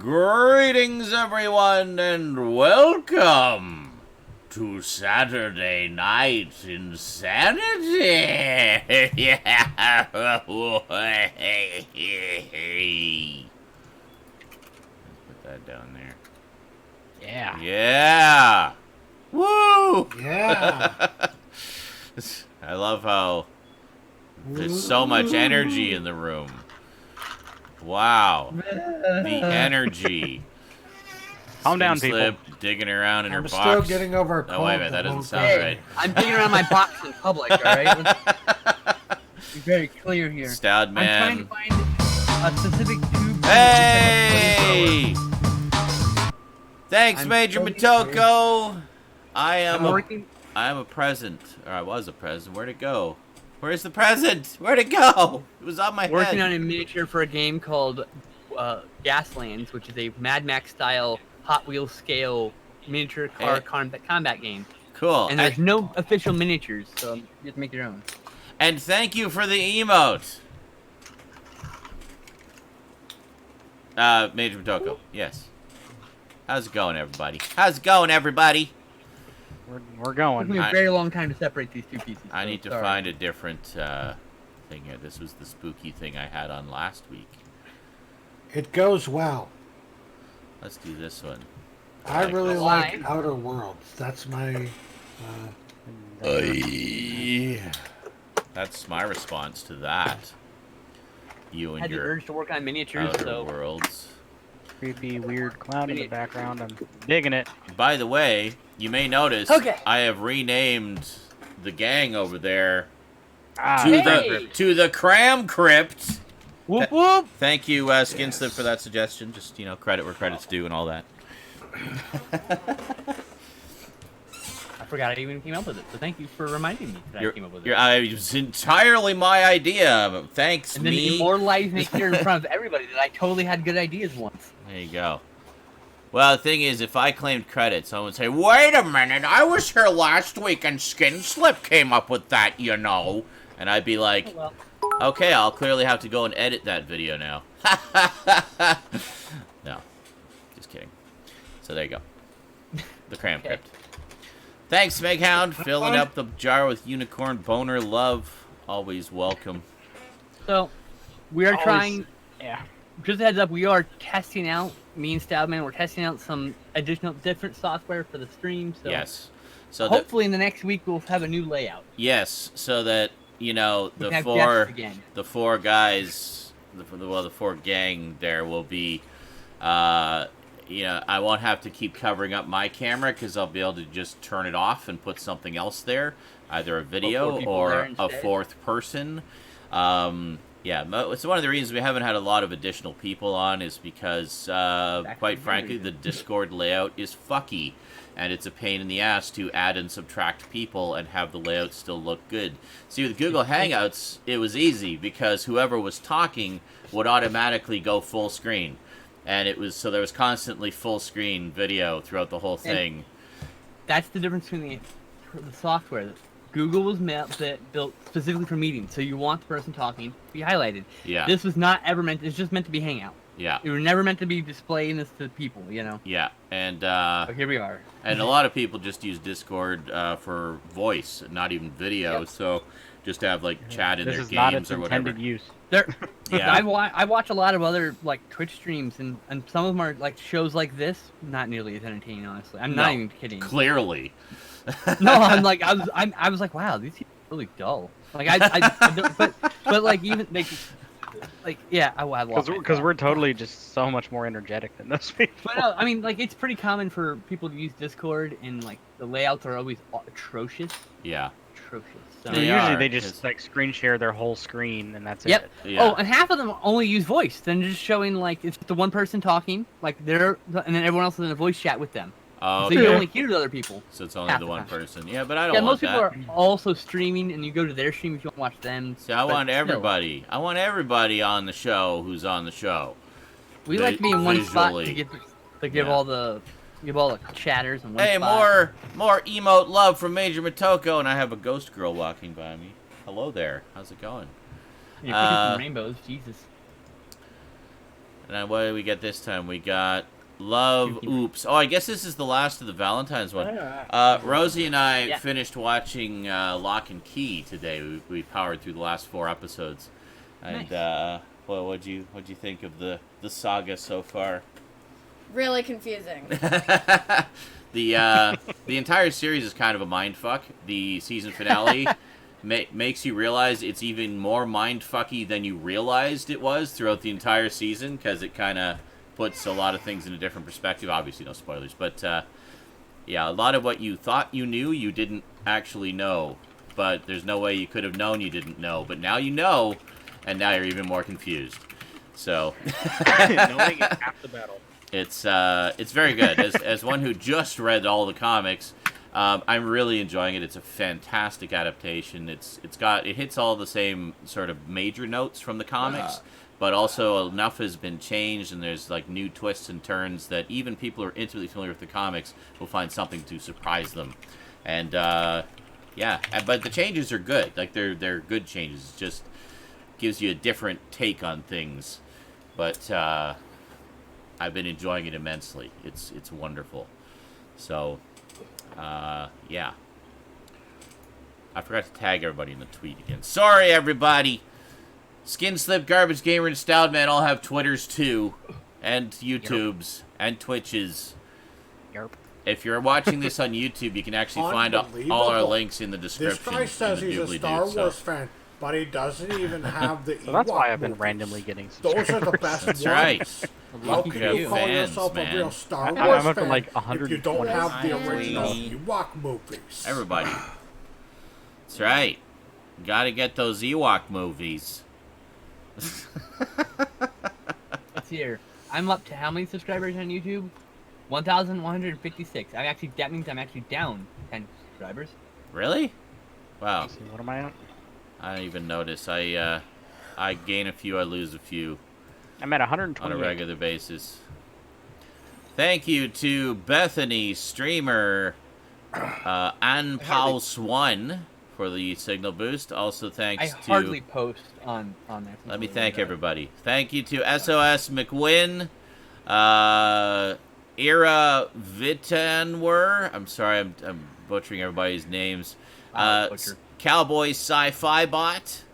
Greetings, everyone, and welcome to Saturday Night InSaNiTy. Yeah. Put that down there. Yeah. Yeah. Woo! Yeah. I love how there's so much energy in the room. Wow. The energy. Calm down, Skinslip people. digging around in her I'm box. still getting over a cold. Oh, wait a minute, that doesn't sound right. I'm digging around my box in public, alright? Let's be very clear here. Stoudman. I'm trying to find a specific tube. Hey! Thanks, Major Motoko. I am a present. Or I was a present. Where'd it go? Where's the present? Where'd it go? It was on my head. Working on a miniature for a game called Gaslands, which is a Mad Max style Hot Wheels scale miniature car combat game. Cool. And there's no official miniatures, so you have to make your own. And thank you for the emote. Major Motoko. Yes. How's it going, everybody? How's it going, everybody? We're going. It took me a very long time to separate these two pieces. I need to find a different thing here. This was the spooky thing I had on last week. It goes well. Let's do this one. I really like Outer Worlds. That's my... That's my response to that. You and I had the your urge to work on miniatures, Outer so... Worlds. Creepy, weird cloud in the background. I'm digging it. By the way, you may notice I have renamed the gang over there to the Cram Crypt. Whoop whoop! Thank you, Skinslip, for that suggestion. Just, you know, credit where credit's due and all that. I forgot I even came up with it, so thank you for reminding me that I came up with it. It was entirely my idea. Thanks, and then immortalizing it here in front of everybody that I totally had good ideas once. There you go. Well, the thing is, if I claimed credit, someone would say, wait a minute, I was here last week and Skinslip came up with that, you know. And I'd be like, oh, well. Okay, I'll clearly have to go and edit that video now. No, just kidding. So there you go. The Cram Crypt. Thanks, Meghound, filling up the jar with unicorn boner love. Always welcome. So, we are trying... Yeah. Just a heads up, we are testing out, me and Stoudman, we're testing out some additional different software for the stream. So yes. So hopefully in the next week we'll have a new layout. Yes, so that, you know, the four guys, the four gang there will be, you know, I won't have to keep covering up my camera because I'll be able to just turn it off and put something else there, either a video or a fourth person. Yeah, it's one of the reasons we haven't had a lot of additional people on is because, quite frankly, the Discord layout is fucky. And it's a pain in the ass to add and subtract people and have the layout still look good. See, with Google Hangouts, it was easy because whoever was talking would automatically go full screen. And it was, so there was constantly full screen video throughout the whole thing. And that's the difference between the software. Google was built specifically for meetings, so you want the person talking to be highlighted. Yeah. This was not ever meant, it's just meant to be Hangout. Yeah. You were never meant to be displaying this to people, you know? Yeah, and but here we are. And a lot of people just use Discord for voice, not even video, yep. So just to have, like, chat in their games not its or whatever. Intended use. Yeah. I watch a lot of other, like, Twitch streams, and some of them are, like, shows like this, not nearly as entertaining, honestly. I'm not even kidding. Clearly. No, I'm like, I was like, wow, these people are really dull. Like, but like, even, like, yeah, I love it. Because we're totally just so much more energetic than those people. But no, I mean, like, it's pretty common for people to use Discord, and, like, the layouts are always atrocious. Yeah. Atrocious. So usually they just, like, screen share their whole screen, and that's it. Yeah. Oh, and half of them only use voice. Then just showing, like, it's the one person talking, like, and then everyone else is in a voice chat with them. Oh, so you can only hear the other people. So it's only the one person. Yeah, but I don't want most that. people are also streaming, and you go to their stream if you want to watch them. See, I want everybody. I want everybody on the show who's on the show. We like to be in one spot to give all the chatters in one spot. more emote love from Major Motoko, and I have a ghost girl walking by me. Hello there. How's it going? You're picking some rainbows, Jesus. And then what did we get this time? We got Love Oops. Oh, I guess this is the last of the Valentine's one. Rosie and I finished watching Lock and Key today. We powered through the last 4 episodes. And well, what'd you think of the saga so far? Really confusing. The entire series is kind of a mindfuck. The season finale makes you realize it's even more mindfucky than you realized it was throughout the entire season, because it kind of puts a lot of things in a different perspective. Obviously, no spoilers, but yeah, a lot of what you thought you knew, you didn't actually know. But there's no way you could have known you didn't know. But now you know, and now you're even more confused. So knowing is half the battle. It's very good. As one who just read all the comics, I'm really enjoying it. It's a fantastic adaptation. It hits all the same sort of major notes from the comics, but also enough has been changed, and there's like new twists and turns that even people who are intimately familiar with the comics will find something to surprise them. And yeah, but the changes are good. Like they're good changes. It just gives you a different take on things. But I've been enjoying it immensely. It's wonderful. So, yeah. I forgot to tag everybody in the tweet again. Sorry, everybody. Skinslip, Garbage Gamer, and Stoudman all have Twitters too, and YouTubes, and Twitches. Yerp. If you're watching this on YouTube, you can actually find all our links in the description. This guy says he's a Star Wars fan, but he doesn't even have the So that's Ewok why I've been movies. randomly getting subscribers. Those are the best That's ones. right. How can you call fans, yourself man. a real Star I'm Wars up to fan like if 120. you don't have the I original agree. Ewok movies? Everybody. That's right. Gotta get those Ewok movies. Let's hear. I'm up to how many subscribers on YouTube? 1,156. That means I'm actually down 10 subscribers. Really? Wow. See, what am I at? I don't even notice. I gain a few, I lose a few I'm at 120 on a regular basis. Thank you to Bethany, streamer, Anpaus1 for the signal boost. Also thanks I hardly post on there. Let me thank everybody. Thank you to SOS McWin, Ira Vitanwer. I'm sorry, I'm butchering everybody's names. Cowboy Sci-Fi Bot.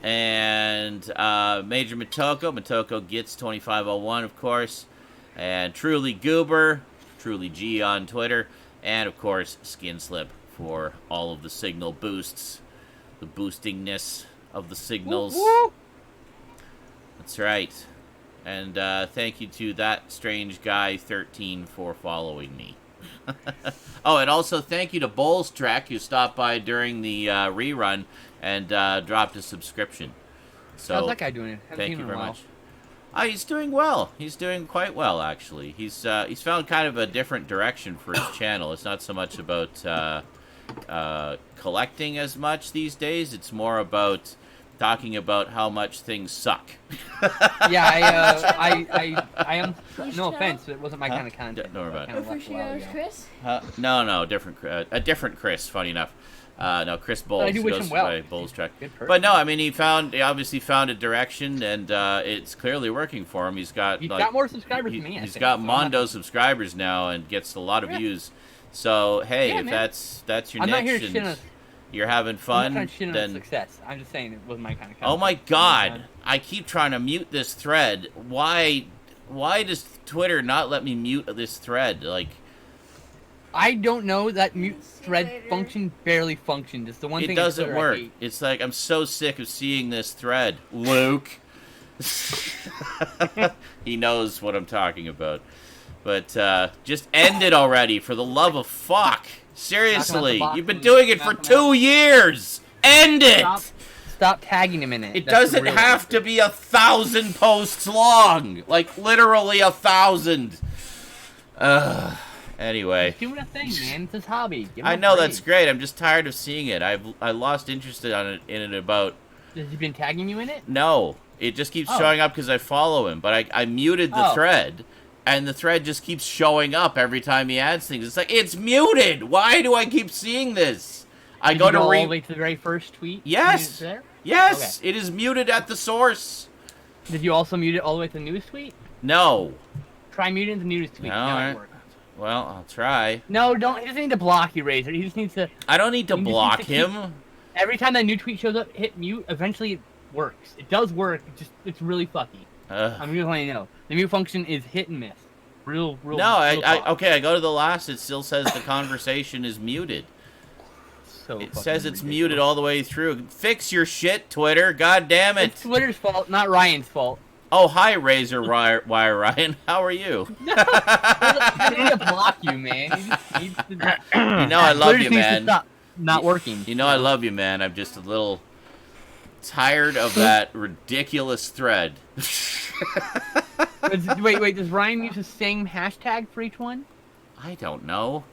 And Major Motoko gets 2501, of course. And Truly Goober, Truly G on Twitter. And, of course, Skinslip for all of the signal boosts. The boostingness of the signals. Woo, woo. That's right. And thank you to That Strange Guy 13 for following me. Oh, and also thank you to Bowles Trek, who stopped by during the rerun and dropped a subscription. So how's that guy doing? Thank you very much. He's doing well. He's doing quite well, actually. He's found kind of a different direction for his channel. It's not so much about collecting as much these days. It's more about talking about how much things suck. Yeah, I am. No offense, it wasn't my kind of content. Don't worry about it. Appreciate Chris? No, a different Chris. Funny enough, no, Chris Bowles. I do wish goes him well. by Bowles Trek. Good person. But no, I mean he obviously found a direction, and it's clearly working for him. He's got more subscribers than me. He's got Mondo subscribers now and gets a lot of views. So hey, if that's your I'm not niche here to and you're having fun, I'm not trying to then success. I'm just saying it wasn't my kind of content. oh my God, I keep trying to mute this thread. Why does Twitter not let me mute this thread? Like, I don't know. That mute thread function barely functioned. It's the one thing. It doesn't Twitter I work. hate. It's like I'm so sick of seeing this thread, Luke. He knows what I'm talking about. But just end it already, for the love of fuck. Seriously, you've been doing it for 2 years. End it. Stop tagging him in it. It doesn't have to be 1,000 posts long. Like literally 1,000. Anyway. He's doing a thing, man. It's his hobby. Give him I a know break. that's great. I'm just tired of seeing it. I lost interest in it about. Has he been tagging you in it? No, it just keeps showing up because I follow him. But I muted the thread, and the thread just keeps showing up every time he adds things. It's like, it's muted. Why do I keep seeing this? I go to all the way to the very first tweet. Yes. There? Yes, okay. It is muted at the source. Did you also mute it all the way to the newest tweet? No. Try muting the newest tweet. No, Now it works. Well, I'll try. No, don't. He doesn't need to block you, Razor. He just needs to. I don't need to block him. Every time that new tweet shows up, hit mute. Eventually, it works. It does work. It's really fucky. I'm just letting you know. The mute function is hit and miss. Real. No, okay. I go to the last. It still says the conversation is muted. So it says it's muted all the way through. Fix your shit, Twitter. God damn it. It's Twitter's fault, not Ryan's fault. Oh, hi, Razor Wire Ryan. How are you? I need to block you, man. You know I love you, man. To stop not working. You know I love you, man. I'm just a little tired of that ridiculous thread. Wait. Does Ryan use the same hashtag for each one? I don't know.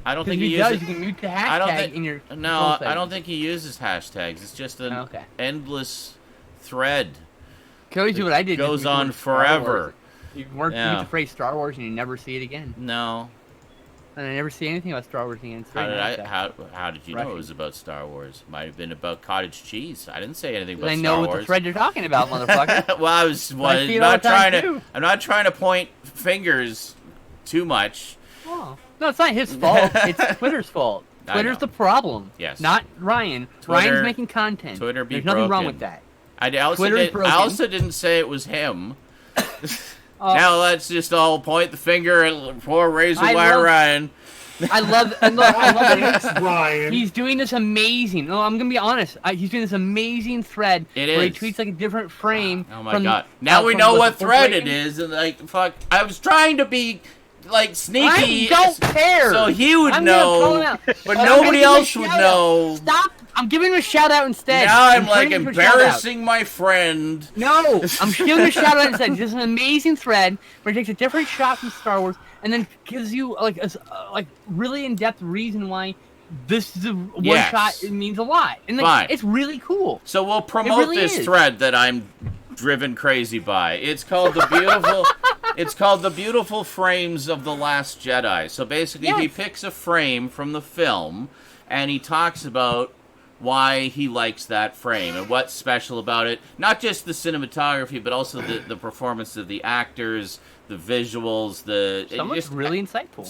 I don't think he uses. You can mute the hashtag in your. No, I don't think he uses hashtags. It's just an endless thread. You can always do what I did. Goes on forever. You weren't use the phrase Star Wars and you never see it again. No. And I never see anything about Star Wars again. How did you know it was about Star Wars? Might have been about cottage cheese. I didn't say anything about Star Wars. I know what the thread you're talking about, motherfucker. Well, I'm not trying to point fingers too much. Oh. No, it's not his fault. It's Twitter's fault. Twitter's the problem. Yes. Not Ryan. Ryan's making content. Twitter be There's broken. nothing wrong with that. I also didn't say it was him. Now let's just all point the finger at poor Razor Wire Ryan. I love that Ryan. He's doing this amazing. No, I'm gonna be honest. He's doing this amazing thread where he tweets like a different frame. Oh my god! Now we know what thread it is, and like fuck, I was trying to be like sneaky. I don't care. So he would know, but nobody else would know. Stop. I'm giving him a shout out instead. Now I'm like embarrassing my friend. No, I'm giving him a shout out instead. This is an amazing thread where he takes a different shot from Star Wars and then gives you like a really in-depth reason why this is one shot. It means a lot, and like, it's really cool. So we'll promote this thread that I'm driven crazy by. It's called the beautiful. It's called the beautiful frames of the Last Jedi. So basically, he picks a frame from the film, and he talks about why he likes that frame and what's special about it. Not just the cinematography, but also the performance of the actors, the visuals, Someone's really insightful.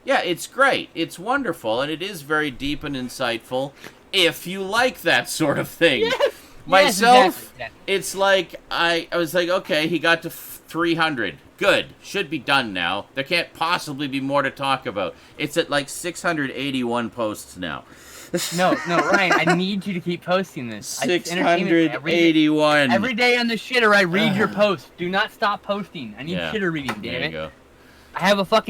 It's great. It's wonderful, and it is very deep and insightful if you like that sort of thing. Yes. Myself, it's like, I was like, okay, he got to 300. Good. Should be done now. There can't possibly be more to talk about. It's at like 681 posts now. No, Ryan, I need you to keep posting this. 681. Every day on the shitter, I read your post. Do not stop posting. I need shitter reading, damn it. There you go. I have like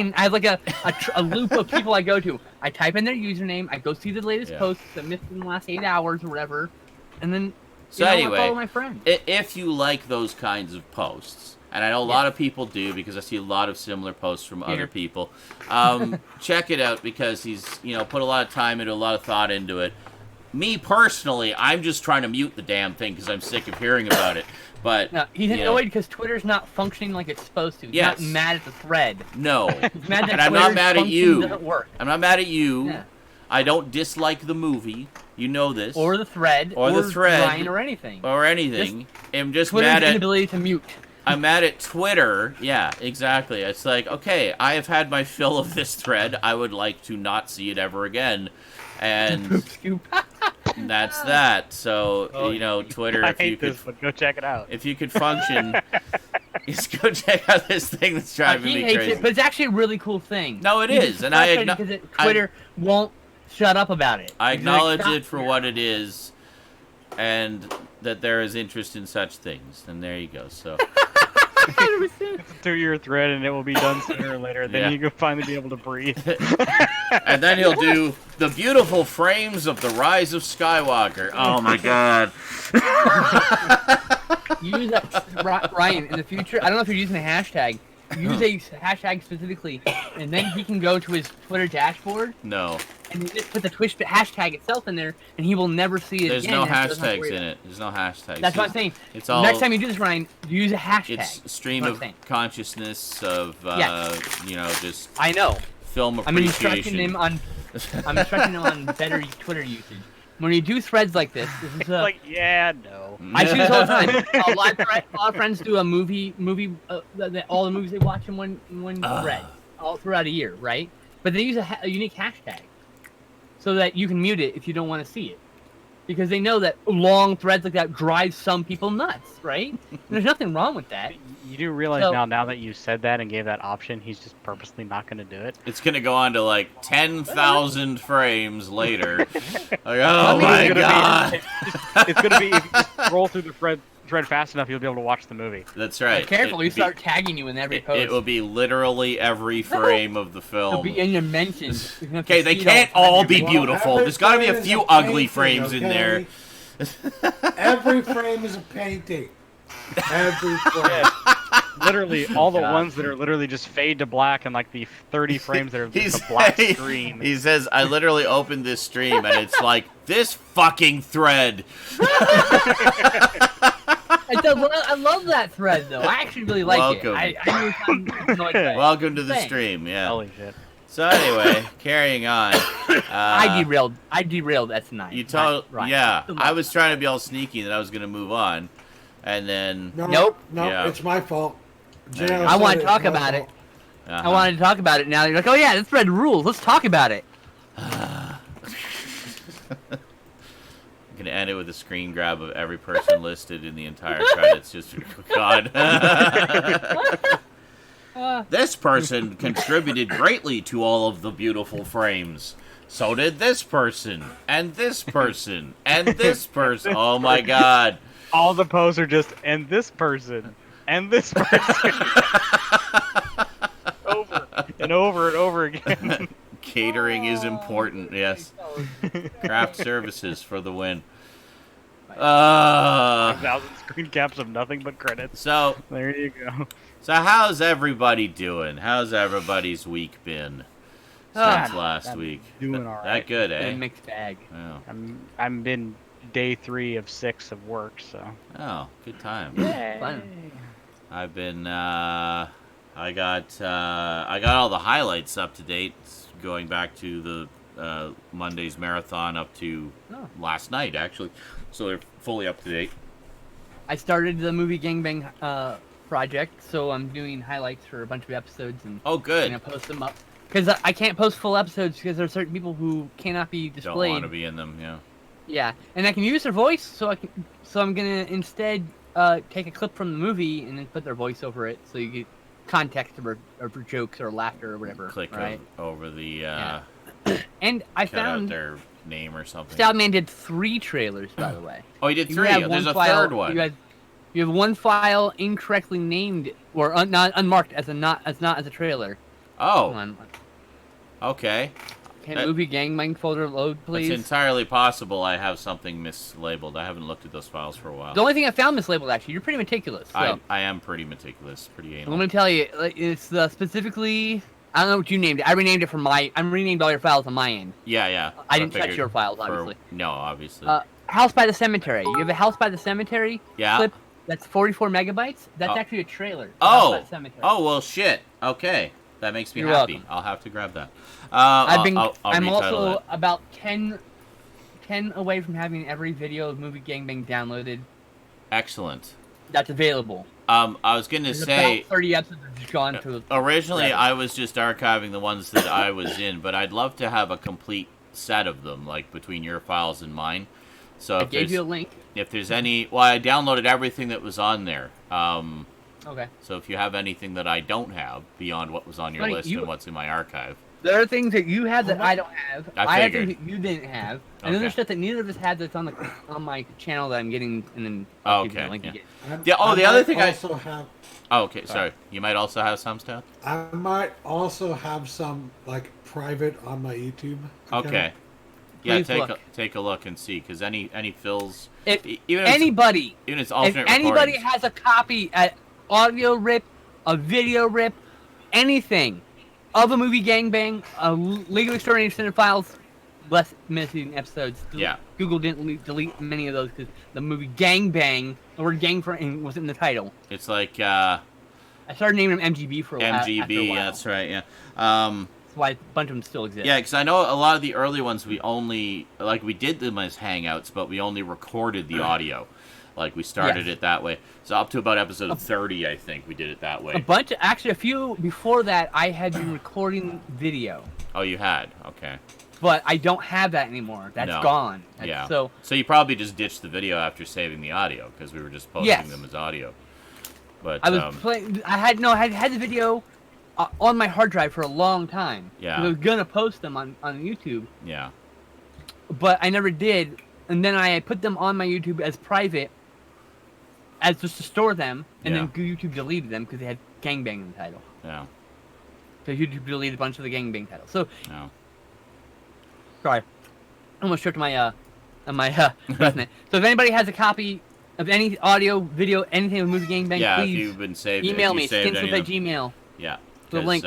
a loop of people I go to. I type in their username. I go see the latest posts that missed in the last 8 hours or whatever, and then I follow my friend. If you like those kinds of posts, and I know a lot of people do because I see a lot of similar posts from other people, check it out because he's put a lot of time into, a lot of thought into it. Me personally, I'm just trying to mute the damn thing because I'm sick of hearing about it. But no, he's annoyed because Twitter's not functioning like it's supposed to. He's not mad at the thread. No, he's mad that and I'm not mad at you. Doesn't work. I'm not mad at you. Yeah. I don't dislike the movie. You know this. Or the thread. Or the thread. Ryan or anything. I'm just Twitter's mad at inability to mute. I'm mad at Twitter. Yeah, exactly. It's like, okay, I have had my fill of this thread. I would like to not see it ever again. And that's that. So, Twitter, I hate this, but go check it out. If you could function, just go check out this thing that's driving me crazy. It, but it's actually a really cool thing. No, it is. And Twitter won't shut up about it. I acknowledge it for what it is, and that there is interest in such things. And there you go. So it's a 2-year thread, and it will be done sooner or later. Then you can finally be able to breathe. And then he'll do the beautiful frames of the Rise of Skywalker. Oh my god. Use that, Ryan, in the future. I don't know if you're using a hashtag. Use a hashtag specifically, and then he can go to his Twitter dashboard. No. And you just put the Twitch hashtag itself in there, and he will never see it There's again. No hashtags in it. There's no hashtags. That's what I'm saying. It's all, next time you do this, Ryan, use a hashtag. It's stream of consciousness of, just... I know. Film appreciation. I'm instructing him on better Twitter usage. when you do threads like this is like, yeah, no. I do this all the time. A lot of friends do a movie. All the movies they watch in one thread, all throughout a year, right? But they use a unique hashtag, so that you can mute it if you don't want to see it, because they know that long threads like that drive some people nuts, right? And there's nothing wrong with that. You do realize now that you said that and gave that option, he's just purposely not going to do it. It's going to go on to like 10,000 frames later. Like, oh my god! It's going to be if you just scroll through the thread fast enough, you'll be able to watch the movie. That's right. Be careful, you start tagging you in every post. It will be literally every frame of the film. It'll be in your mentions. Okay, they can't all be beautiful. There's got to be a few ugly frames in there. Every frame is a painting. Every frame. Literally, all the ones that are literally just fade to black and like the 30 frames that are just a black screen. He says, I literally opened this stream and it's like, this fucking thread. I love that thread, though. I actually really like it. I Welcome to the stream, yeah. Holy shit. So anyway, carrying on. I derailed that tonight. You told, yeah. I was trying to be all sneaky that I was going to move on. And then... Nope. Yeah. It's my fault. I want to talk about it. I wanted to talk about it now. You're like, oh yeah, this thread rules. Let's talk about it. I'm going to end it with a screen grab of every person listed in the entire credits. Just, God. This person contributed greatly to all of the beautiful frames. So did this person, and this person, and this person. Oh my god. All the posts are just, and this person, and this person. Over and over and over again. Catering is important, yes. Craft services for the win. 1,000 screen caps of nothing but credits. So there you go. So how's everybody doing? How's everybody's week been since last week? Doing all right. That good, eh? Mixed bag. Oh. I'm been day 3 of 6 of work, so. Oh, good time. Fun. I've been I got all the highlights up to date, going back to the Monday's marathon up to last night actually, so they're fully up to date. I started the movie gangbang project, so I'm doing highlights for a bunch of episodes and good. I'm gonna post them up because I can't post full episodes because there are certain people who cannot be displayed. Don't want to be in them, yeah. Yeah, and I can use their voice, so I'm gonna instead take a clip from the movie and then put their voice over it, so you get context or for jokes or laughter or whatever. Click right? over the yeah. And I found their name or something. Stoudman did 3 trailers, by the way. Oh, he did 3. There's a third one. You have one file incorrectly named or unmarked as not as a trailer. Oh. Okay. Can movie gangbang folder load, please? It's entirely possible I have something mislabeled. I haven't looked at those files for a while. The only thing I found mislabeled, actually, you're pretty meticulous. So. I am pretty meticulous, pretty anal. I'm gonna tell you, it's specifically. I don't know what you named it. I renamed it from I renamed all your files on my end. Yeah. I didn't touch your files, obviously. No, obviously. House by the Cemetery. You have a House by the Cemetery clip that's 44 megabytes. That's actually a trailer. Oh. Well, shit. Okay. That makes me happy. Welcome. I'll have to grab that. I'm also about 10 away from having every video of Movie Gangbang downloaded. Excellent. That's available. I was going to say... about 30 episodes have just gone to... Originally, I was just archiving the ones that I was in, but I'd love to have a complete set of them, like, between your files and mine. So I gave you a link. If there's any... Well, I downloaded everything that was on there. Okay. So if you have anything that I don't have, beyond what was on your list and what's in my archive... There are things that you have that I don't have. I have things that you didn't have. And then there's stuff that neither of us had that's on my channel that I'm getting, and then I'll give you a link again. The other thing I also have... Oh, okay, sorry. You might also have some stuff? I might also have some, like, private on my YouTube account. Okay. Yeah, take a look and see, because any fills... Even if it's alternate if anybody recordings. has a copy, an audio rip, a video rip, anything... of a movie gangbang, legally stored extended files, less missing episodes. Google didn't delete many of those because the movie gangbang, the word gang was in the title. It's like, I started naming them MGB for a while. MGB, that's right, yeah. That's why a bunch of them still exist. Yeah, because I know a lot of the early ones we only we did them as Hangouts, but we only recorded the audio. Like we started it that way. So up to about episode 30, I think we did it that way. Actually, a few before that, I had been recording video. Oh, you had? Okay. But I don't have that anymore. That's gone. So you probably just ditched the video after saving the audio because we were just posting them as audio. But I was playing. I had the video on my hard drive for a long time. Yeah. I was gonna post them on YouTube. Yeah. But I never did, and then I put them on my YouTube as private, as just to store them, and then YouTube deleted them because they had gangbang in the title. Yeah. So YouTube deleted a bunch of the gangbang titles. So. No. Sorry, I almost tripped my resume. So if anybody has a copy of any audio, video, anything with Movie Gangbang, please if you've been saved, email me, Skinslip@gmail. Yeah, the link.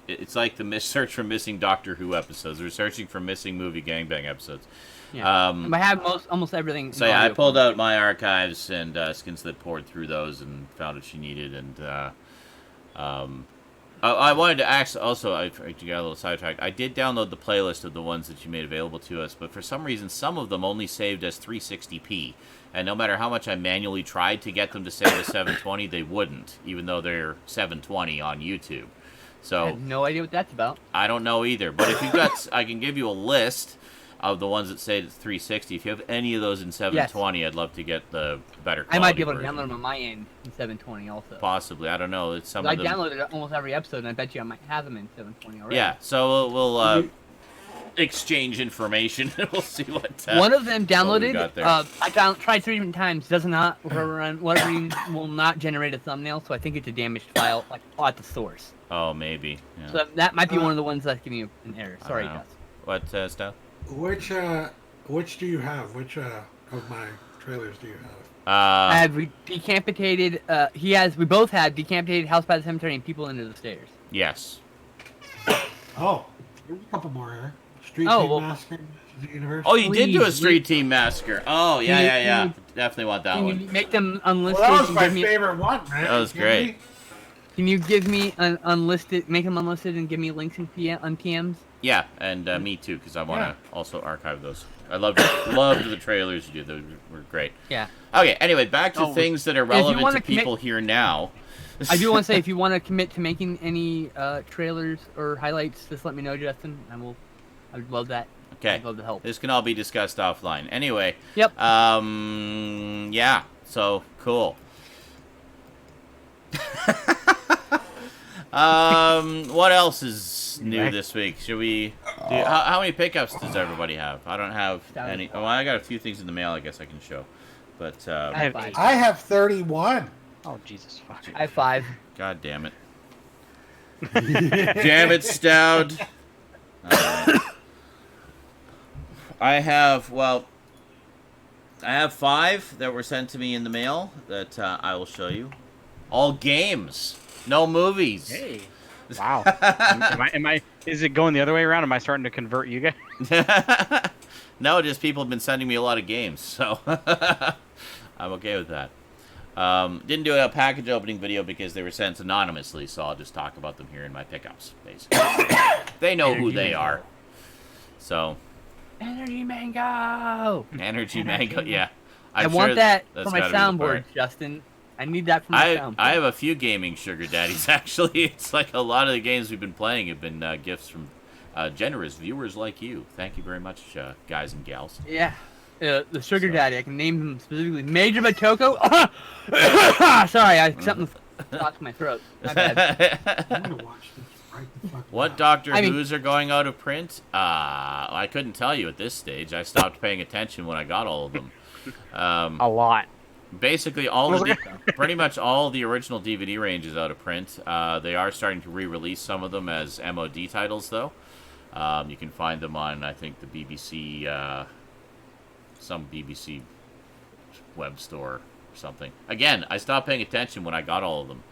It's like the search for missing Doctor Who episodes. We're searching for missing Movie Gangbang episodes. Yeah. I have almost everything. So I pulled out my archives and Skinslip poured through those and found what she needed. And I wanted to ask also, I got a little sidetracked. I did download the playlist of the ones that you made available to us, but for some reason, some of them only saved as 360p. And no matter how much I manually tried to get them to save as 720, they wouldn't, even though they're 720 on YouTube. So I have no idea what that's about. I don't know either. But if you've got, I can give you a list of the ones that say it's 360. If you have any of those in 720, I'd love to get the better quality I might be able to version. download them on my end in 720 also. Possibly. I don't know. It's some of them. I downloaded almost every episode, and I bet you I might have them in 720 already. Yeah, so we'll exchange information, and we'll see what one of them downloaded. I tried 3 different times. Does not run. Will not generate a thumbnail. So I think it's a damaged file, like at the source. Oh, maybe. Yeah. So that might be one of the ones that's giving you an error. Sorry, guys. What stuff? Which do you have? Which of my trailers do you have? I have decapitated. We both had decapitated, House by the Cemetery, and People Under the Stairs. Yes. Oh, there's a couple more here. Street Team Massacre, the universe. Oh, you did do a Street Team Massacre. Oh, yeah. Definitely want that one. Can you make them unlisted? Well, that was my favorite one, man. That was great. Can you give me an unlisted, make them unlisted, and give me links on PMs? Yeah, and me too, because I want to also archive those. I loved the trailers you did; those were great. Yeah. Okay. Anyway, back to things that are relevant to people here now. I do want to say, if you want to commit to making any trailers or highlights, just let me know, Justin. I would love that. Okay. I'd love to help. This can all be discussed offline. Anyway. Yep. Yeah. So cool. What else is new this week? Should we do, how many pickups does everybody have? I don't have any. Oh, I got a few things in the mail I guess I can show. But I have 31. Oh, Jesus fuck. I have 5. God damn it. Damn it, Stoud. Right. I have 5 that were sent to me in the mail that I will show you. All games. No movies. Hey. Wow. Am I? Is it going the other way around? Am I starting to convert you guys? No, just people have been sending me a lot of games, so I'm okay with that. Didn't do a package opening video because they were sent anonymously, so I'll just talk about them here in my pickups, basically. They know who they are. So. Energy Mango! Energy Mango, yeah. I want that for my soundboard, Justin. I need that for my soundboard. I have a few gaming sugar daddies, actually. It's like a lot of the games we've been playing have been gifts from generous viewers like you. Thank you very much, guys and gals. Yeah. The sugar daddy, I can name him specifically. Major Batoko. Sorry, something stuck in my throat. My bad. I'm gonna watch this right the fuck What now. Doctor Who's are going out of print? I couldn't tell you at this stage. I stopped paying attention when I got all of them. A lot. Basically, pretty much all the original DVD range is out of print. They are starting to re-release some of them as MOD titles, though. You can find them on, I think, the BBC, some BBC web store or something. Again, I stopped paying attention when I got all of them.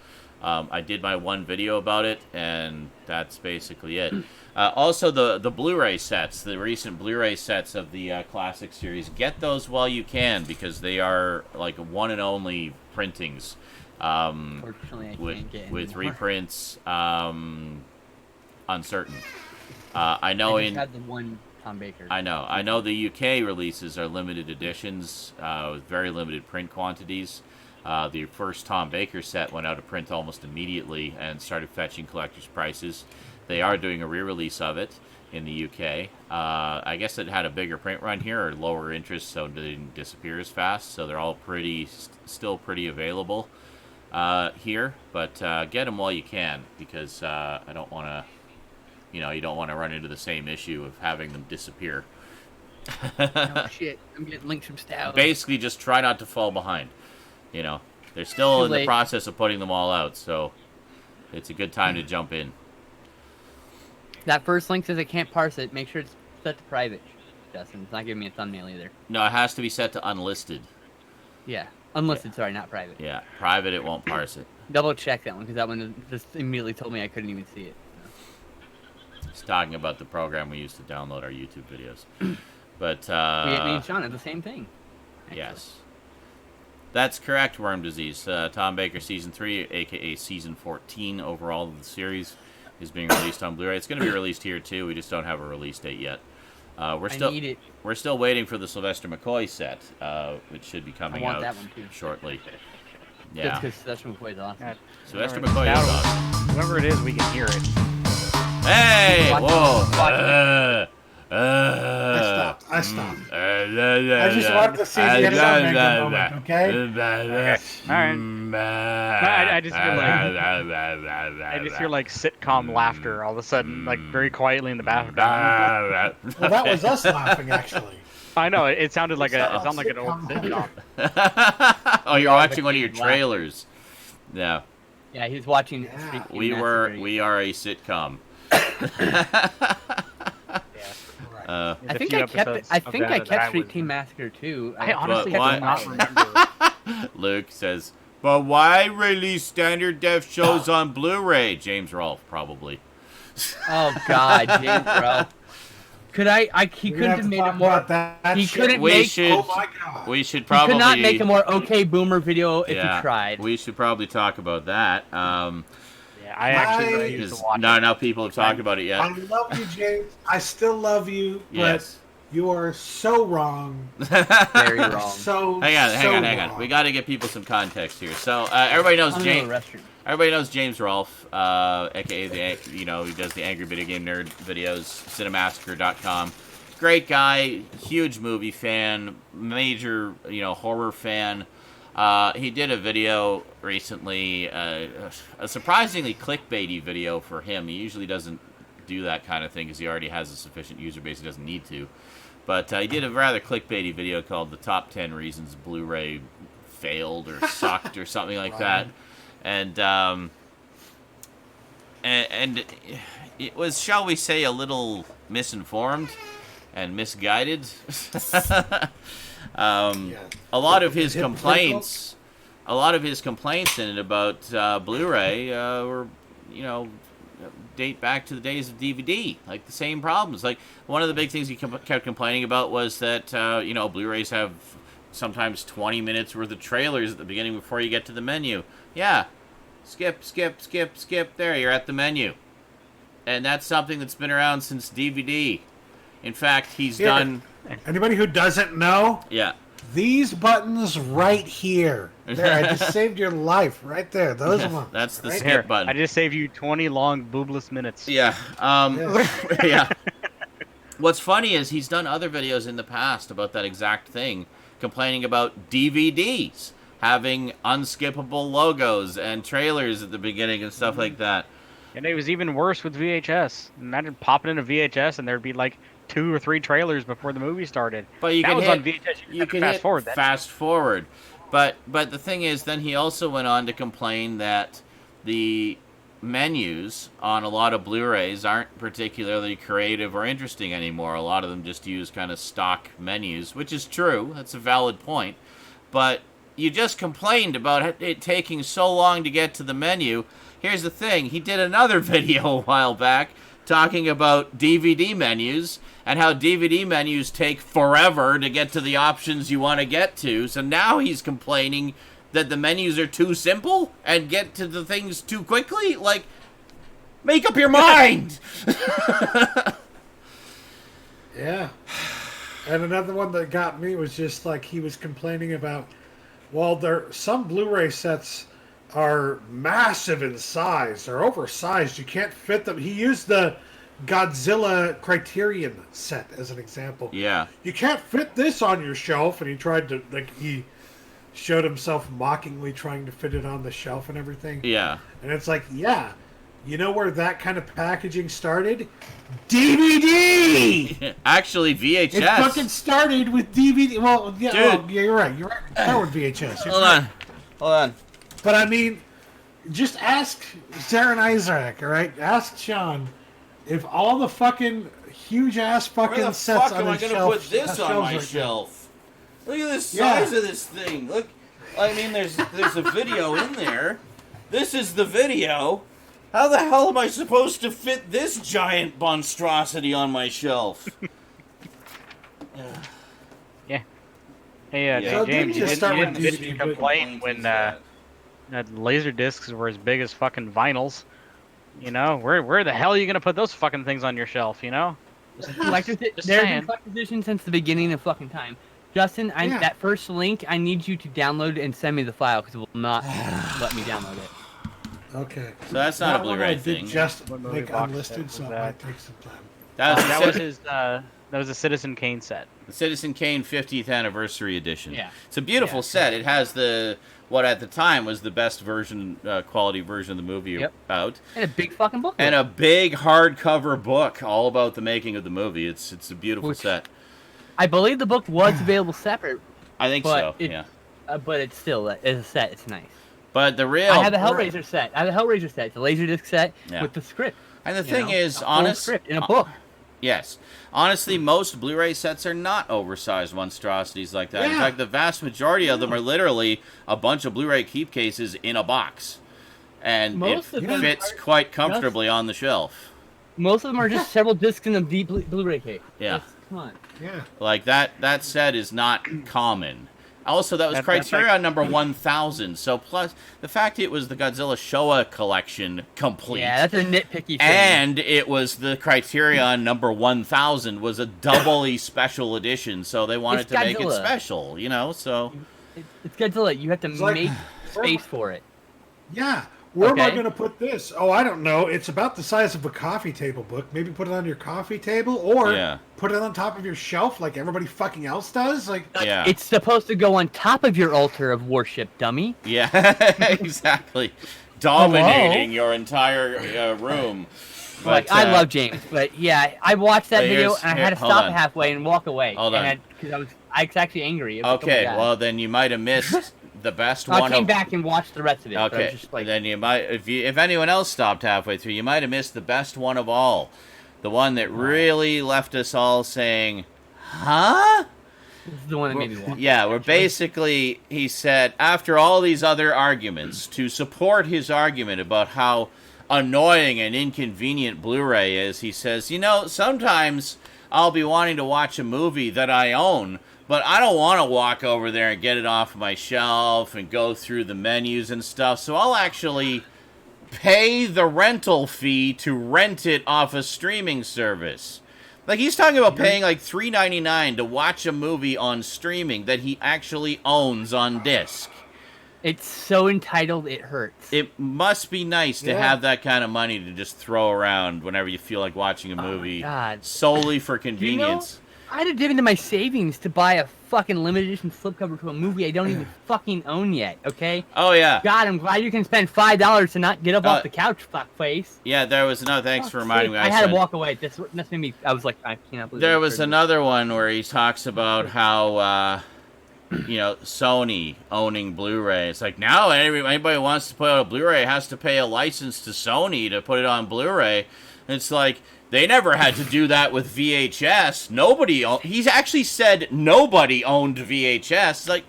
I did my one video about it, and that's basically it. Also, the Blu-ray sets, the recent Blu-ray sets of the Classic series, get those while you can, because they are like one and only printings. Unfortunately, I can't get with anymore. reprints. uncertain. I know I just had the one Tom Baker. I know the UK releases are limited editions with very limited print quantities. The first Tom Baker set went out of print almost immediately and started fetching collector's prices. They are doing a re-release of it in the UK. I guess it had a bigger print run here or lower interest, so it didn't disappear as fast. So they're all still pretty available here. But get them while you can, because I don't want to, you don't want to run into the same issue of having them disappear. Oh shit! I'm getting links from Stoudman. Basically, just try not to fall behind. They're still in the process of putting them all out, so it's a good time to jump in. That first link says I can't parse it. Make sure it's set to private, Justin. It's not giving me a thumbnail either. No, it has to be set to unlisted. Yeah, unlisted. Sorry, not private. Yeah, private, it won't parse it. Double check that one, because that one just immediately told me I couldn't even see it. It's talking about the program we use to download our YouTube videos. But, me and Sean have the same thing. Actually. Yes. That's correct, Worm Disease. Tom Baker Season 3, a.k.a. Season 14 overall of the series, is being released on Blu-ray. It's going to be released here, too. We just don't have a release date yet. We're still waiting for the Sylvester McCoy set, which should be coming out that one too. shortly. Yeah. Because Sylvester McCoy is awesome. Yeah. Sylvester McCoy is awesome. Whoever it is, we can hear it. Hey! Whoa! I stopped. I just wanted to see the X-Men moment, okay? Alright. I just hear like sitcom laughter all of a sudden, like very quietly in the background. Well, that was us laughing, actually. I know, it sounded like an old sitcom. Oh, you're watching one of your trailers. Yeah. Yeah, he's watching. Yeah. We are a sitcom. I think I kept it. I think I kept Street Team Massacre too. I honestly do But not remember. Luke says, but why release standard def shows on Blu-ray? James Rolfe, probably. Oh God, James Rolfe. He couldn't have made it more. He couldn't make. Oh my God. We should He probably. could not make a more okay boomer video if he tried. We should probably talk about that. Yeah, I actually refuse to watch not it. enough people have talked about it yet. I love you, James. I still love you, but Yes. you are so wrong. Very wrong. Hang on. We got to give people some context here. So everybody knows James. Everybody knows James Rolfe, aka he does the Angry Video Game Nerd videos, Cinemassacre.com. Great guy, huge movie fan, major horror fan. He did a video recently, a surprisingly clickbaity video for him. He usually doesn't do that kind of thing because he already has a sufficient user base. He doesn't need to. But he did a rather clickbaity video called The Top 10 Reasons Blu-ray Failed or Sucked or something like that. And it was, shall we say, a little misinformed and misguided. A lot of his complaints in it about Blu-ray were, date back to the days of DVD, like the same problems. Like one of the big things he kept complaining about was that Blu-rays have sometimes 20 minutes worth of trailers at the beginning before you get to the menu. Yeah, skip. There, you're at the menu, and that's something that's been around since DVD. In fact, he's done. Anybody who doesn't know, yeah, these buttons right here. There, I just saved your life right there. Those ones. That's the right? skip button. I just saved you 20 long boobless minutes. Yeah. Yeah. What's funny is he's done other videos in the past about that exact thing, complaining about DVDs having unskippable logos and trailers at the beginning and stuff like that. And it was even worse with VHS. Imagine popping in a VHS and there'd be like 2 or 3 trailers before the movie started. But you on VHS. You could fast forward. But the thing is, then he also went on to complain that the menus on a lot of Blu-rays aren't particularly creative or interesting anymore. A lot of them just use kind of stock menus, which is true. That's a valid point. But you just complained about it taking so long to get to the menu. Here's the thing. He did another video a while back talking about DVD menus and how DVD menus take forever to get to the options you want to get to. So now he's complaining that the menus are too simple and get to the things too quickly. Like, Make up your mind! Yeah. And another one that got me was just like he was complaining about, well, some Blu-ray sets are massive in size. They're oversized. You can't fit them. He used the Godzilla Criterion set as an example. Yeah. You can't fit this on your shelf. And he tried to, he showed himself mockingly trying to fit it on the shelf and everything. Yeah. And it's like, yeah. You know where that kind of packaging started? DVD! Actually, VHS. It fucking started with DVD. Well, yeah, Dude. You're right. You're right. Start with VHS. Hold on. But I mean, just ask Zaranyzerak, all right? Ask Sean if all the fucking huge-ass fucking sets on his shelf... Where the fuck am I going to put this on my shelf? Look at the size of this thing. Look, I mean, there's a video in there. This is the video. How the hell am I supposed to fit this giant monstrosity on my shelf? Yeah. Hey, Yeah. James, you Just didn't complain when that laser discs were as big as fucking vinyls. You know, where the hell are you gonna put those fucking things on your shelf? You know, There's been collector's edition since the beginning of fucking time. Justin, that first link, I need you to download and send me the file because it will not let me download it. Okay. So that's not a Blu-ray thing. Just make unlisted, so it might take some time. That was a Citizen Kane set. The Citizen Kane 50th Anniversary Edition. Yeah. It's a beautiful set. It has what at the time was the best quality version of the movie out. And a big fucking book. And a big hardcover book all about the making of the movie. It's a beautiful set. I believe the book was available separate. I think so, yeah. But it's still, as a set, it's nice. But the real... I have the Hellraiser set. It's a Laserdisc set with the script. And the thing is, honest... script in a book. Yes. Honestly, most Blu-ray sets are not oversized monstrosities like that. Yeah. In fact, the vast majority of them are literally a bunch of Blu-ray keep cases in a box. And it fits quite comfortably on the shelf. Most of them are just several discs in a deep Blu-ray case. Yeah. Come on. Yeah. Like, that set is not common. Also, that was Criterion number 1000. So, plus, the fact it was the Godzilla Showa collection complete. Yeah, that's a nitpicky thing. And it was the Criterion number 1000 was a doubly special edition. So they wanted to make it special, you know, so... It's Godzilla. You have to make space for it. Yeah. Where am I going to put this? Oh, I don't know. It's about the size of a coffee table book. Maybe put it on your coffee table or put it on top of your shelf like everybody fucking else does. Like, it's supposed to go on top of your altar of worship, dummy. Yeah, exactly. Dominating your entire room. But, I love James, but yeah, I watched that video and I had to stop halfway and walk away. Hold on. Because I was actually angry. Okay, well then you might have missed... the best one. I came back and watched the rest of it. Okay, just like... then you might, if anyone else stopped halfway through, you might have missed the best one of all, the one that really left us all saying, "Huh?" This is the one that made me watch. Yeah, where basically he said, after all these other arguments, to support his argument about how annoying and inconvenient Blu-ray is, he says, you know, sometimes I'll be wanting to watch a movie that I own. But I don't want to walk over there and get it off my shelf and go through the menus and stuff. So I'll actually pay the rental fee to rent it off a streaming service. Like, he's talking about paying like $3.99 to watch a movie on streaming that he actually owns on disc. It's so entitled, it hurts. It must be nice to have that kind of money to just throw around whenever you feel like watching a movie solely for convenience. You know, I had to dip into my savings to buy a fucking limited edition slipcover to a movie I don't even fucking own yet, okay? Oh, yeah. God, I'm glad you can spend $5 to not get up off the couch, fuckface. Yeah, there was another... Thanks for reminding me. I had to walk away. That's made me... I was like, I can't believe there was another one where he talks about how, you know, Sony owning Blu-ray. It's like, now anybody who wants to put out a Blu-ray has to pay a license to Sony to put it on Blu-ray. It's like... They never had to do that with VHS. He's actually said nobody owned VHS. Like,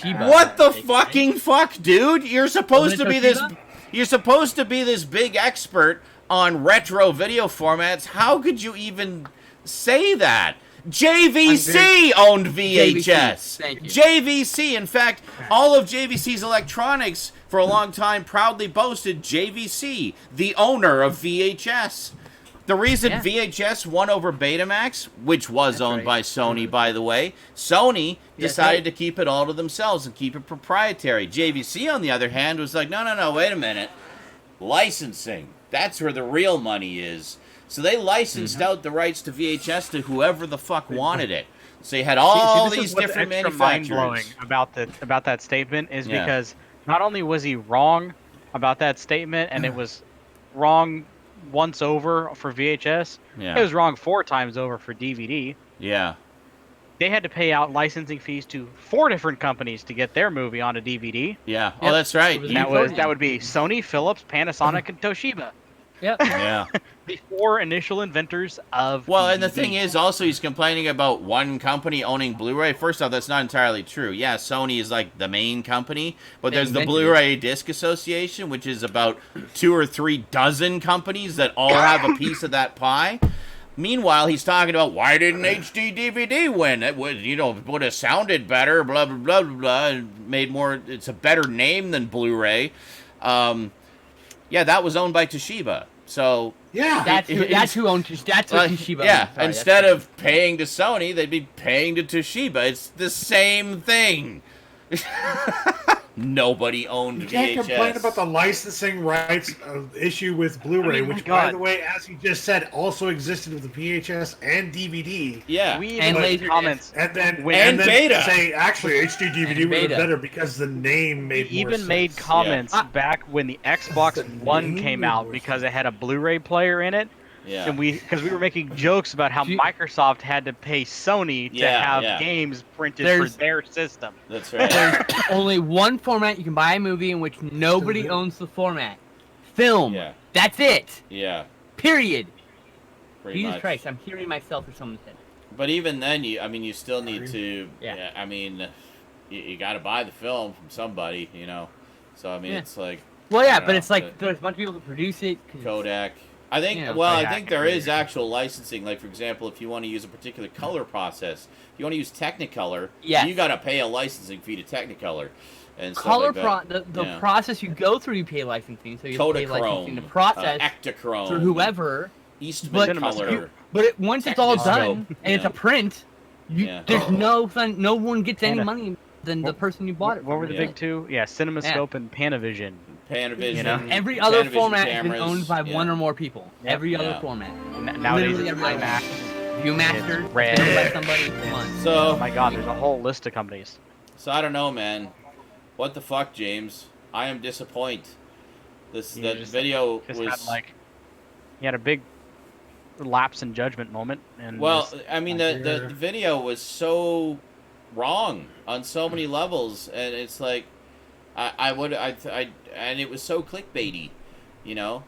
what the fucking fuck, dude? You're supposed to be this. You're supposed to be this big expert on retro video formats. How could you even say that? JVC owned VHS. Thank you. JVC, in fact, all of JVC's electronics for a long time proudly boasted JVC, the owner of VHS. The reason VHS won over Betamax, which was owned by Sony, by the way, Sony decided to keep it all to themselves and keep it proprietary. JVC, on the other hand, was like, no, wait a minute. Licensing. That's where the real money is. So they licensed out the rights to VHS to whoever the fuck wanted it. So you had all these different manufacturers. Mind-blowing about that statement is because not only was he wrong about that statement, and it was wrong once over for VHS, it was wrong 4 times over for DVD. Yeah. They had to pay out licensing fees to 4 different companies to get their movie on a DVD. Yeah. Oh, that's right. That would be Sony, Philips, Panasonic, and Toshiba. Yep. Yeah. The 4 initial inventors of DVD. And the DVD. thing is, also, he's complaining about one company owning Blu-ray. First off, that's not entirely true. Yeah, Sony is like the main company, but there's the Blu-ray Disc Association, which is about 2 or 3 dozen companies that all have a piece of that pie. Meanwhile, he's talking about, why didn't HD DVD win? It would, would have sounded better, blah, blah, blah, blah, blah. Made more, it's a better name than Blu-ray. Yeah, that was owned by Toshiba. So that's who owns Toshiba. Yeah, instead of paying to Sony, they'd be paying to Toshiba. It's the same thing. Nobody owned VHS. You can't complain about the licensing rights issue with Blu-ray, which, by the way, as you just said, also existed with the VHS and DVD. Yeah, and laser comments, and then Beta. Say actually HD DVD would have better because the name made more sense. Made comments back when the Xbox One came out because it had a Blu-ray player in it. Yeah. And because we were making jokes about how Microsoft had to pay Sony to have games printed for their system. That's right. There's only one format you can buy a movie in which nobody owns the format. Film. Yeah. That's it. Yeah. Period. Pretty Jesus much. Christ, I'm hearing myself or someone said. But even then, you still need to. Yeah. I mean, you got to buy the film from somebody, So I mean, it's like. Well, yeah, but it's like there's a bunch of people who produce it. Kodak. I think. I think there is actual licensing. Like, for example, if you want to use a particular color process, if you want to use Technicolor, you got to pay a licensing fee to Technicolor. And color the process you go through, you pay licensing. So you pay licensing the process Ektachrome, for whoever. Eastman color. But once it's all done and it's a print, there's no one gets any money than the person you bought it from. What were the big 2? Yeah, CinemaScope and Panavision. Panavision. Every other format has been owned by one or more people. Every other format. Nowadays, it's IMAX. Viewmaster, Red. owned by somebody. So, oh my God, there's a whole list of companies. So I don't know, man. What the fuck, James? I am disappointed. That video was he had a big lapse in judgment moment. And I mean, the video was so wrong on so many levels, and it's like. And it was so clickbaity,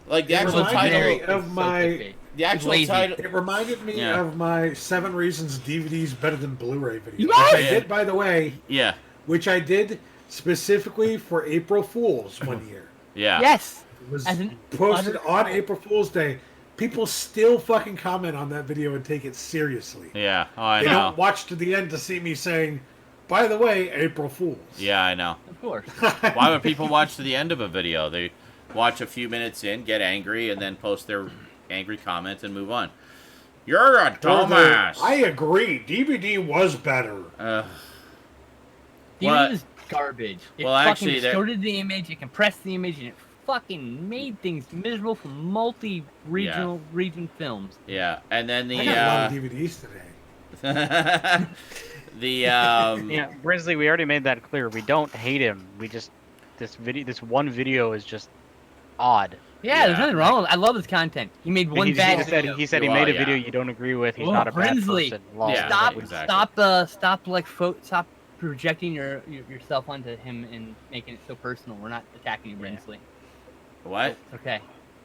like the actual title of my. The actual title. It reminded me of my 7 Reasons DVDs Better Than Blu-ray video, which I did, by the way. Yeah. Which I did specifically for April Fools one year. Yeah. Yes. It was posted on April Fool's Day. People still fucking comment on that video and take it seriously. Yeah. Oh, I know. They don't watch to the end to see me saying, by the way, April Fools. Yeah, I know. Of course. Why would people watch to the end of a video? They watch a few minutes in, get angry, and then post their angry comments and move on. You're a dumbass. I agree. DVD was better. DVD is garbage. It actually, fucking distorted the image, it compressed the image, and it fucking made things miserable for multi-regional region films. Yeah, and then I got a lot of DVDs today. Brinsley, we already made that clear. We don't hate him. We just this one video is just odd. Yeah, there's nothing wrong with it. I love his content. He made one bad video. He said he made a video you don't agree with. He's not a bad person. Stop projecting yourself onto him and making it so personal. We're not attacking you, Brinsley. What? Okay.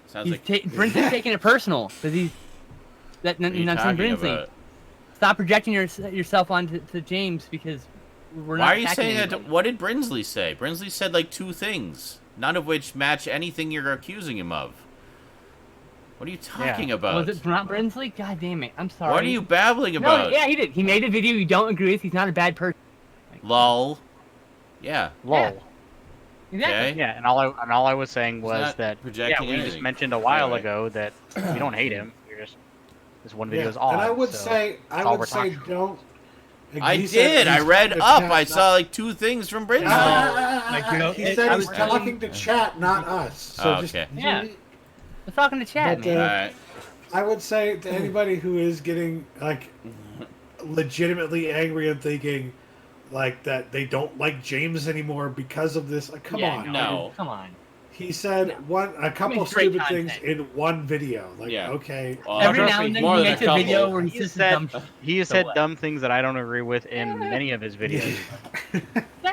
Sounds like Brinsley's taking it personal because he's not saying Brinsley. Stop projecting yourself onto James because we're not. Why are you saying that? What did Brinsley say? Brinsley said like 2 things, none of which match anything you're accusing him of. What are you talking about? Was it not Brinsley? God damn it! I'm sorry. What are you babbling about? No, yeah, he did. He made a video you don't agree with. He's not a bad person. Lol. Yeah. Lol. Yeah. Exactly. Okay. Yeah, and all I was saying was not that projecting we just anything. mentioned a while Anyway. ago that you don't hate him. You're just this one video is Yeah, odd. and I would so say that's all we're talking don't. I He said did. I he's read talking to up. chat, I not- saw like 2 things from Brinsley. He said he's talking to chat, not us. So Oh, just okay. Yeah. We're talking to Chad, But, man. All right. I would say to anybody who is getting like legitimately angry and thinking like that they don't like James anymore because of this. Like, come on, no. Come on. He said a couple mean, great stupid content. things in one video. Like, Yeah. okay, Every trust now me, and then more he than a makes a video couple. where he says dumb shit. He has So said what? dumb things that I don't agree with in many of his videos.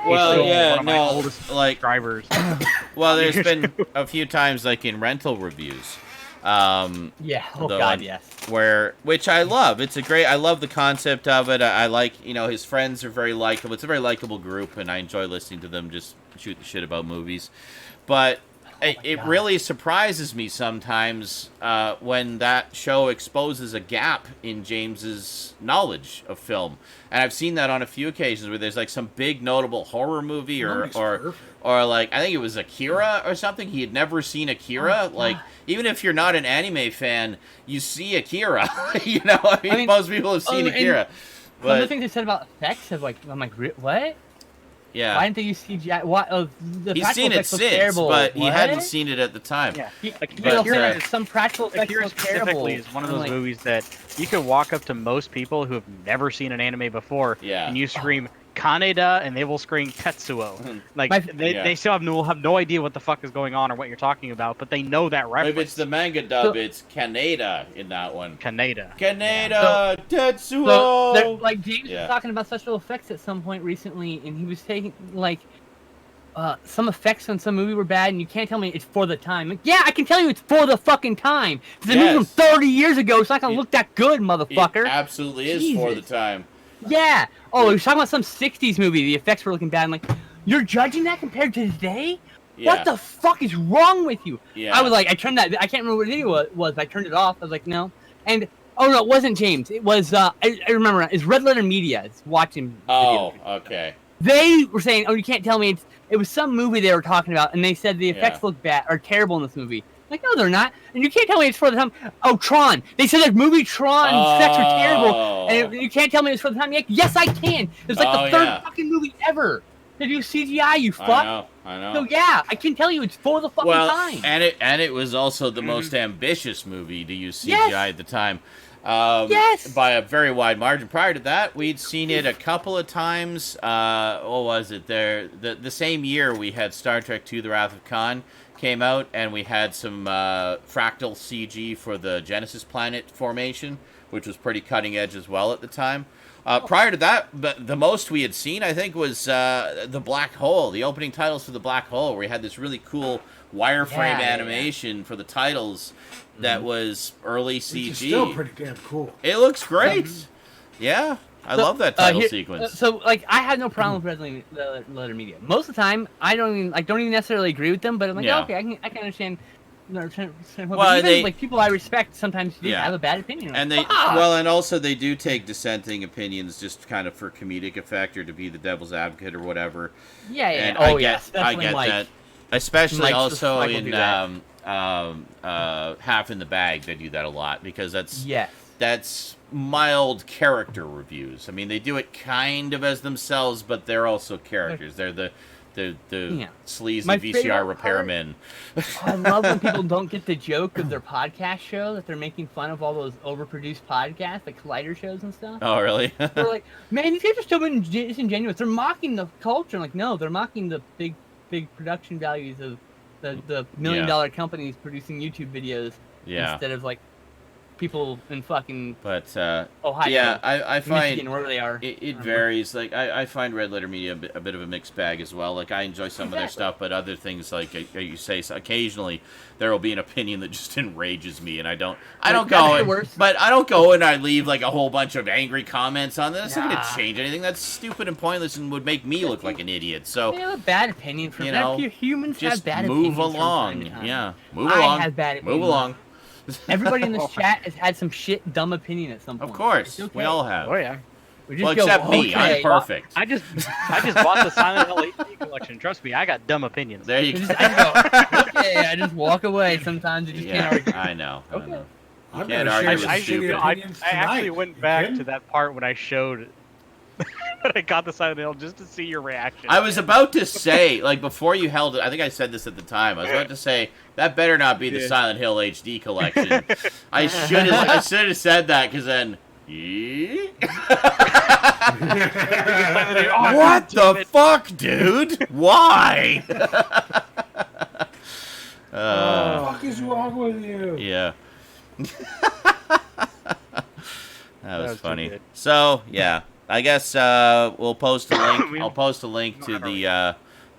Well, He's yeah, one of my no, oldest like, subscribers. well, there's been a few times, like, in rental reviews. Yeah. Oh the God, one yes. which I love. I love the concept of it. I like, his friends are very likable. It's a very likable group, and I enjoy listening to them just shoot the shit about movies. But it really surprises me sometimes when that show exposes a gap in James's knowledge of film. And I've seen that on a few occasions where there's like some big notable horror movie or like, I think it was Akira or something. He had never seen Akira. Like, even if you're not an anime fan, you see Akira. I mean, most people have seen Akira. Some of the things they said about effects have like, I'm like, what? Yeah. Why didn't they use CGI? What? The He's practical seen it effects look since, terrible. but he What? hadn't seen it at the time. Yeah, But, some practical effects Akira look terrible. specifically is one of I'm those like, movies that you could walk up to most people who have never seen an anime before, Yeah. and you scream Kaneda, and they will scream Tetsuo. Like Yeah. they still have no idea what the fuck is going on or what you're talking about, but they know that reference. If it's the manga dub, it's Kaneda in that one. Kaneda. Kaneda, Tetsuo. So, like James Yeah. was talking about special effects at some point recently, and he was taking like some effects on some movie were bad, and you can't tell me it's for the time. Like, yeah, I can tell you it's for the fucking time. It's a movie from 30 years ago. It's not gonna look that good, motherfucker. It absolutely is for the time. Yeah. Oh, he was talking about some 60s movie. The effects were looking bad. I'm like, you're judging that compared to today? Yeah. What the fuck is wrong with you? Yeah. I was like, I turned that. I can't remember what video it was. I turned it off. I was like, no. And oh no, it wasn't James. It was I remember. It's Red Letter Media. It's watching. Oh, videos. okay. They were saying, oh, you can't tell me it was some movie they were talking about, and they said the effects look bad or terrible in this movie. Like, no, they're not. And you can't tell me it's for the time. Oh, Tron. They said the movie Tron and effects are terrible. And you can't tell me it's for the time. Yes, I can. It's like the third fucking movie ever. They do CGI, you fuck. I know. So yeah, I can tell you it's for the fucking time. And it was also the most ambitious movie to use CGI at the time. By a very wide margin. Prior to that, we'd seen it a couple of times. What was it? The same year we had Star Trek II: The Wrath of Khan came out, and we had some fractal CG for the Genesis planet formation, which was pretty cutting edge as well at the time. Prior to that, the most we had seen, I think, was the Black Hole, the opening titles for the Black Hole, where we had this really cool wireframe animation for the titles that was early CG. Which is still pretty damn cool. It looks great. Yeah, I love that title sequence. So, like, I had no problem with Red Letter Media. Most of the time, I don't even necessarily agree with them, but I'm like, okay, I can understand. Well, even, like, people I respect sometimes have a bad opinion. And and also they do take dissenting opinions just kind of for comedic effect or to be the devil's advocate or whatever. Yeah. And I get that. Especially also in Half in the Bag, they do that a lot because that's mild character reviews. I mean, they do it kind of as themselves, but they're also characters. They're the sleazy VCR repairmen. I love when people don't get the joke of their podcast show, that they're making fun of all those overproduced podcasts, like Collider shows and stuff. Oh, really? They're like, man, these guys are still being disingenuous. They're mocking the culture. I'm like, no, they're mocking the big production values of the $1 million companies producing YouTube videos instead of, like, people in fucking Ohio. Yeah, I find Michigan, wherever they are. It varies. Like I find Red Letter Media a bit of a mixed bag as well. Like I enjoy some of their stuff, but other things, like you say, occasionally there will be an opinion that just enrages me, and I don't go and I leave like a whole bunch of angry comments on this. It's not gonna change anything. That's stupid and pointless, and would make me look like an idiot. So they have a bad opinion from humans. Just have bad move opinions along. From time to time. Yeah, move along. I have bad opinions. Move along. Everybody in this chat has had some shit dumb opinion at some point. Of course, okay. we all have. Oh yeah. Well, except me, I'm perfect. I just bought the Silent Hill HD collection. Trust me, I got dumb opinions. There you go. I just walk away. Sometimes you just can't argue. I know. Okay. I know. You I'm can't gonna argue share with some stupid. opinions I actually tonight. went back Again? to that part when I showed when I got the Silent Hill just to see your reaction. I was about to say, like, before you held it, I think I said this at the time. I was about to say, that better not be the Silent Hill HD collection. I should have said that, because then... What the fuck, dude? Why? What the fuck is wrong with you? Yeah. That was funny. So, yeah. I guess we'll post a link. I'll post a link to the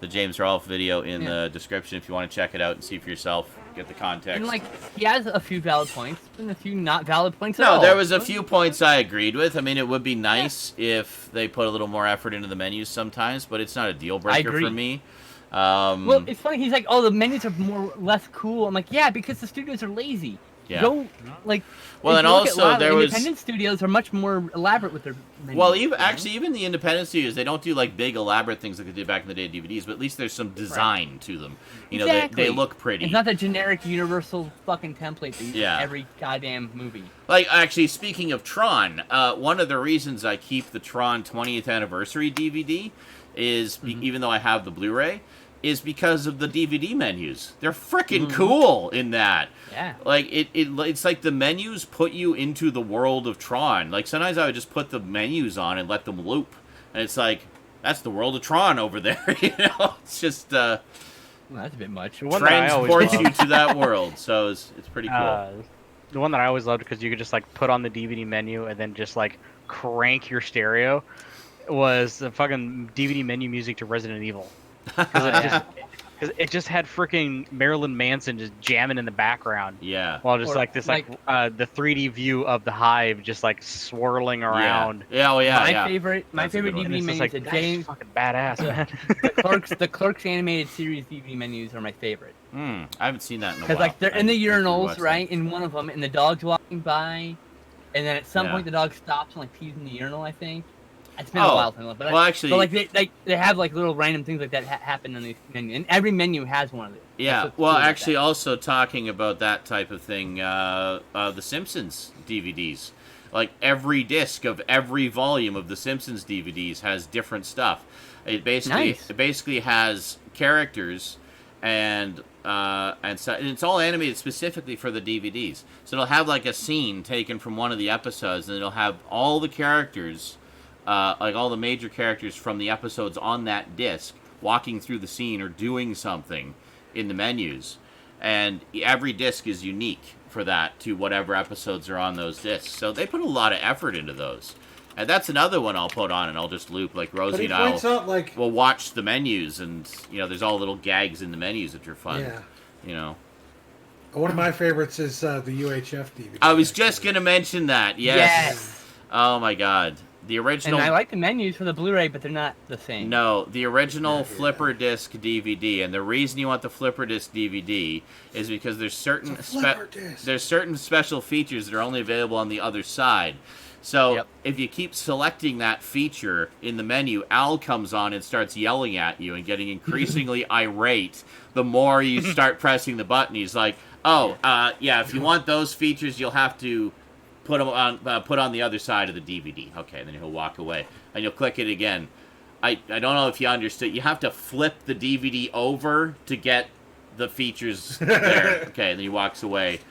James Rolfe video in the description if you want to check it out and see for yourself. Get the context. And, like, he has a few valid points, and a few not valid points at all. No, there was a few points I agreed with. I mean, it would be nice if they put a little more effort into the menus sometimes, but it's not a deal breaker for me. Well, it's funny. He's like, "Oh, the menus are less cool." I'm like, "Yeah, because the studios are lazy." Yeah. Go, like. Well, and also there was independent studios are much more elaborate with their menus. Well, even the independent studios, they don't do like big elaborate things like they did back in the day of DVDs, but at least there's some design to them. You know, they look pretty. It's not the generic universal fucking template that you use every goddamn movie. Like, actually, speaking of Tron, one of the reasons I keep the Tron 20th anniversary DVD is, even though I have the Blu-ray, is because of the DVD menus. They're freaking cool in that. Yeah. Like, it's like the menus put you into the world of Tron. Like, sometimes I would just put the menus on and let them loop. And it's like, that's the world of Tron over there, you know? It's just, well, that's a bit much. transports you to that world. So it's pretty cool. The one that I always loved, because you could just, like, put on the DVD menu and then just, like, crank your stereo, was the fucking DVD menu music to Resident Evil. Because it just had freaking Marilyn Manson just jamming in the background. Yeah. While just the 3D view of the hive just like swirling around. Yeah. Oh yeah. My favorite DVD menus like, are James. Fucking badass, man. The Clerks animated series DVD menus are my favorite. I haven't seen that in a while. Because like they're in the urinals, right? In one of them, and the dog's walking by, and then at some point the dog stops and like pees in the urinal. I think. It's been a while since I looked, but they have like little random things like that happen on these menus, and every menu has one of these. Yeah, well, actually, also talking about that type of thing, the Simpsons DVDs, like every disc of every volume of the Simpsons DVDs has different stuff. It basically has characters, and it's all animated specifically for the DVDs. So it'll have like a scene taken from one of the episodes, and it'll have all the characters. Like all the major characters from the episodes on that disc walking through the scene or doing something in the menus. And every disc is unique for that to whatever episodes are on those discs. So they put a lot of effort into those. And that's another one I'll put on and I'll just loop. Like Rosie and I will watch the menus, and you know, there's all little gags in the menus that are fun. Yeah. You know. One of my favorites is the UHF DVD. I was just going to mention that. Yes. Oh my god. The original. And I like the menus for the Blu-ray, but they're not the same. No, the original flipper disc DVD, and the reason you want the flipper disc DVD is because there's certain special features that are only available on the other side. So if you keep selecting that feature in the menu, Al comes on and starts yelling at you and getting increasingly irate the more you start pressing the button. He's like, if you want those features, you'll have to put on the other side of the DVD. Okay, and then he'll walk away. And you'll click it again. I don't know if you understood. You have to flip the DVD over to get the features there. Okay, and then he walks away.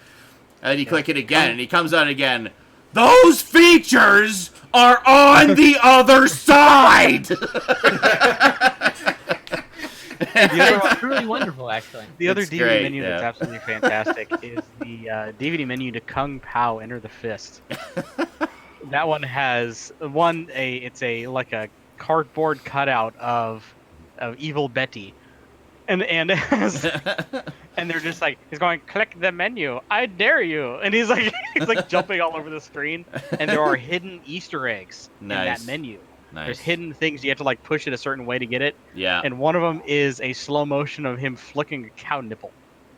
And then you click it again, and he comes on again. Those features are on the other side! It's truly wonderful, actually. The other DVD menu that's absolutely fantastic is the DVD menu to Kung Pao Enter the Fist. That one has it's a cardboard cutout of evil Betty, and they're just like, he's going, click the menu, I dare you, and he's like jumping all over the screen, and there are hidden Easter eggs in that menu. Nice. There's hidden things you have to like push it a certain way to get it. Yeah. And one of them is a slow motion of him flicking a cow nipple.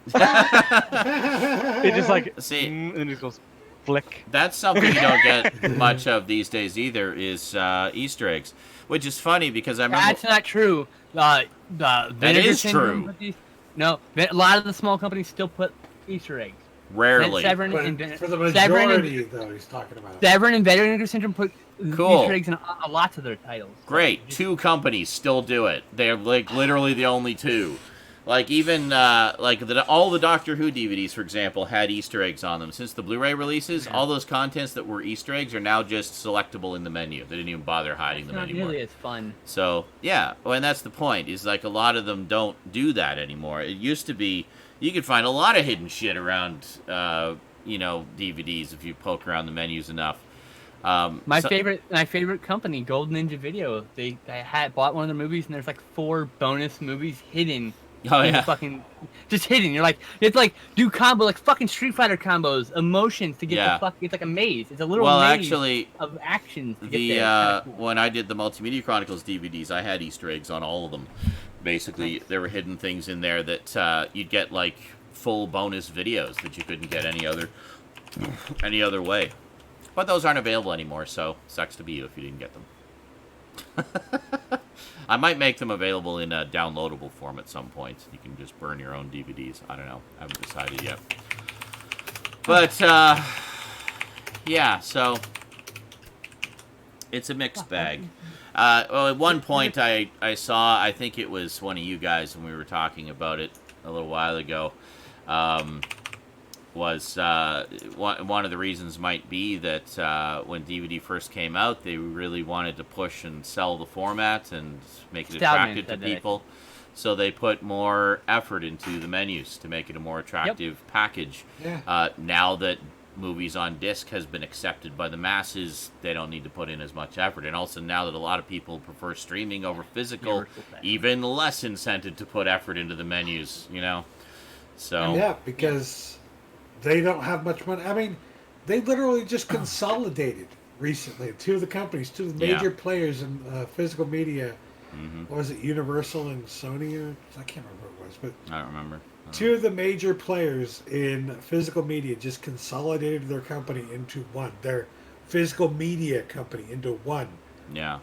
It just like See, and it just goes flick. That's something you don't get much of these days either. Is Easter eggs, which is funny because I remember that's not true. That is true. No, a lot of the small companies still put Easter eggs. Rarely. But for the majority, though, he's talking about. Severn and Vinegar Syndrome put Cool. Easter eggs in a lot of their titles. Great. 2 companies still do it. They're like literally the only 2. Like even all the Doctor Who DVDs, for example, had Easter eggs on them. Since the Blu-ray releases, all those contents that were Easter eggs are now just selectable in the menu. They didn't even bother hiding them anymore. Not nearly as fun. So yeah, well, and that's the point. Is like a lot of them don't do that anymore. It used to be you could find a lot of hidden shit around, DVDs if you poke around the menus enough. My favorite company, Golden Ninja Video, they had bought one of their movies, and there's like 4 bonus movies hidden. Oh yeah, fucking just hidden. You're like, it's like do combo like fucking Street Fighter combos, emotions to get the fuck. It's like a maze. It's a little maze actually, of actions. To get there. Cool. When I did the Multimedia Chronicles DVDs, I had Easter eggs on all of them. Basically, there were hidden things in there that you'd get like full bonus videos that you couldn't get any other way. But those aren't available anymore, so sucks to be you if you didn't get them. I might make them available in a downloadable form at some point. You can just burn your own DVDs. I don't know. I haven't decided yet. But, yeah, so it's a mixed bag. Well, at one point I saw, I think it was one of you guys when we were talking about it a little while ago, was one of the reasons might be that when DVD first came out, they really wanted to push and sell the format and make it attractive to people. So they put more effort into the menus to make it a more attractive package. Yeah. Now that movies on disc has been accepted by the masses, they don't need to put in as much effort. And also now that a lot of people prefer streaming over physical, even less incentive to put effort into the menus, So yeah, because they don't have much money. I mean, they literally just consolidated recently. 2 of the companies, 2 of the major players in physical media. What was it, Universal and Sony? I can't remember what it was, but I don't remember. 2 of the major players in physical media just consolidated their company into one. Their physical media company into one. Yeah.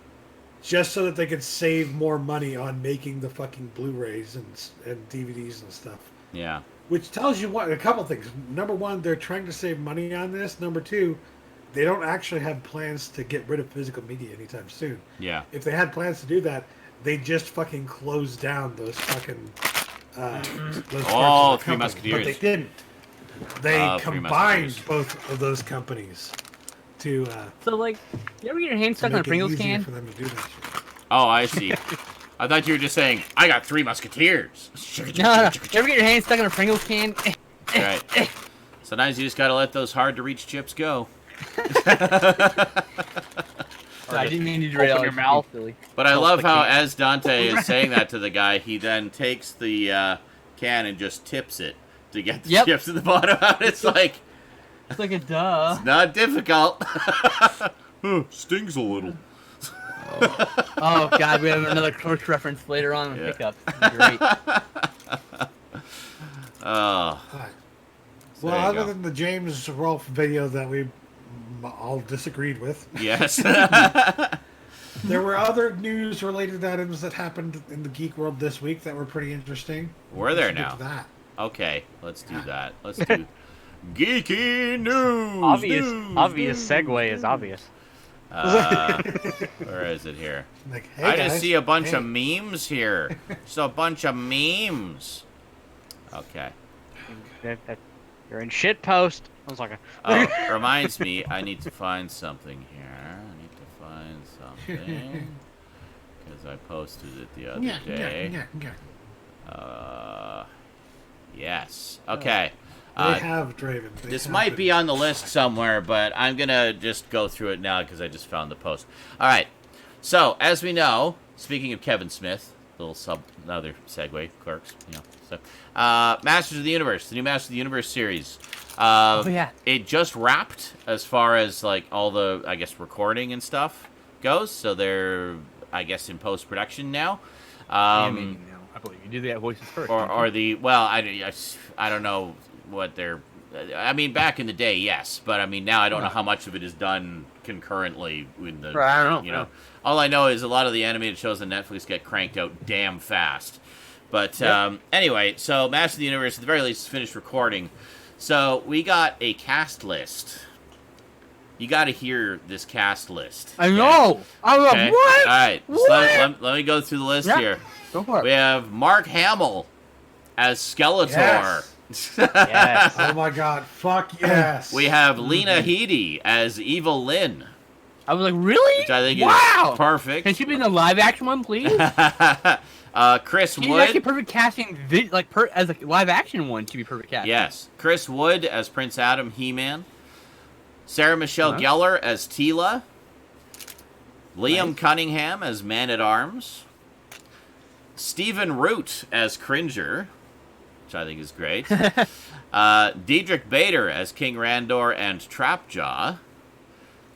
Just so that they could save more money on making the fucking Blu-rays and DVDs and stuff. Yeah. Which tells you a couple things. Number 1, they're trying to save money on this. Number 2, they don't actually have plans to get rid of physical media anytime soon. Yeah. If they had plans to do that, they just fucking closed down those fucking Three Musketeers. But they didn't. They combined both of those companies to. So like, you ever get your hand stuck on a Pringles can? For them to do that shit. Oh, I see. I thought you were just saying, I got 3 Musketeers. No. You ever get your hand stuck in a Pringles can? Right. Sometimes you just gotta let those hard-to-reach chips go. I didn't mean to derail your mouth. But I love how, as Dante is saying that to the guy, he then takes the can and just tips it to get the chips at the bottom out. It's like a duh. It's not difficult. Stings a little. Oh God, we have another Clerks reference later on in pickup. Great. Oh. Well, other than the James Rolfe video that we all disagreed with. Yes. There were other news-related items that happened in the geek world this week that were pretty interesting. Were there now? Get to that. Okay, let's do that. Let's do geeky news. Obvious segue is obvious. Where is it here? Like, hey I guys, just see a bunch of memes here. Just a bunch of memes. Okay. You're in shit post. I was like, oh, reminds me, I need to find something here. I need to find something because I posted it the other day. Yes. Okay. They have Draven. This might be on the list somewhere, but I'm gonna just go through it now because I just found the post. All right. So as we know, speaking of Kevin Smith, another segue, Clerks, So, Masters of the Universe, the new Masters of the Universe series. It just wrapped as far as like all the, I guess, recording and stuff goes. So they're, I guess, in post-production now. I You do the voices first. Or the well, I don't know what they're. I mean, back in the day, yes, but I mean now I don't know how much of it is done concurrently with the. Right, I don't know. You know, all I know is a lot of the animated shows on Netflix get cranked out damn fast. But anyway, so Master of the Universe at the very least is finished recording. So we got a cast list. You got to hear this cast list. I know. I'm like, what? All right, What? so let me go through the list here. Go for it. We have Mark Hamill as Skeletor. Yes. Yes. Oh my god, fuck yes. We have Lena Headey as Evil Lynn, I was like, really? which I think wow. is perfect. Can she be in the live action one, please? Chris She's Wood. actually perfect casting, as a live action one. She'd be perfect casting. Yes. Chris Wood as Prince Adam, He-Man. Sarah Michelle Gellar as Teela. Liam Cunningham as Man-at-Arms. Stephen Root as Cringer, which I think is great. Diedrich Bader as King Randor and Trapjaw.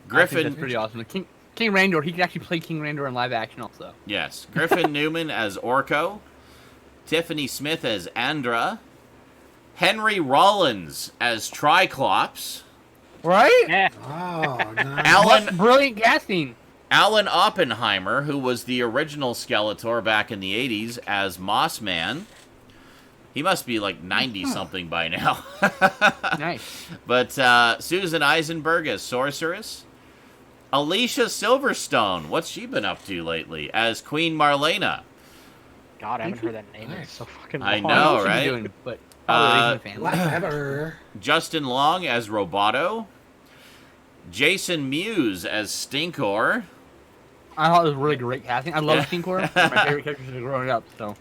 Griffin. That's pretty awesome. King Randor, he could actually play King Randor in live action also. Yes. Griffin Newman as Orko. Tiffany Smith as Andra. Henry Rollins as Triclops. Right? Yeah. Oh, nice. Alan Brilliant casting. Alan Oppenheimer, who was the original Skeletor back in the 80s as Mossman. He must be like 90-something by now. Nice. But Susan Eisenberg as Sorceress. Alicia Silverstone, what's she been up to lately? As Queen Marlena. God, I haven't heard that name in so fucking long. I know, I don't know what she's right? doing, but probably raising a family. Whatever. Justin Long as Roboto. Jason Mewes as Stinkor. I thought it was really great casting. I love Stinkor. One of my favorite characters growing up. So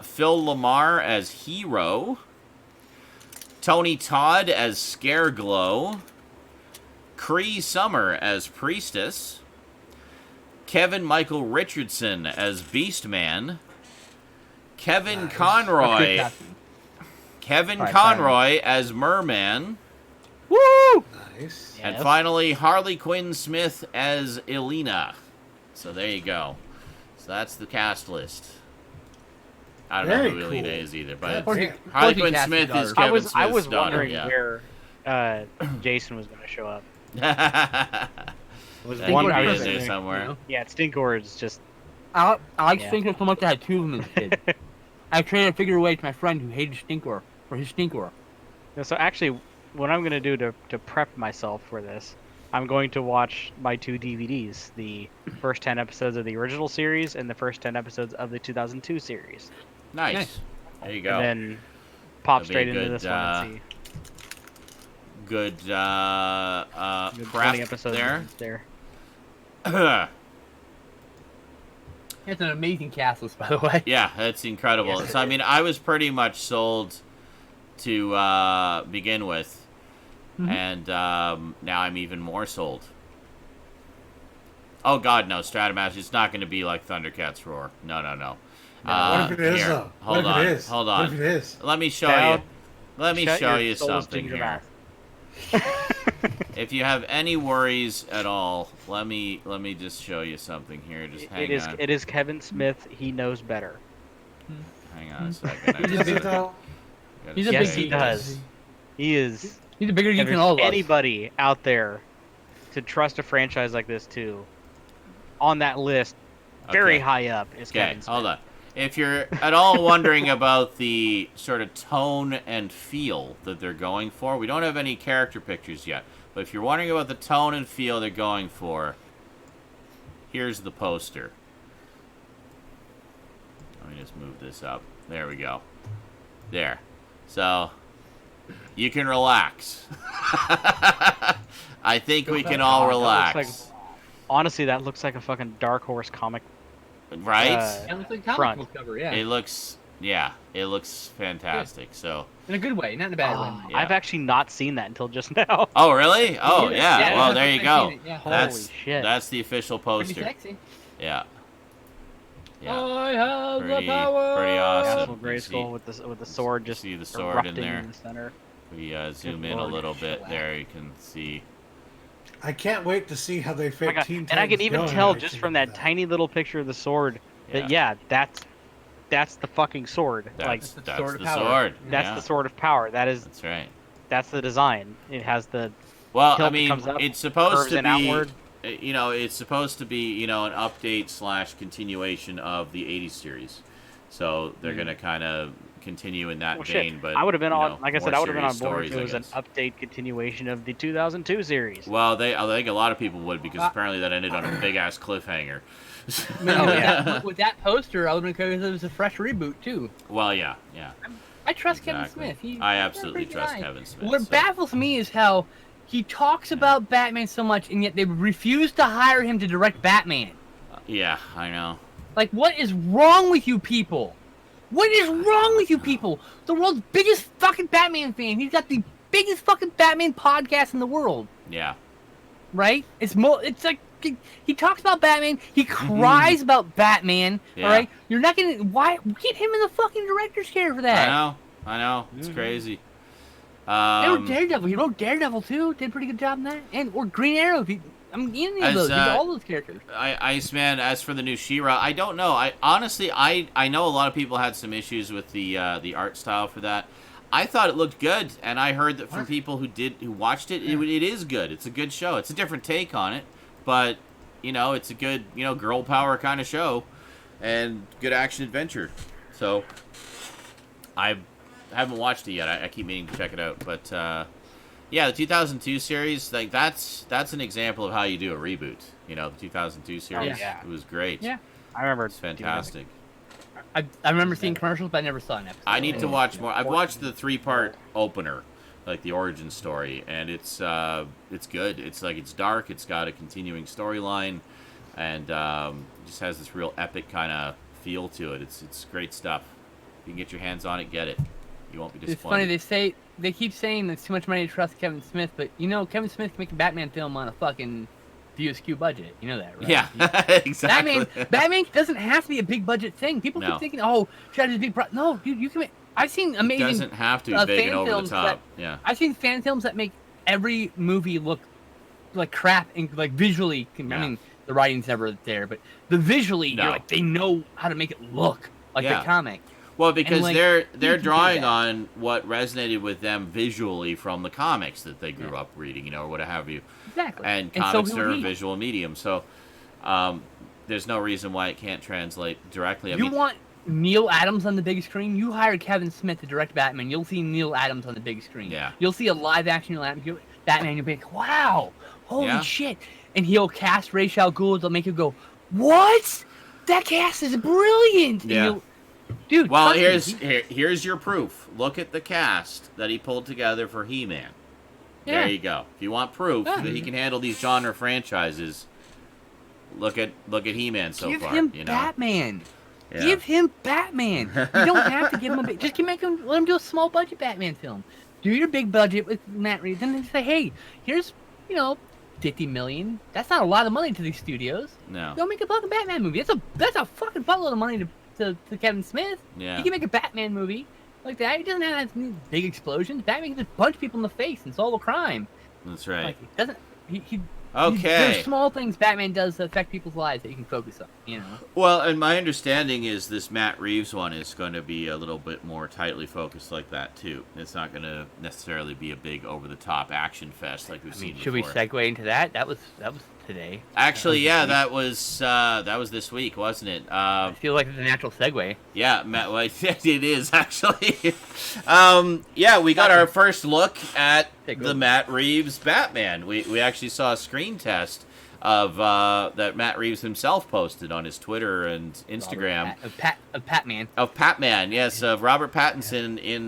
Phil Lamar as Hero. Tony Todd as Scareglow. Cree Summer as Priestess. Kevin Michael Richardson as Beastman. Kevin Conroy. Kevin Conroy as Merman. woo! Nice. And Yes. finally, Harley Quinn Smith as Elena. So there you go. So that's the cast list. I don't know Very who Elena cool. is either, but Yeah. Harley Quinn Smith is Kevin Smith's I was daughter. wondering Yeah. where Jason was going to show up. I Was think wondering he is there. there somewhere. You know? Yeah, Stinkor is just. I like Yeah. Stinkor so much I had two of them as a kid. I traded a figure away to my friend who hated Stinkor for his Stinkor. So actually, what I'm going to do to prep myself for this, I'm going to watch my two DVDs, the first 10 episodes of the original series and the first 10 episodes of the 2002 series. Nice. Nice. There you go. And then pop That'd be straight a into good, this one and see. Good Good 20 prep episodes there. there. It's an amazing cast list, by the way. Yeah, that's incredible. Yes, it So I mean, I was pretty much sold to begin with, and now I'm even more sold. Oh God, no! Stratomaster. It's not going to be like Thundercats Roar. No. What if it is, Here, though? Hold What on. if it is? Hold What on. if it is? Let me show Now, you. Let me Shut show your you souls something to your here. mouth. If you have any worries at all, let me just show you something here. Just hang on. It is Kevin Smith. He knows better. Hang on a second. I Does just it, gotta though? He's a Yes, big he geek. does. He is. He's a bigger geek If than all there's of us. anybody out there to trust a franchise like this too, on that list, very Okay. high up is Okay, Kevin Smith. hold on. If you're at all wondering about the sort of tone and feel that they're going for, we don't have any character pictures yet. But if you're wondering about the tone and feel they're going for, here's the poster. Let me just move this up. There we go. There. So, you can relax. I think we can all relax. Honestly, that looks like a fucking Dark Horse comic. Right? It looks like a comic front. book cover, yeah. It looks, yeah, it looks fantastic. So, In a good way, not in a bad way. Yeah. I've actually not seen that until just now. oh really? Oh Yeah, yeah. Well, there you I've go. seen it, yeah. That's Holy shit. that's the official Pretty poster. sexy. Yeah. Yeah. I have Pretty- the power. pretty awesome. Castle You see- Grayskull with the sword just see the sword in erupting there. in the center. We zoom Good in a lord. little bit. There you can see. I can't wait to see how they Oh my fit God. Teen And I can Titans even going tell actually just from with that tiny little picture of the sword that Yeah. that's the fucking sword. That's the the sword. That's the sword of power. That's right. That's the design. It has the. Well, I tilt mean, comes up, it's supposed to be. outward. It's supposed to be, an update / continuation of the '80s series. So they're gonna kind of continue in that vein. Shit. But I would have been on. Like I said, I would have been on board stories, if it was an update continuation of the 2002 series. Well, I think a lot of people would because apparently that ended on a big ass cliffhanger. With that poster, I would have been because it was a fresh reboot too. Well, yeah. I trust Kevin Smith. I absolutely trust Kevin Smith. What baffles me is how he talks about Batman so much, and yet they refuse to hire him to direct Batman. Yeah, I know. Like, what is wrong with you people? What is wrong with you people? The world's biggest fucking Batman fan. He's got the biggest fucking Batman podcast in the world. Yeah. Right? It's like he talks about Batman. He cries about Batman. Yeah. All right? You're not gonna get him in the fucking director's chair for that? I know. It's crazy. They were Daredevil. He wrote Daredevil too. Did a pretty good job in that. Or Green Arrow. Any of those. All those characters. Iceman. As for the new She-Ra, I don't know. I know a lot of people had some issues with the art style for that. I thought it looked good, and I heard that from people who watched it, it is good. It's a good show. It's a different take on it, but it's a good girl power kind of show, and good action adventure. So I haven't watched it yet. I keep meaning to check it out, but yeah, the 2002 series, like that's an example of how you do a reboot. The 2002 series, it was great. Yeah, I remember. It's fantastic. I remember seeing commercials, but I never saw an episode. I need to watch more. I've watched the 3-part opener, like the origin story, and it's good. It's dark. It's got a continuing storyline, and just has this real epic kind of feel to it. It's great stuff. If you can get your hands on it, get it. You won't be disappointed. It's funny they keep saying there's too much money to trust Kevin Smith, but Kevin Smith can make a Batman film on a fucking VSQ budget. You know that, right? Yeah, exactly. Batman doesn't have to be a big budget thing. People keep thinking, should I do a big no, dude, you can make. I've seen amazing. It doesn't have to be big and over the top. I've seen fan films that make every movie look like crap and like visually. I mean, the writing's never there, but visually, you're like they know how to make it look like the comic. Well, because they're drawing on what resonated with them visually from the comics that they grew up reading, or what have you. Exactly. And comics are a visual medium, so there's no reason why it can't translate directly. You want Neil Adams on the big screen? You hire Kevin Smith to direct Batman. You'll see Neil Adams on the big screen. Yeah. You'll see a live-action Neil Adams. Batman, you'll be like, wow, holy shit. And he'll cast Ra's al Ghul. They'll make you go, what? That cast is brilliant. Yeah. Dude, well, here's your proof. Look at the cast that he pulled together for He-Man. Yeah. There you go. If you want proof that he can handle these genre franchises, look at He-Man so far. Give him Batman. Yeah. Give him Batman. You don't have to give him a big. Just let him do a small budget Batman film. Do your big budget with Matt Reeves, and then say, hey, here's $50 million. That's not a lot of money to these studios. No. Go make a fucking Batman movie. That's a fucking buttload of money to Kevin Smith. Yeah. He can make a Batman movie like that. He doesn't have big explosions. Batman can just punch people in the face and solve a crime. That's right. Like, it doesn't. Okay. There's small things Batman does that affect people's lives that you can focus on. Well, and my understanding is this Matt Reeves one is going to be a little bit more tightly focused like that too. It's not going to necessarily be a big over-the-top action fest like we've seen before. Should we segue into that? That was today. Actually, that was this week, wasn't it? I feel like it's a natural segue. Yeah, Matt. Well, it is actually. We got our first look at the Matt Reeves Batman. We actually saw a screen test of that Matt Reeves himself posted on his Twitter and Instagram. Of Patman. Of Patman, yes, of Robert Pattinson in.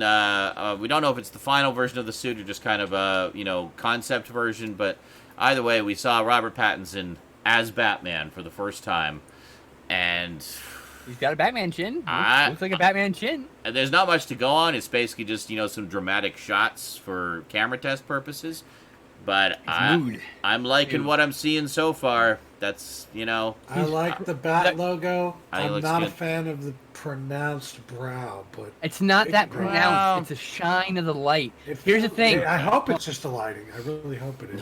We don't know if it's the final version of the suit or just kind of a concept version, but. Either way, we saw Robert Pattinson as Batman for the first time, and he's got a Batman chin. Looks like a Batman chin. And there's not much to go on. It's basically just some dramatic shots for camera test purposes. But I'm liking what I'm seeing so far. That's I like the Bat logo. I'm not good. A fan of the pronounced brow, but it's not that pronounced. It's a shine of the light. Here's the thing. I hope it's just the lighting. I really hope it is.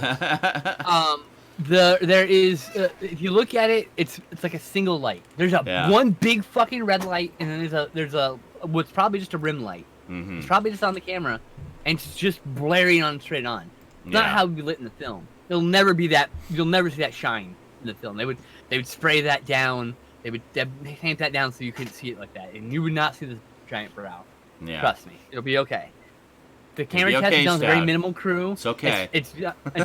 There is, if you look at it, it's like a single light. There's one big fucking red light, and then there's a what's probably just a rim light. Mm-hmm. It's probably just on the camera, and it's just blaring on straight on. It's not how it would be lit in the film. It'll never be that. You'll never see that shine in the film. They would spray that down. They would tamp that down so you couldn't see it like that, and you would not see this giant burr out. Yeah. Trust me, it'll be okay. The camera test is done with a very minimal crew. It's okay. It's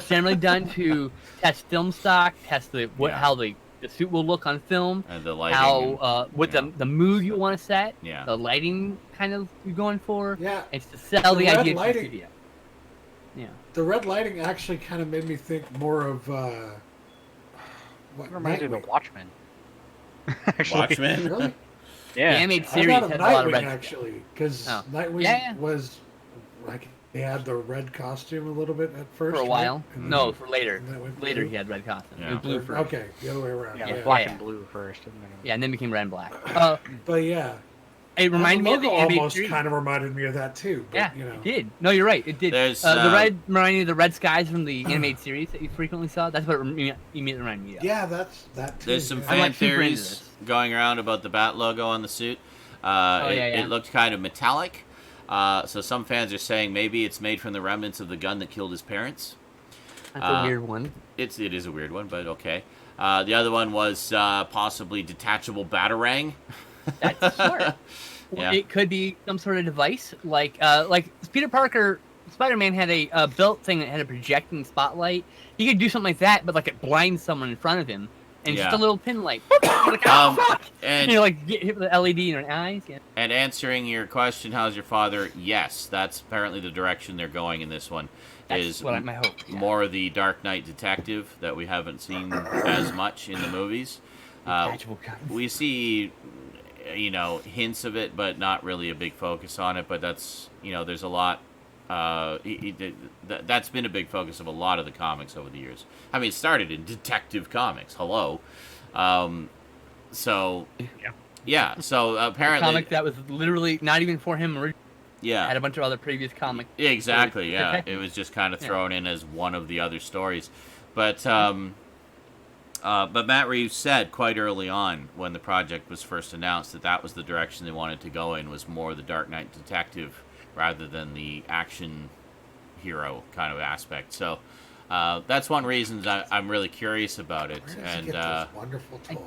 generally done to test film stock, test how the suit will look on film, and the lighting, how the mood you want to set, the lighting kind of you're going for. Yeah. It's to sell the idea to the studio. Yeah. The red lighting actually kind of made me think more of reminds me of the Watchmen. Watchmen? Really? Yeah. The animated series has a lot of red. Actually, because Nightwing was like he had the red costume a little bit at first. For a while. Right? No, for later. Later he had red costume. Yeah. It was blue first. Okay, the other way around. Yeah, black and blue first. And then became red and black. But yeah. It reminded me of the animated almost series. Kind of reminded me of that too. But, it did. No, you're right. It did. The red reminded me of the red skies from the animated series that you frequently saw. That's what it immediately reminded me of. Yeah, that's that too. There's some fan theories going around about the bat logo on the suit. It looked kind of metallic. So some fans are saying maybe it's made from the remnants of the gun that killed his parents. That's a weird one. It is a weird one, but okay. The other one was possibly detachable batarang. That's smart. Yeah. It could be some sort of device, like Peter Parker, Spider-Man had a built thing that had a projecting spotlight. He could do something like that, but like it blinds someone in front of him, and just a little pin light. Like, fuck! And you get hit with the LED in your eyes. Yeah. And answering your question, how's your father? Yes, that's apparently the direction they're going in this one. That's what my hope. Yeah. More of the Dark Knight detective that we haven't seen as much in the movies. We see, hints of it, but not really a big focus on it. But that's, there's a lot. That's been a big focus of a lot of the comics over the years. I mean, it started in Detective Comics. Hello. So apparently, a comic that was literally not even for him originally. Yeah. Had a bunch of other previous comics. Yeah, exactly. Yeah, it was just kind of thrown in as one of the other stories, but Matt Reeves said quite early on when the project was first announced that was the direction they wanted to go in, was more the Dark Knight detective rather than the action hero kind of aspect. So that's one reason I'm really curious about it. And those wonderful toys?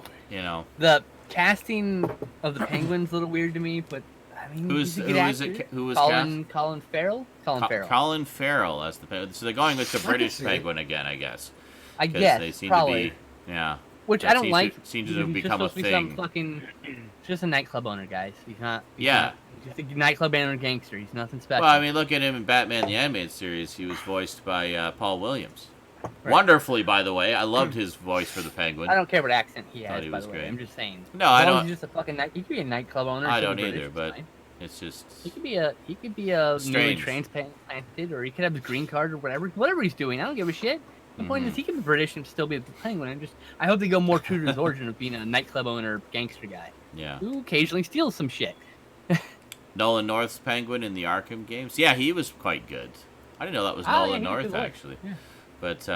The casting of the Penguin's a little weird to me, but I mean, who was Colin Farrell? Colin Farrell as the Penguin. So they're going with the British Penguin again, I guess. I guess they seem probably. To be, yeah. Which I don't like. Seems to become a thing. Just a nightclub owner, guys. He's not. Yeah. Just a nightclub owner gangster. He's nothing special. Well, I mean, look at him in Batman the Animated Series. He was voiced by Paul Williams. Right. Wonderfully, by the way. I loved his voice for the Penguin. I don't care what accent he has, by the way. I'm just saying. No, I don't. He's just a fucking he could be a nightclub owner. I don't either, but it's just. He could be a newly transplanted, or he could have his green card or whatever he's doing. I don't give a shit. The point is, he can be British and still be the Penguin. I hope they go more true to his origin of being a nightclub owner, gangster guy. Yeah. Who occasionally steals some shit. Nolan North's Penguin in the Arkham games. Yeah, he was quite good. I didn't know that was Nolan North actually. Yeah. But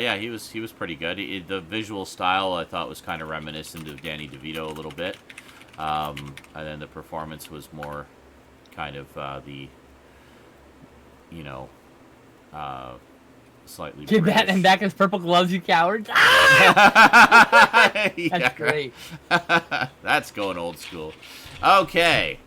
yeah, he was pretty good. The visual style I thought was kind of reminiscent of Danny DeVito a little bit, and then the performance was more kind of slightly. Get British. Batman back his purple gloves, you cowards! Ah! That's great. That's going old school. Okay.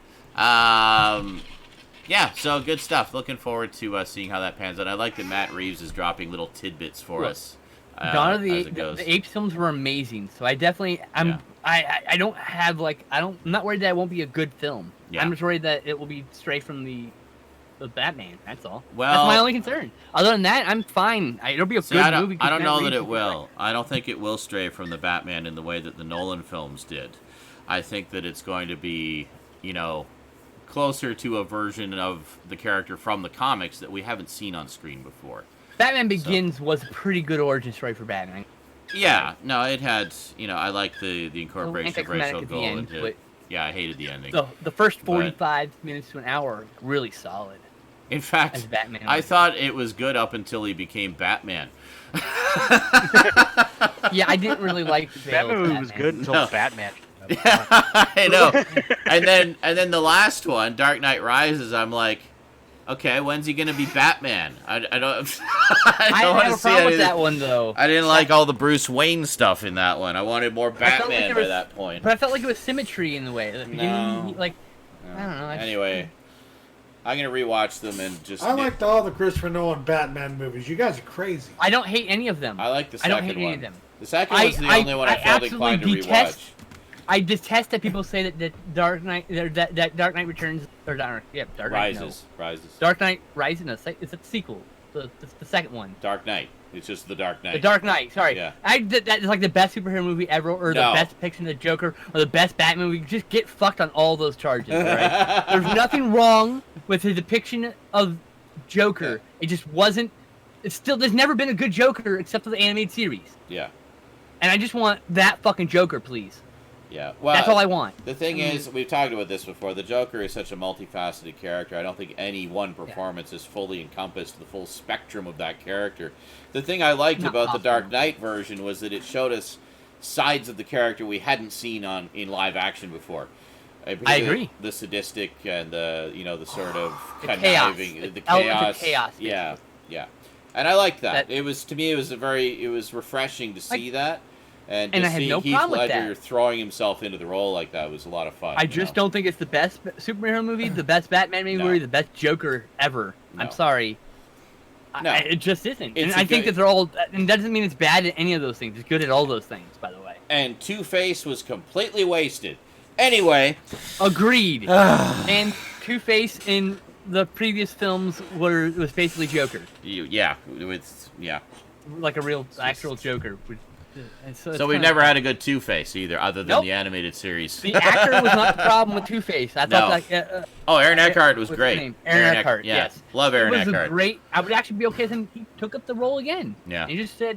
Yeah, so good stuff. Looking forward to seeing how that pans out. I like that Matt Reeves is dropping little tidbits for us. Dawn of the Apes films were amazing, so I definitely I'm not worried that it won't be a good film. Yeah. I'm just worried that it will be stray from the Batman. That's all. Well, that's my only concern. Other than that, I'm fine. It'll be a good movie. I don't know that it will. I don't think it will stray from the Batman in the way that the Nolan films did. I think that it's going to be, closer to a version of the character from the comics that we haven't seen on screen before. Batman Begins was a pretty good origin story for Batman. Yeah, no, it had, I like the incorporation of Rachel Gold into it. Yeah, I hated the ending. So the first 45 minutes to an hour are really solid. In fact, I thought it was good up until he became Batman. Yeah, I didn't really like that movie. Was good until Batman. Yeah, I know. and then the last one, Dark Knight Rises, I'm like, okay, when's he gonna be Batman? I don't. I don't want to see anything with that one though. I didn't like all the Bruce Wayne stuff in that one. I wanted more Batman by that point. But I felt like it was symmetry in the way. No. I don't know. Anyway, I'm gonna rewatch them and just. I liked all the Christopher Nolan Batman movies. You guys are crazy. I don't hate any of them. I like the second one. I don't hate any of them. The second one's the only one I felt inclined to rewatch. I detest that people say that Dark Knight, that Dark Knight Returns, or Dark Knight Rises. Dark Knight Rises, no, it's a sequel, the second one. Dark Knight. It's just the Dark Knight. The Dark Knight. Sorry. Yeah. That is like the best superhero movie ever, or the best depiction of the Joker, or the best Batman movie. Just get fucked on all those charges. Right? There's nothing wrong with the depiction of Joker. It just wasn't. It's still. There's never been a good Joker except for the animated series. Yeah. And I just want that fucking Joker, please. Yeah, well, that's all I want. The thing is, we've talked about this before. The Joker is such a multifaceted character. I don't think any one performance has fully encompassed the full spectrum of that character. The thing I liked about the Dark Knight version was that it showed us sides of the character we hadn't seen in live action before. I agree. The sadistic and the sort of conniving, the chaos. Yeah, and I liked that. It was refreshing to see that. And I to had see no Heath problem with Ledger that. throwing himself into the role like that was a lot of fun. I just don't think it's the best superhero movie, the best Batman movie, the best Joker ever. No. I'm sorry. No. It just isn't. And I think that they're all... And that doesn't mean it's bad at any of those things. It's good at all those things, by the way. And Two-Face was completely wasted. Anyway. Agreed. And Two-Face in the previous films was basically Joker. Yeah. Like a real, actual Joker. So we've never had a good Two-Face either, other than the animated series. The actor was not the problem with Two-Face. I thought Aaron Eckhart was great. Aaron Eckhart, yes. Love Aaron Eckhart. Great. I would actually be okay with him. He took up the role again. Yeah. He just said,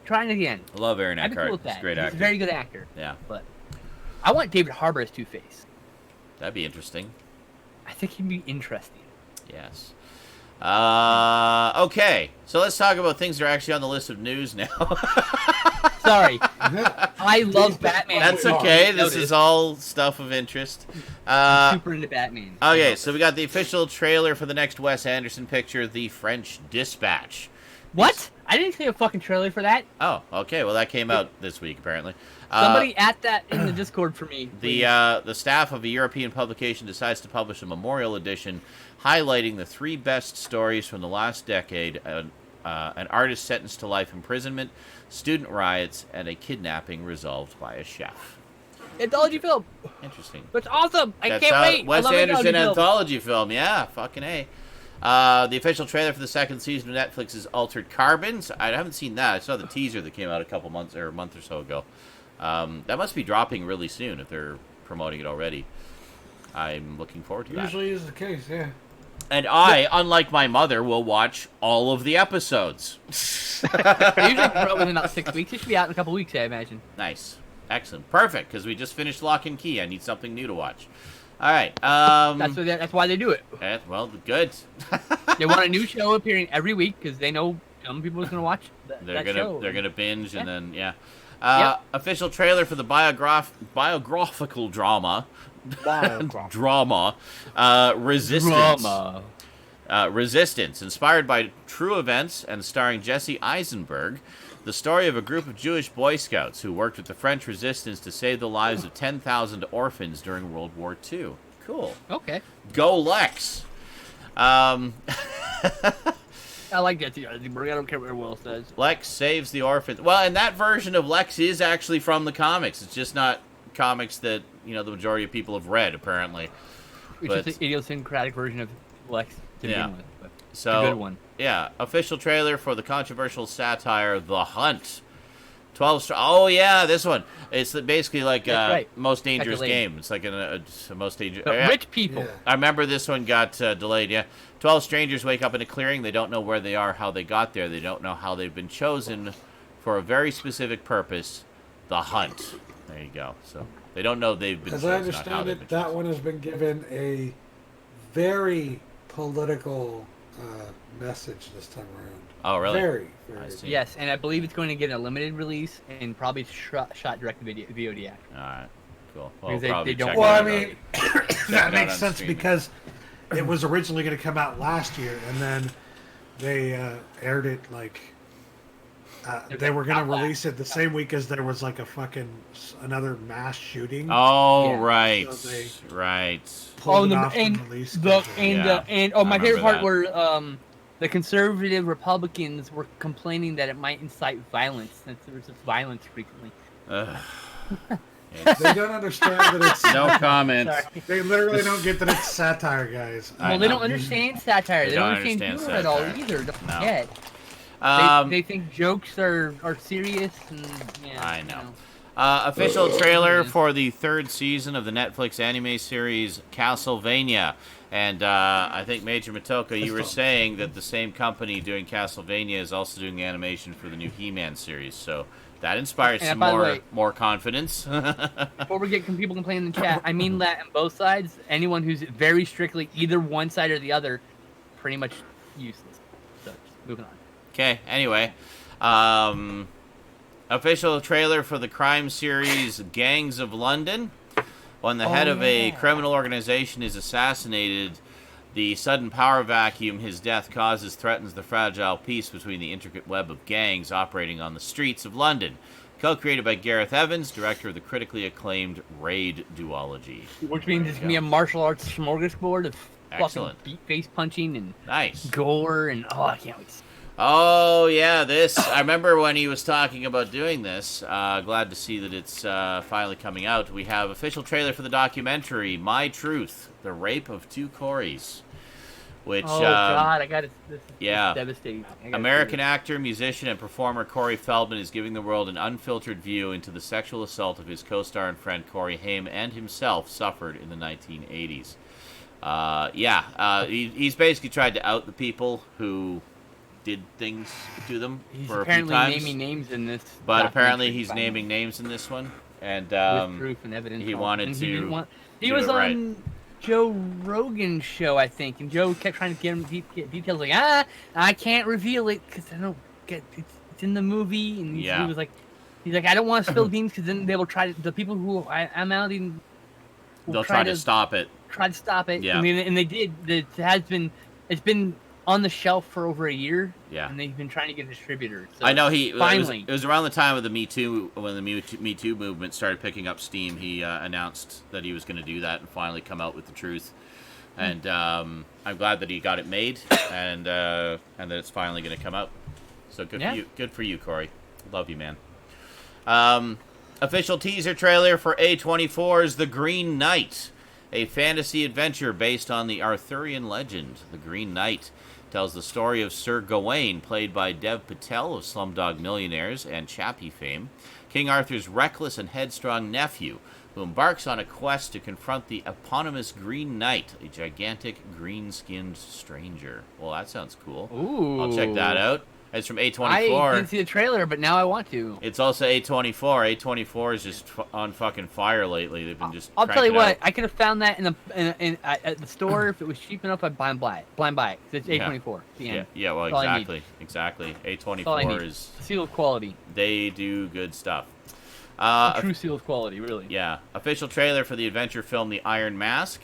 trying it again. I love Aaron I'd Eckhart. be cool with that. He's a great actor. He's a very good actor. Yeah. But I want David Harbour as Two-Face. That'd be interesting. I think he'd be interesting. Yes. Okay, so let's talk about things that are actually on the list of news now. Sorry. I love Batman. That's okay. This is all stuff of interest. I'm super into Batman. Okay, so we got the official trailer for the next Wes Anderson picture, The French Dispatch. What? I didn't see a fucking trailer for that. Oh, okay. Well, that came out this week, apparently. Somebody at that in the Discord for me. The staff of a European publication decides to publish a memorial edition highlighting the 3 best stories from the last decade, an artist sentenced to life imprisonment, student riots, and a kidnapping resolved by a chef. Anthology film. Interesting. That's awesome. I can't wait. Wes Anderson anthology film. Yeah, fucking A. The official trailer for the second season of Netflix's Altered Carbons. I haven't seen that. I saw the teaser that came out a month or so ago. That must be dropping really soon if they're promoting it already. I'm looking forward to that. Usually is the case, yeah. And I, unlike my mother, will watch all of the episodes. Usually within about 6 weeks. It should be out in a couple weeks, I imagine. Nice. Excellent. Perfect, because we just finished Lock and Key. I need something new to watch. All right. That's why they do it. Well, good. They want a new show appearing every week because they know some people are going to watch that show. They're gonna binge and then official trailer for the biographical drama. Resistance, inspired by true events and starring Jesse Eisenberg, the story of a group of Jewish Boy Scouts who worked with the French resistance to save the lives of 10,000 orphans during World War II. Cool. Okay. Go Lex. I like Jesse Eisenberg. I don't care what Will says. Lex saves the orphans. Well, and that version of Lex is actually from the comics. It's just not comics that the majority of people have read, apparently. It's just an idiosyncratic version of Lex to begin with. But so, a good one. Yeah, official trailer for the controversial satire The Hunt. 12 Oh yeah, this one. It's basically like Most Dangerous Game. It's like a Most Dangerous. Rich people. Yeah. I remember this one got delayed. Yeah, 12 strangers wake up in a clearing. They don't know where they are, how they got there. They don't know how they've been chosen for a very specific purpose. The Hunt. There you go. So they don't know they've been chosen. As I understand it, that one has been given a very political message this time around. Oh, really? Very. Yes, and I believe it's going to get a limited release and probably shot direct to video VOD after. All right, cool. Well, they don't. Well, I mean, that makes sense because it was originally going to come out last year, and then they aired it like they were going to release it the same week as there was like another mass shooting. Oh, yeah. Right, so right. Oh, my favorite part were the conservative Republicans were complaining that it might incite violence since there was violence frequently. They don't understand that it's no comment. They literally don't get that it's satire, guys. Well, they don't understand satire. They don't understand humor at all either. Don't forget. They think jokes are serious. And, I know. Official trailer for the 3rd season of the Netflix anime series Castlevania. And I think Major Motoko, you were saying that the same company doing Castlevania is also doing the animation for the new He-Man series. So that inspires some more confidence. Before we get people complaining in the chat, I mean that on both sides. Anyone who's very strictly either one side or the other, pretty much useless. So just moving on. Okay, anyway. Official trailer for the crime series Gangs of London. When the head of a criminal organization is assassinated, the sudden power vacuum his death causes threatens the fragile peace between the intricate web of gangs operating on the streets of London. Co-created by Gareth Evans, director of the critically acclaimed Raid duology. Which means it's going to be a martial arts smorgasbord of fucking face punching and gore and I can't wait. Oh, yeah, I remember when he was talking about doing this. Glad to see that it's finally coming out. We have official trailer for the documentary, My Truth, The Rape of Two Corys. Which, God, I got it. This is devastating. American actor, musician, and performer Corey Feldman is giving the world an unfiltered view into the sexual assault of his co-star and friend Corey Haim and himself suffered in the 1980s. He's basically tried to out the people who did things to them for a few times. Apparently naming names in this. But apparently he's naming names in this one, and with proof and evidence. He wanted to. He was on Joe Rogan's show, I think, and Joe kept trying to get him details like, I can't reveal it because I don't get it's in the movie, and he was like, I don't want to spill beans because then they will try to the people who I'm outing. They'll try to stop it. Try to stop it. Yeah. I mean, and they did. It's been on the shelf for over a year. Yeah. And they've been trying to get a distributor. So I know finally. It was around the time of the Me Too, when the Me Too movement started picking up steam. He announced that he was going to do that and finally come out with the truth. And I'm glad that he got it made and that it's finally going to come out. So good for you. Good for you, Corey. Love you, man. Official teaser trailer for A24's The Green Knight, a fantasy adventure based on the Arthurian legend. The Green Knight tells the story of Sir Gawain, played by Dev Patel of Slumdog Millionaires and Chappie fame, King Arthur's reckless and headstrong nephew, who embarks on a quest to confront the eponymous Green Knight, a gigantic green-skinned stranger. Well, that sounds cool. Ooh. I'll check that out. It's from A24. I didn't see the trailer, but now I want to. It's also A24. A24 is just on fucking fire lately. They've been just. I'll tell you what. I could have found that at the store if it was cheap enough. I'd blind buy it. It's A24. Yeah. Well, exactly. A24 is seal of quality. They do good stuff. A true seal of quality, really. Yeah. Official trailer for the adventure film The Iron Mask,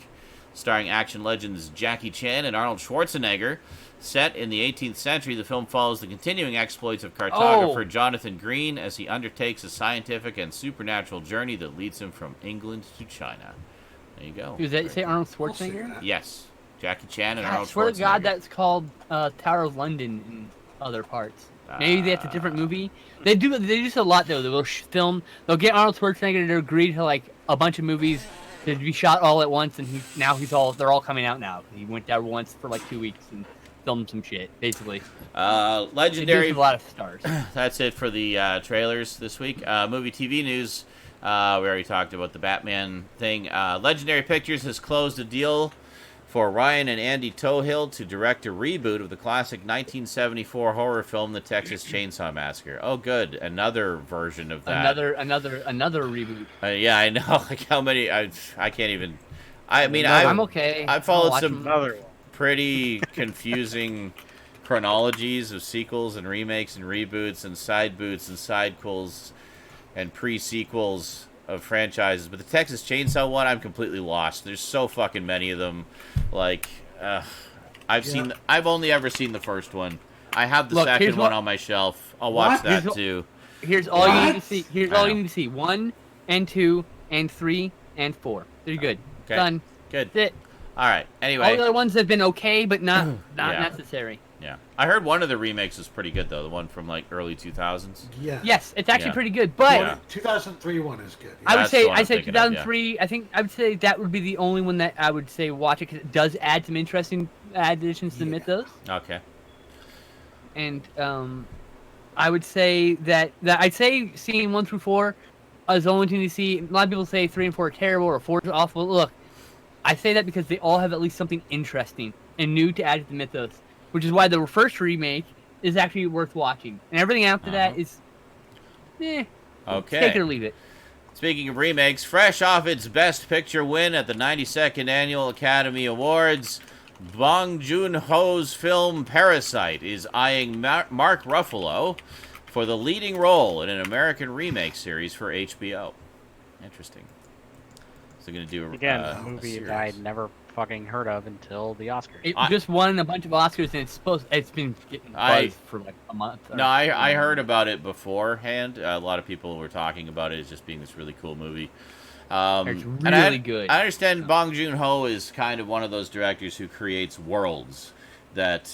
starring action legends Jackie Chan and Arnold Schwarzenegger. Set in the 18th century, the film follows the continuing exploits of cartographer Jonathan Green as he undertakes a scientific and supernatural journey that leads him from England to China. There you go. Does that say Arnold Schwarzenegger? Yes. Jackie Chan and Arnold Schwarzenegger. I swear to God, that's called Tower of London in other parts. Maybe that's a different movie. They do this a lot, though. They'll get Arnold Schwarzenegger to agree to, like, a bunch of movies to be shot all at once, and they're all coming out now. He went there once for, like, 2 weeks and filmed some shit, basically. Legendary. A lot of stars. That's it for the trailers this week. Movie TV news. We already talked about the Batman thing. Legendary Pictures has closed a deal for Ryan and Andy Tohill to direct a reboot of the classic 1974 horror film, The Texas Chainsaw Massacre. Oh, good. Another version of that. Another reboot. Yeah, I know. Like how many? I can't even. I mean, I'm okay. I followed some pretty confusing chronologies of sequels and remakes and reboots and side boots and sidequels and pre-sequels of franchises. But the Texas Chainsaw one, I'm completely lost. There's so fucking many of them. Like, I've only ever seen the first one. I have the second one on my shelf. I'll watch that too. Here's all you need to see. Here's all you need to see. 1 and 2 and 3 and 4. They're good. Okay. Done. Good. That's it. All right. Anyway. All the other ones have been okay, but not necessary. Yeah. I heard one of the remakes was pretty good, though. The one from, like, early 2000s. Yeah. Yes, it's actually pretty good, but... 2003 one is good. I would say 2003, I would say that would be the only one that I would say watch it, because it does add some interesting additions to the mythos. Okay. And, I would say that I'd say seeing 1 through 4 is the only thing to see. A lot of people say 3 and 4 are terrible or 4 is awful. Look, I say that because they all have at least something interesting and new to add to the mythos, which is why the first remake is actually worth watching. And everything after that is, okay. Take it or leave it. Speaking of remakes, fresh off its Best Picture win at the 92nd Annual Academy Awards, Bong Joon-ho's film Parasite is eyeing Mark Ruffalo for the leading role in an American remake series for HBO. Interesting. So going to do a movie that I'd never fucking heard of until the Oscars. It just won a bunch of Oscars, and it's been getting buzzed for like a month. I heard about it beforehand. A lot of people were talking about it as just being this really cool movie. It's really good. I understand Bong Joon-ho is kind of one of those directors who creates worlds that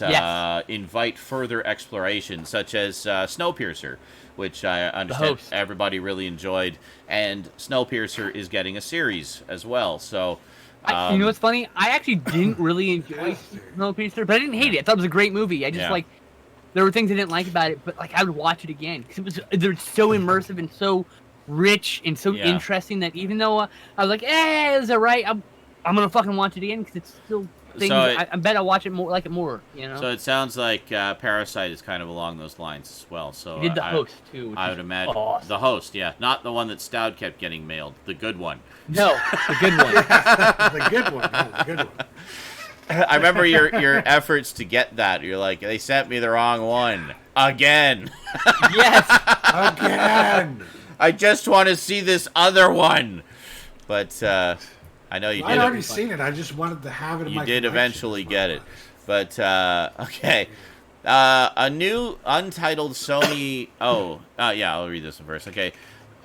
invite further exploration, such as Snowpiercer, which I understand everybody really enjoyed, and Snowpiercer is getting a series as well. So, you know what's funny? I actually didn't really enjoy Snowpiercer, but I didn't hate it. I thought it was a great movie. I just there were things I didn't like about it, but like I would watch it again because they're so immersive and so rich and so interesting that even though I was like, is it right? I'm gonna fucking watch it again because it's still things. I bet I'll watch it more, you know. So it sounds like Parasite is kind of along those lines as well. So he did the host too. I would imagine the host, not the one that Stoud kept getting mailed, the good one. No, the good one. The good one. No, the good one. I remember your efforts to get that. You're like, they sent me the wrong one again. Yes, again. I just want to see this other one. But I know you did. I'd already seen it. I just wanted to have it in my collection. You did eventually get it. But, okay. A new untitled Sony... I'll read this one first. Okay.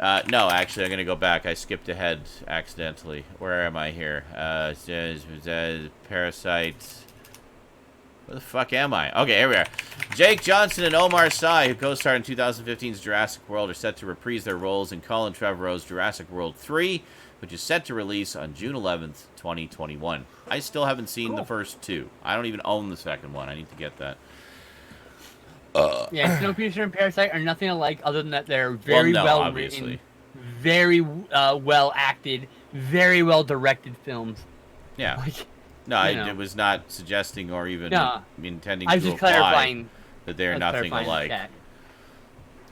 No, actually, I'm going to go back. I skipped ahead accidentally. Where am I here? Parasite... Where the fuck am I? Okay, here we are. Jake Johnson and Omar Sy, who co-starred in 2015's Jurassic World, are set to reprise their roles in Colin Trevorrow's Jurassic World 3, which is set to release on June 11th, 2021. I still haven't seen the first two. I don't even own the second one. I need to get that. Yeah, Snowpiercer and Parasite are nothing alike other than that they're very well written, very well acted, very well directed films. Yeah. It was not suggesting or even intending to imply that they are nothing alike.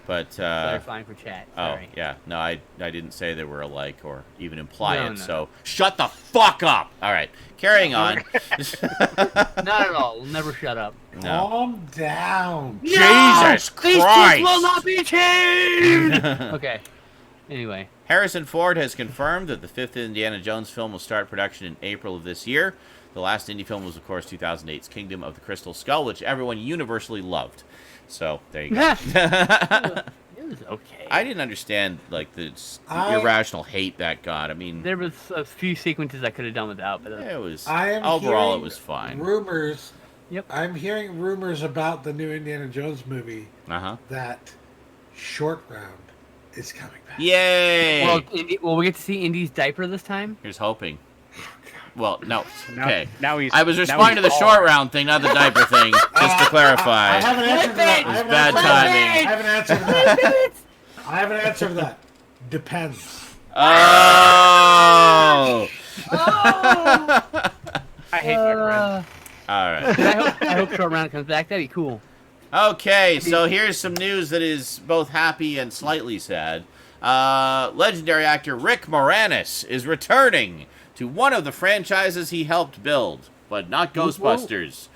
But clarifying for chat. Sorry. I didn't say they were alike or even imply it. No. So shut the fuck up. All right, carrying on. Not at all. We'll never shut up. No. Calm down. Jesus Christ! These things will not be changed. Okay. Anyway, Harrison Ford has confirmed that the fifth Indiana Jones film will start production in April of this year. The last indie film was, of course, 2008's Kingdom of the Crystal Skull, which everyone universally loved. So, there you go. It was okay. I didn't understand, like, the irrational hate that got. I mean... There was a few sequences I could have done without, but... it was... Overall, it was fine. Rumors... Yep. I'm hearing rumors about the new Indiana Jones movie that Short Round is coming back. Yay! Will we get to see Indy's diaper this time? Here's hoping. Well, no. Okay. Now I was responding to the short round thing, not the diper thing, just to clarify. I have an answer for that. It was bad timing. I have an answer for that. I have an answer for that. Depends. Oh! I hate my friend. All right. I hope Short Round comes back. That'd be cool. Okay, so here's some news that is both happy and slightly sad. Legendary actor Rick Moranis is returning to one of the franchises he helped build. but not Ghostbusters.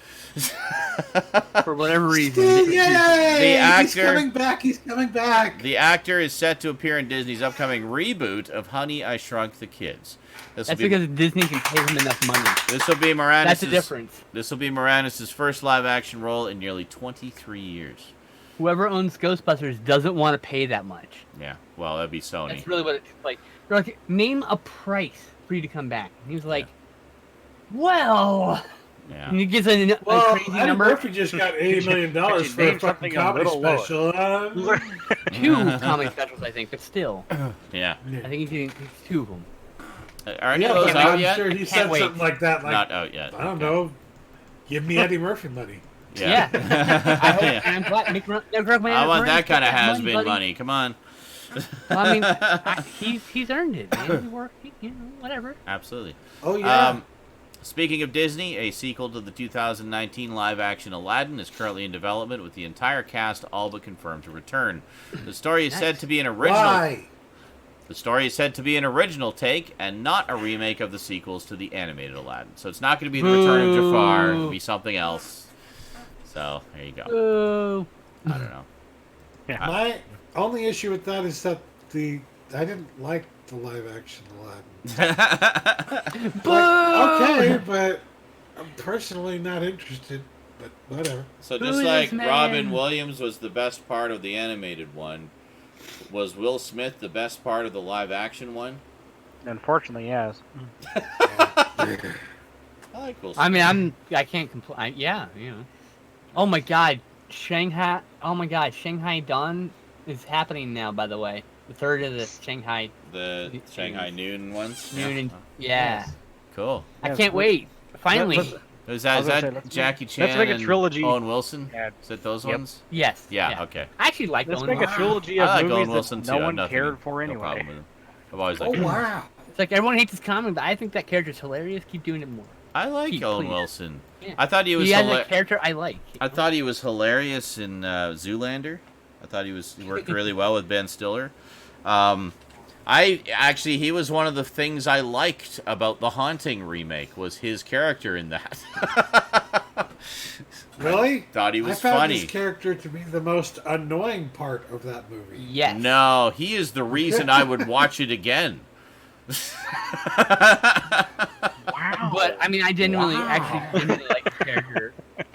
For whatever reason. Yay! The actor, he's coming back. He's coming back. The actor is set to appear in Disney's upcoming reboot of Honey, I Shrunk the Kids. That's because Disney can pay him enough money. This will be Moranis'. That's the difference. This will be Moranis' first live-action role in nearly 23 years. Whoever owns Ghostbusters doesn't want to pay that much. Yeah, well, that'd be Sony. That's really what it's like. They're like, name a price for you to come back. And he was like, well... Yeah. And he gives a crazy Eddie number. Murphy just got $80 million for a fucking comedy special. 2 comedy specials, I think, but still. Yeah. I think he's 2 of them. Are any of those out yet? I'm sure he said something like that. Like, not out yet. I don't know. Give me Eddie Murphy money. Yeah. I hope I'm glad. I want that kind of has-been money. Come on. Well, I mean, he's earned it, man. He worked, whatever. Absolutely. Oh, yeah. Speaking of Disney, a sequel to the 2019 live-action Aladdin is currently in development, with the entire cast all but confirmed to return. The story is said to be an original. Why? The story is said to be an original take and not a remake of the sequels to the animated Aladdin. So it's not going to be the Return of Jafar. It'll be something else. So there you go. Boo. I don't know. Yeah. My only issue with that is that I didn't like the live-action Aladdin. Okay, but I'm personally not interested. But whatever. So just like Robin Williams was the best part of the animated one, was Will Smith the best part of the live-action one? Unfortunately, yes. I like Will Smith. I mean, I can't complain. Yeah, Oh my God, Shanghai. Oh my God, Shanghai Dawn is happening now. By the way, the third of the Shanghai. The Shanghai Noon ones. Yeah. Yes. Cool. I can't wait. Finally. Is that Jackie Chan let's make a trilogy. and Owen Wilson? Yeah. Is it those ones? Yes. Yeah. Okay. I actually like Let's Owen make a Wilson. trilogy I of like Owen movies Wilson that too. no one Nothing- cared for no anyway. problem with him. I've always Oh, liked him. wow. It's like everyone hates his comedy, but I think that character's hilarious. Keep doing it more. I like Keep, Owen please. Wilson. Yeah. I thought he was. He has a character I like. I thought he was hilarious in Zoolander. I thought he worked really well with Ben Stiller. He was one of the things I liked about the Haunting remake was his character in that. Really? Thought he was I found funny. his character to be the most annoying part of that movie. Yes. No, he is the reason I would watch it again. Wow. But I mean, I genuinely like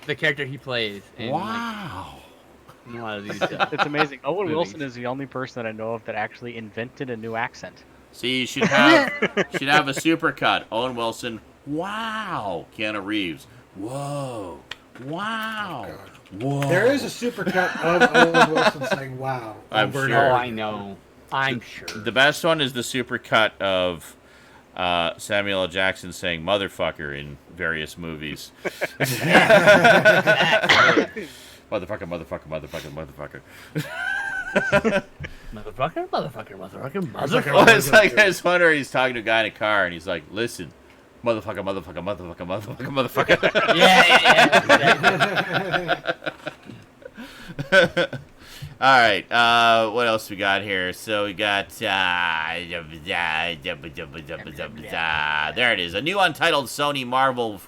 the character he plays. And, Wow. Like, a lot of these, It's amazing. Owen movies. Wilson is the only person that I know of that actually invented a new accent. See, you should have a supercut. Owen Wilson. Wow. Keanu Reeves. Whoa. Wow. Whoa. There is a supercut of Owen Wilson saying "Wow." I'm over and sure. over. Oh, I know. I'm sure. The best one is the supercut of Samuel L. Jackson saying "motherfucker" in various movies. Motherfucker, motherfucker, motherfucker, motherfucker. Motherfucker. Well, it's like there's one where he's talking to a guy in a car and he's like, "Listen, motherfucker, motherfucker, motherfucker, motherfucker, motherfucker." Yeah. All right. What else we got here? So we got there it is. A new untitled Sony Marvel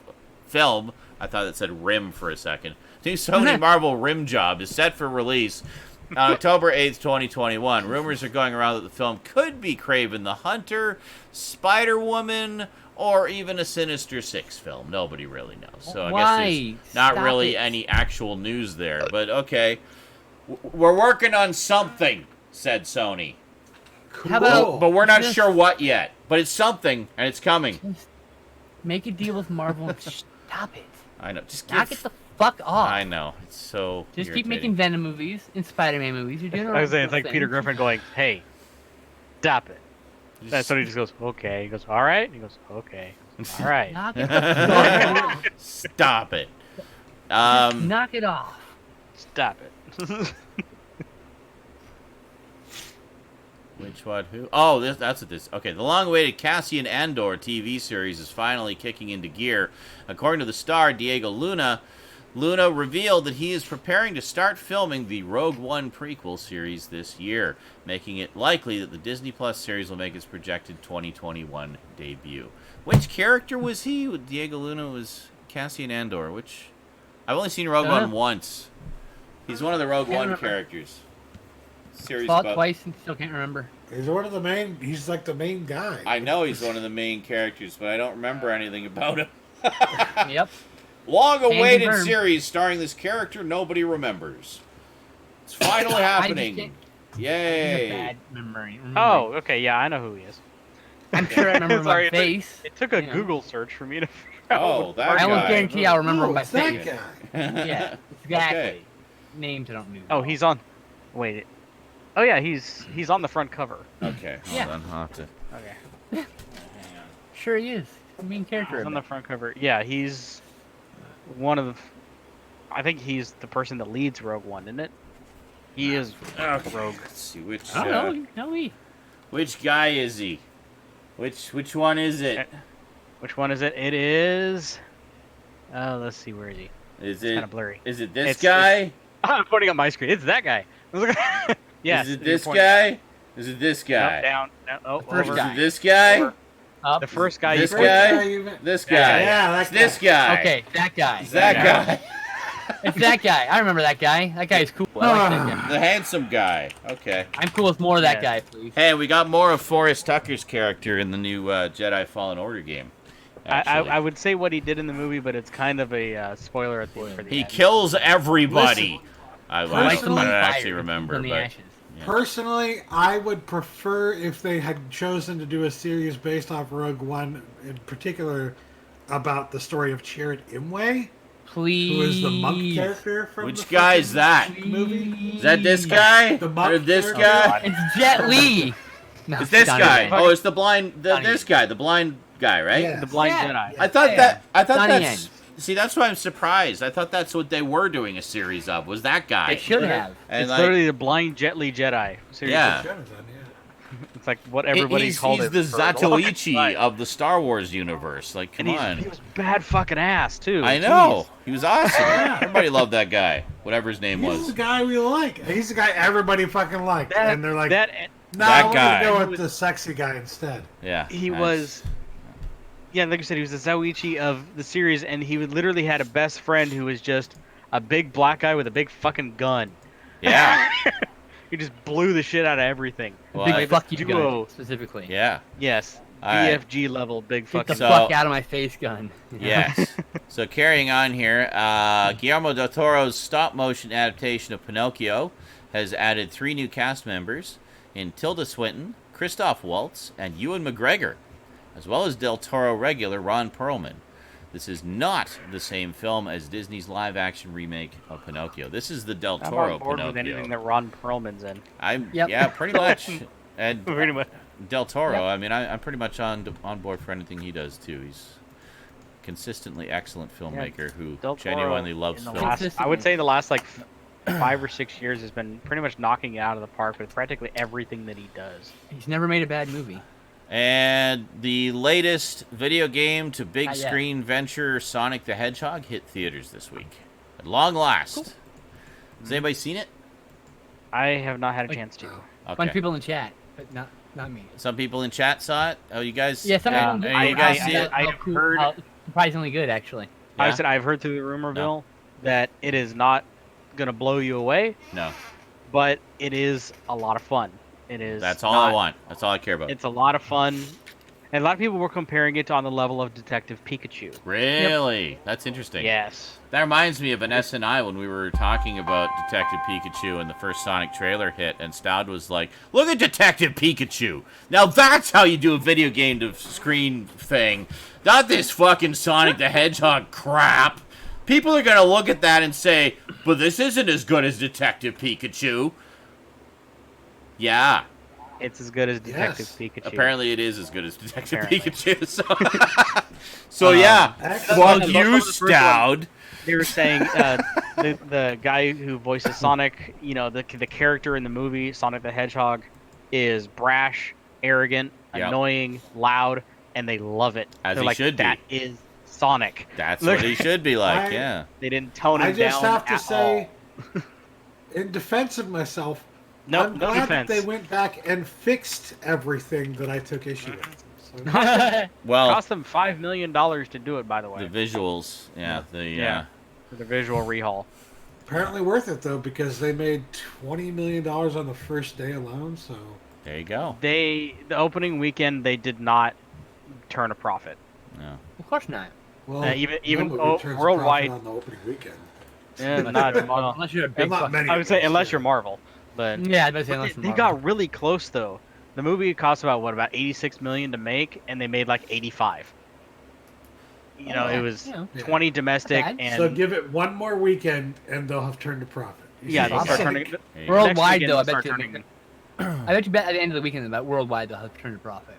film. I thought it said Rim for a second. New Sony Marvel Rim Job is set for release on October 8th, 2021. Rumors are going around that the film could be Kraven the Hunter, Spider-Woman, or even a Sinister Six film. Nobody really knows. So I guess there's not really any actual news there. But okay. We're working on something, said Sony. Cool. How about But we're not sure what yet. But it's something, and it's coming. Just make a deal with Marvel and stop it. I know. Just Knock it the fuck off. I know. It's so Just keep irritating. making Venom movies and Spider-Man movies. You're doing I was saying, it's like thing. Peter Griffin going, "Hey, stop it." That's what he just goes, "Okay." He goes, "All right." He goes, "Okay." All right. Knock it off. Stop it. Knock it off. Stop it. Which one? Who? Oh, that's what this. Okay, the long-awaited Cassian Andor TV series is finally kicking into gear. According to the star Diego Luna revealed that he is preparing to start filming the Rogue One prequel series this year, making it likely that the Disney Plus series will make its projected 2021 debut. Which character was he? Diego Luna was Cassian Andor. Which I've only seen Rogue One once. He's one of the Rogue One characters. Series Saw it about... twice and still can't remember. He's one of the main. He's like the main guy. I know he's one of the main characters, but I don't remember anything about him. Yep. Long-awaited series starring this character nobody remembers. It's finally happening. Yay! Bad memory. Oh, okay, yeah, I know who he is. I'm sure I remember my face. It took a Google search for me to figure out. Oh, that guy. I almost guarantee I'll remember my it's that face. guy. Yeah, exactly. Okay. Names I don't know. Oh, he's on. Wait. Oh yeah, he's on the front cover. Okay, hold on. I'll have to... Okay. Sure he is. The main character. He's on the front cover. Yeah, he's one of the. I think he's the person that leads Rogue One, isn't it? He is Rogue. Let's see which. I don't know. Tell me. Which guy is he? Which one is it? Which one is it? It is. Let's see. Where is he? Is it's it kind of blurry? Is it this guy? I'm pointing on my screen. It's that guy. Yes. Is it this guy? Is it this guy? Nope, down. Oh, first over. Is guy. it this guy? Over. The first guy. This you guy? This guy. Yeah, It's this guy. Okay, that guy. It's that guy. It's that guy. I remember that guy. That guy's cool. I like that guy. The handsome guy. Okay. I'm cool with more of that guy, please. Hey, we got more of Forrest Tucker's character in the new Jedi Fallen Order game. I would say what he did in the movie, but it's kind of a spoiler at the end. He kills everybody. Listen, I likes don't them on actually remember, From the but ashes. yeah. Personally, I would prefer if they had chosen to do a series based off Rogue One, in particular about the story of Chirrut Imwe, Please. who is the monk character from Which the guy is that? movie. Is that this guy? The monk Or this character? guy? It's Jet Li. No, It's this Donnie guy. Yen. Oh, it's the blind. Donnie this Yen. guy, the blind guy, right? Yeah. The Blind Yeah. Jedi. I thought Donnie that's. Yen. See, that's why I'm surprised. I thought that's what they were doing a series of. Was that guy? They should have. And It's like, literally the Blind Jet Li Jedi. Seriously. yeah. It's like what everybody's called he's it. the for a long Zatoichi time. of the Star Wars universe. Like, come And on. he was bad fucking ass too. I know. He was awesome. Everybody loved that guy. Whatever his name He's was. the guy we like. He's the guy everybody fucking liked. That, And they're like, that no, that we're guy. going to go with the sexy guy instead. Yeah. he that's- was. Yeah, like I said, he was the Zoichi of the series, and he would literally had a best friend who was just a big black guy with a big fucking gun. Yeah. He just blew the shit out of everything. Well, Big I- fuck you duo. gun, specifically. Yeah. Yes. All right. BFG level big Get the fucking. fuck out of my face gun. Yes. So carrying on here, Guillermo del Toro's stop-motion adaptation of Pinocchio has added 3 new cast members in Tilda Swinton, Christoph Waltz, and Ewan McGregor, as well as Del Toro regular Ron Perlman. This is not the same film as Disney's live-action remake of Pinocchio. This is the Del I'm Toro on board with anything Pinocchio. that Ron Perlman's in. Yep. Yeah, pretty much. And Pretty much. Del Toro, Yep. I mean, I'm pretty much on board for anything he does too. He's consistently excellent filmmaker who Del Toro genuinely loves in the film. last, I would say the last like 5 or 6 years has been pretty much knocking it out of the park with practically everything that he does. He's never made a bad movie. And the latest video game to big Not yet. screen venture, Sonic the Hedgehog, hit theaters this week. At long last. Cool. Has anybody seen it? I have not had a chance to. A bunch of people in the chat, but not me. Some people in chat saw it. Oh, you guys? Yeah, some of them. You guys see it? I heard- surprisingly good, actually. Yeah? I said I've heard through the rumorville that it is not gonna blow you away, No. but it is a lot of fun. It is. That's all I not- want. That's all I care about. It's a lot of fun, and a lot of people were comparing it to on the level of Detective Pikachu. Really? That's interesting. Yes. That reminds me of an SNI when we were talking about Detective Pikachu and the first Sonic trailer hit, and Stoud was like, look at Detective Pikachu. Now that's how you do a video game to screen thing. Not this fucking Sonic the Hedgehog crap. People are going to look at that and say, but this isn't as good as Detective Pikachu. Yeah. It's as good as Detective Yes. Pikachu. Apparently it is as good as Detective Apparently. Pikachu. So yeah. Excellent. Fuck you, Stoud. They were saying the guy who voices Sonic, you know, the character in the movie Sonic the Hedgehog, is brash, arrogant, Yep. annoying, loud, and they love it. As They're he like, should be. that is Sonic. That's Look- what he should be like, yeah. They didn't tone him I just down have to at say, all. in defense of myself, No, I'm no glad defense. that they went back and fixed everything that I took issue with. Well, cost them $5 million to do it, by the way. the visuals, For the visual rehaul. Apparently worth it though, because they made $20 million on the first day alone. So there you go. The opening weekend they did not turn a profit. No. Of course not. well, even no movie turns a worldwide profit on the opening weekend. Yeah, not unless you're a big. Unless you're Marvel, but yeah, I was say unless you're they Marvel. got really close though. The movie cost about 86 million to make, and they made like 85. You know, it was 20 domestic, and so give it one more weekend, and they'll have turned a profit. Yeah, they'll start turning. Worldwide though, I bet you. Turning... I bet you at the end of the weekend about worldwide they'll have turned a profit.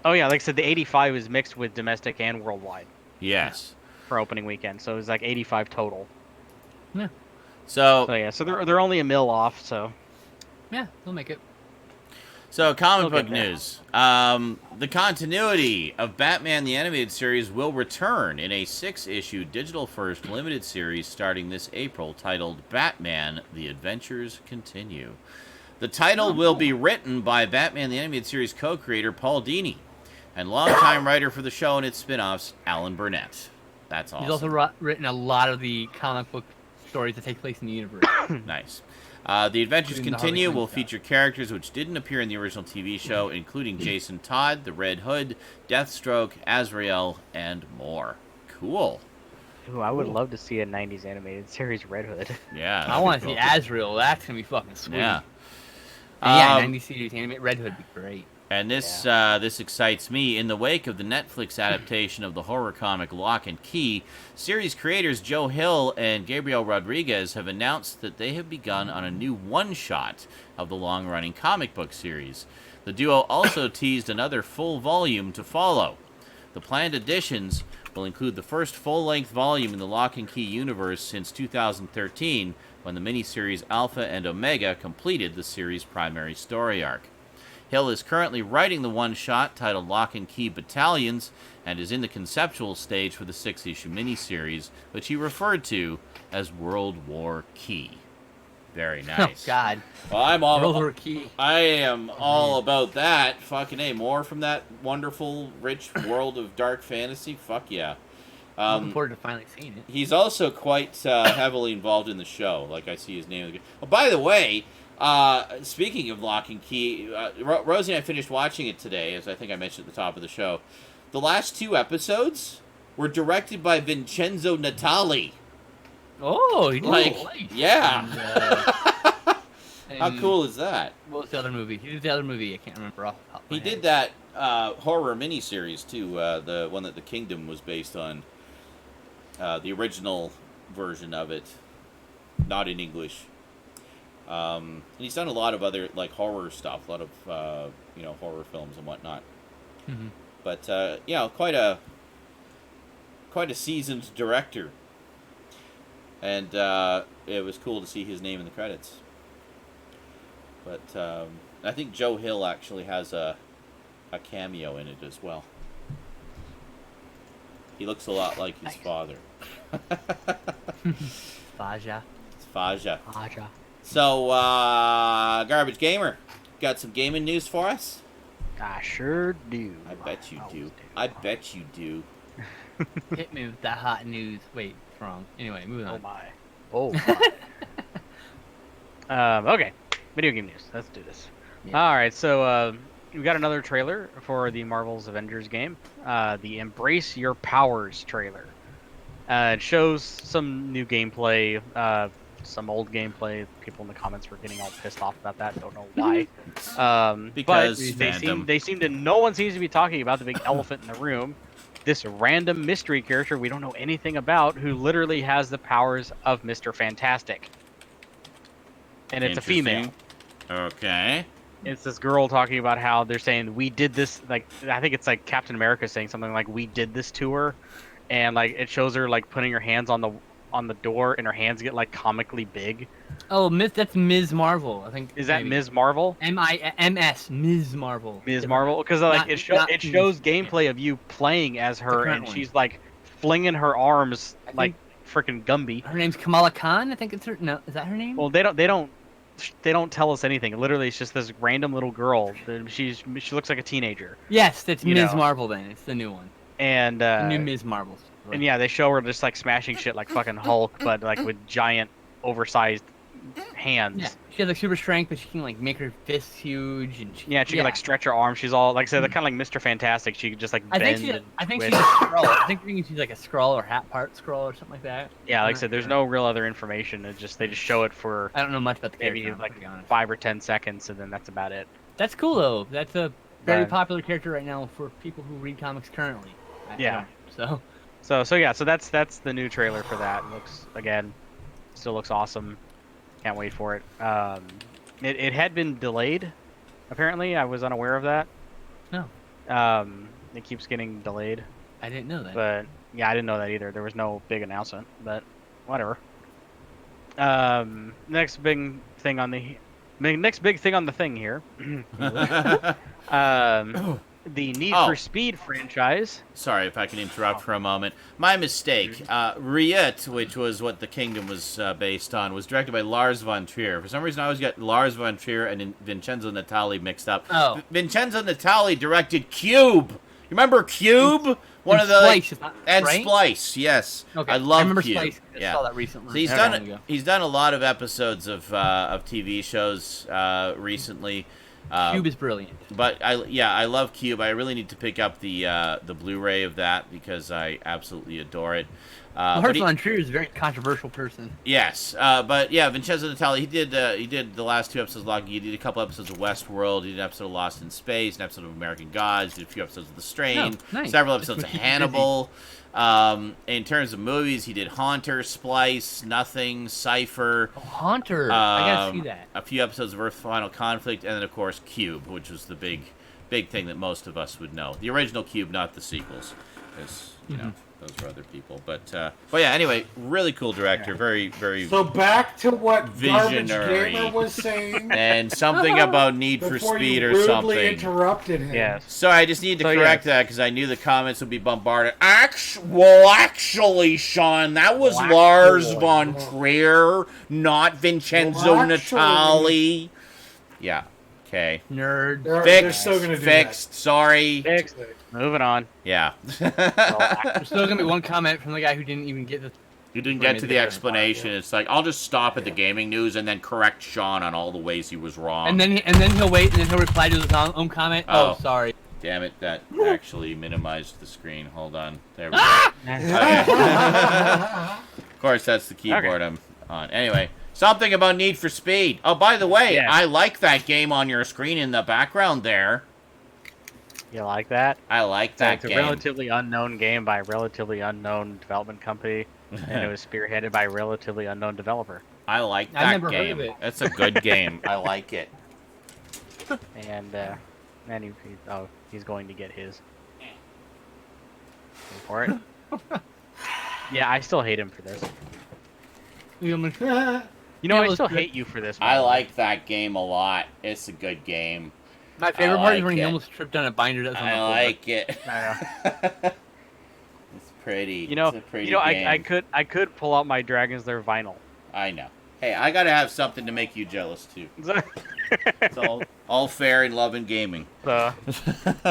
Oh yeah, like I said, the 85 was mixed with domestic and worldwide. Yes. For opening weekend, so it was like 85 total. Yeah. So they're only a mil off. So. Yeah, they'll make it. So, comic book news. The continuity of Batman the Animated Series will return in a 6-issue digital-first limited series starting this April titled Batman The Adventures Continue. The title will be written by Batman the Animated Series co-creator Paul Dini and longtime writer for the show and its spin-offs, Alan Burnett. That's awesome. He's also written a lot of the comic book stories that take place in the universe. Nice. The Adventures Continue will feature characters which didn't appear in the original TV show, including Jason Todd, the Red Hood, Deathstroke, Azrael, and more. Cool. Ooh, I would love to see a 90s animated series Red Hood. Yeah. I want to see Azrael. That's going to be fucking sweet. Yeah. 90s series animated Red Hood would be great. And this excites me. In the wake of the Netflix adaptation of the horror comic Lock and Key, series creators Joe Hill and Gabriel Rodriguez have announced that they have begun on a new one-shot of the long-running comic book series. The duo also teased another full volume to follow. The planned additions will include the first full-length volume in the Lock and Key universe since 2013, when the miniseries Alpha and Omega completed the series' primary story arc. Hill is currently writing the one-shot titled Lock and Key Battalions and is in the conceptual stage for the 6-issue miniseries, which he referred to as World War Key. Very nice. Oh, God. Well, I'm all World War Key. I am all about that. Fucking A. More from that wonderful, rich world of dark fantasy. Fuck yeah. I'm looking forward to finally seeing it. He's also quite heavily involved in the show. Like, I see his name. Oh, by the way... speaking of Lock and Key, Rosie and I finished watching it today, as I think I mentioned at the top of the show. The last 2 episodes were directed by Vincenzo Natali. Oh, he did yeah. And, how cool is that? What was the other movie? He did the other movie. I can't remember off the top of my He head. did that horror miniseries, too, the one that The Kingdom was based on. The original version of it. Not in English. And he's done a lot of other horror stuff, a lot of horror films and whatnot. Mm-hmm. But quite a seasoned director, and it was cool to see his name in the credits. But I think Joe Hill actually has a cameo in it as well. He looks a lot like his father. Faja. It's Faja. Faja. So, Garbage Gamer, got some gaming news for us? I sure do. I bet you do. I bet you do. Hit me with that hot news. Wait, it's wrong. Anyway, moving on. Oh my. Okay, video game news. Let's do this. Yeah. All right, so we got another trailer for the Marvel's Avengers game, the Embrace Your Powers trailer. It shows some new gameplay, some old gameplay. People in the comments were getting all pissed off about that. Don't know why. Because no one seems to be talking about the big elephant in the room. This random mystery character we don't know anything about, who literally has the powers of Mr. Fantastic. And it's a female. Okay. It's this girl talking about how they're saying, we did this, I think it's like Captain America saying something like, we did this to her. And it shows her putting her hands on the door, and her hands get comically big. Oh, that's Ms. Marvel, I think. Is that Ms. Marvel? M-I-M-S, Ms. Marvel. Ms. Marvel, because it shows gameplay of you playing as her, and she's flinging her arms like freaking Gumby. Her name's Kamala Khan, I think it's her. No, is that her name? Well, they don't they don't tell us anything. Literally, it's just this random little girl. She looks like a teenager. Yes, that's Ms. Marvel. Then it's the new one. And the new Ms. Marvel. And yeah, they show her just like smashing shit like fucking Hulk, but like with giant, oversized hands. Yeah, she has like super strength, but she can like make her fists huge, and she can like stretch her arms. She's all like I said, they're kind of like Mr. Fantastic. She could just like bend. I think she's a Skrull. I think she's like a Skrull or half part Skrull or something like that. Yeah, like I said, there's no real other information. They just show it for. I don't know much about the maybe character, like 5 or 10 seconds, and then that's about it. That's cool though. That's a very popular character right now for people who read comics currently. Yeah. So that's the new trailer for that. Still looks awesome. Can't wait for it. It had been delayed. Apparently, I was unaware of that. No. It keeps getting delayed. I didn't know that. But yeah, I didn't know that either. There was no big announcement, but whatever. Next big thing on the thing here. The Need for Speed franchise. Sorry if I can interrupt for a moment. My mistake. Riet, which was what The Kingdom was based on, was directed by Lars von Trier. For some reason, I always get Lars von Trier and Vincenzo Natali mixed up. Oh. Vincenzo Natali directed Cube. You remember Cube? One of the Splice, and right? Splice, yes. Okay. I love remember Cube. Splice. I saw that recently. So he's done a lot of episodes of TV shows recently. Cube is brilliant. But I love Cube. I really need to pick up the Blu-ray of that because I absolutely adore it. Lars von Trier is a very controversial person. Yes, but yeah, Vincenzo Natali, he did the last 2 episodes of Loki. He did a couple episodes of Westworld. He did an episode of Lost in Space, an episode of American Gods. Did a few episodes of The Strain, several episodes of Hannibal. In terms of movies, he did Haunter, Splice, Nothing, Cypher. Oh, Haunter! I gotta see that. A few episodes of Earth Final Conflict, and then of course Cube, which was the big thing that most of us would know. The original Cube, not the sequels, because you know those were other people. But yeah, anyway, really cool director, very very. So back to what visionary Garbage Gamer was saying, and something about Need for Speed or something. Interrupted him. Yes. So I just need to correct that because I knew the comments would be bombarded. Actually, Sean, that was Lars von Trier, not Vincenzo Natali. Yeah. Okay. Nerd. They're still gonna do fixed. That. Sorry. Fixed. Moving on. Yeah. There's still gonna be one comment from the guy who didn't even get the. You didn't get to the explanation. It's like I'll just stop at the gaming news and then correct Sean on all the ways he was wrong. And then he'll wait and then he'll reply to his own comment. Oh, sorry. Damn it! That actually minimized the screen. Hold on. There we go. Okay. Of course, that's the keyboard I'm on. Anyway. Something about Need for Speed. Oh, by the way, I like that game on your screen in the background there. You like that? I like that game. It's a relatively unknown game by a relatively unknown development company, and it was spearheaded by a relatively unknown developer. I like that I've never game. heard of it. It's a good game. I like it. And he's going to get his. For it. Yeah, I still hate him for this. You know, I still hate you for this. I like that game a lot. It's a good game. My favorite part is when he almost tripped on a binder that's on the floor. I like it. I know. It's pretty. It's a pretty game. I could pull out my Dragon's Lair vinyl. I know. Hey, I gotta have something to make you jealous too. It's all fair in love and gaming. There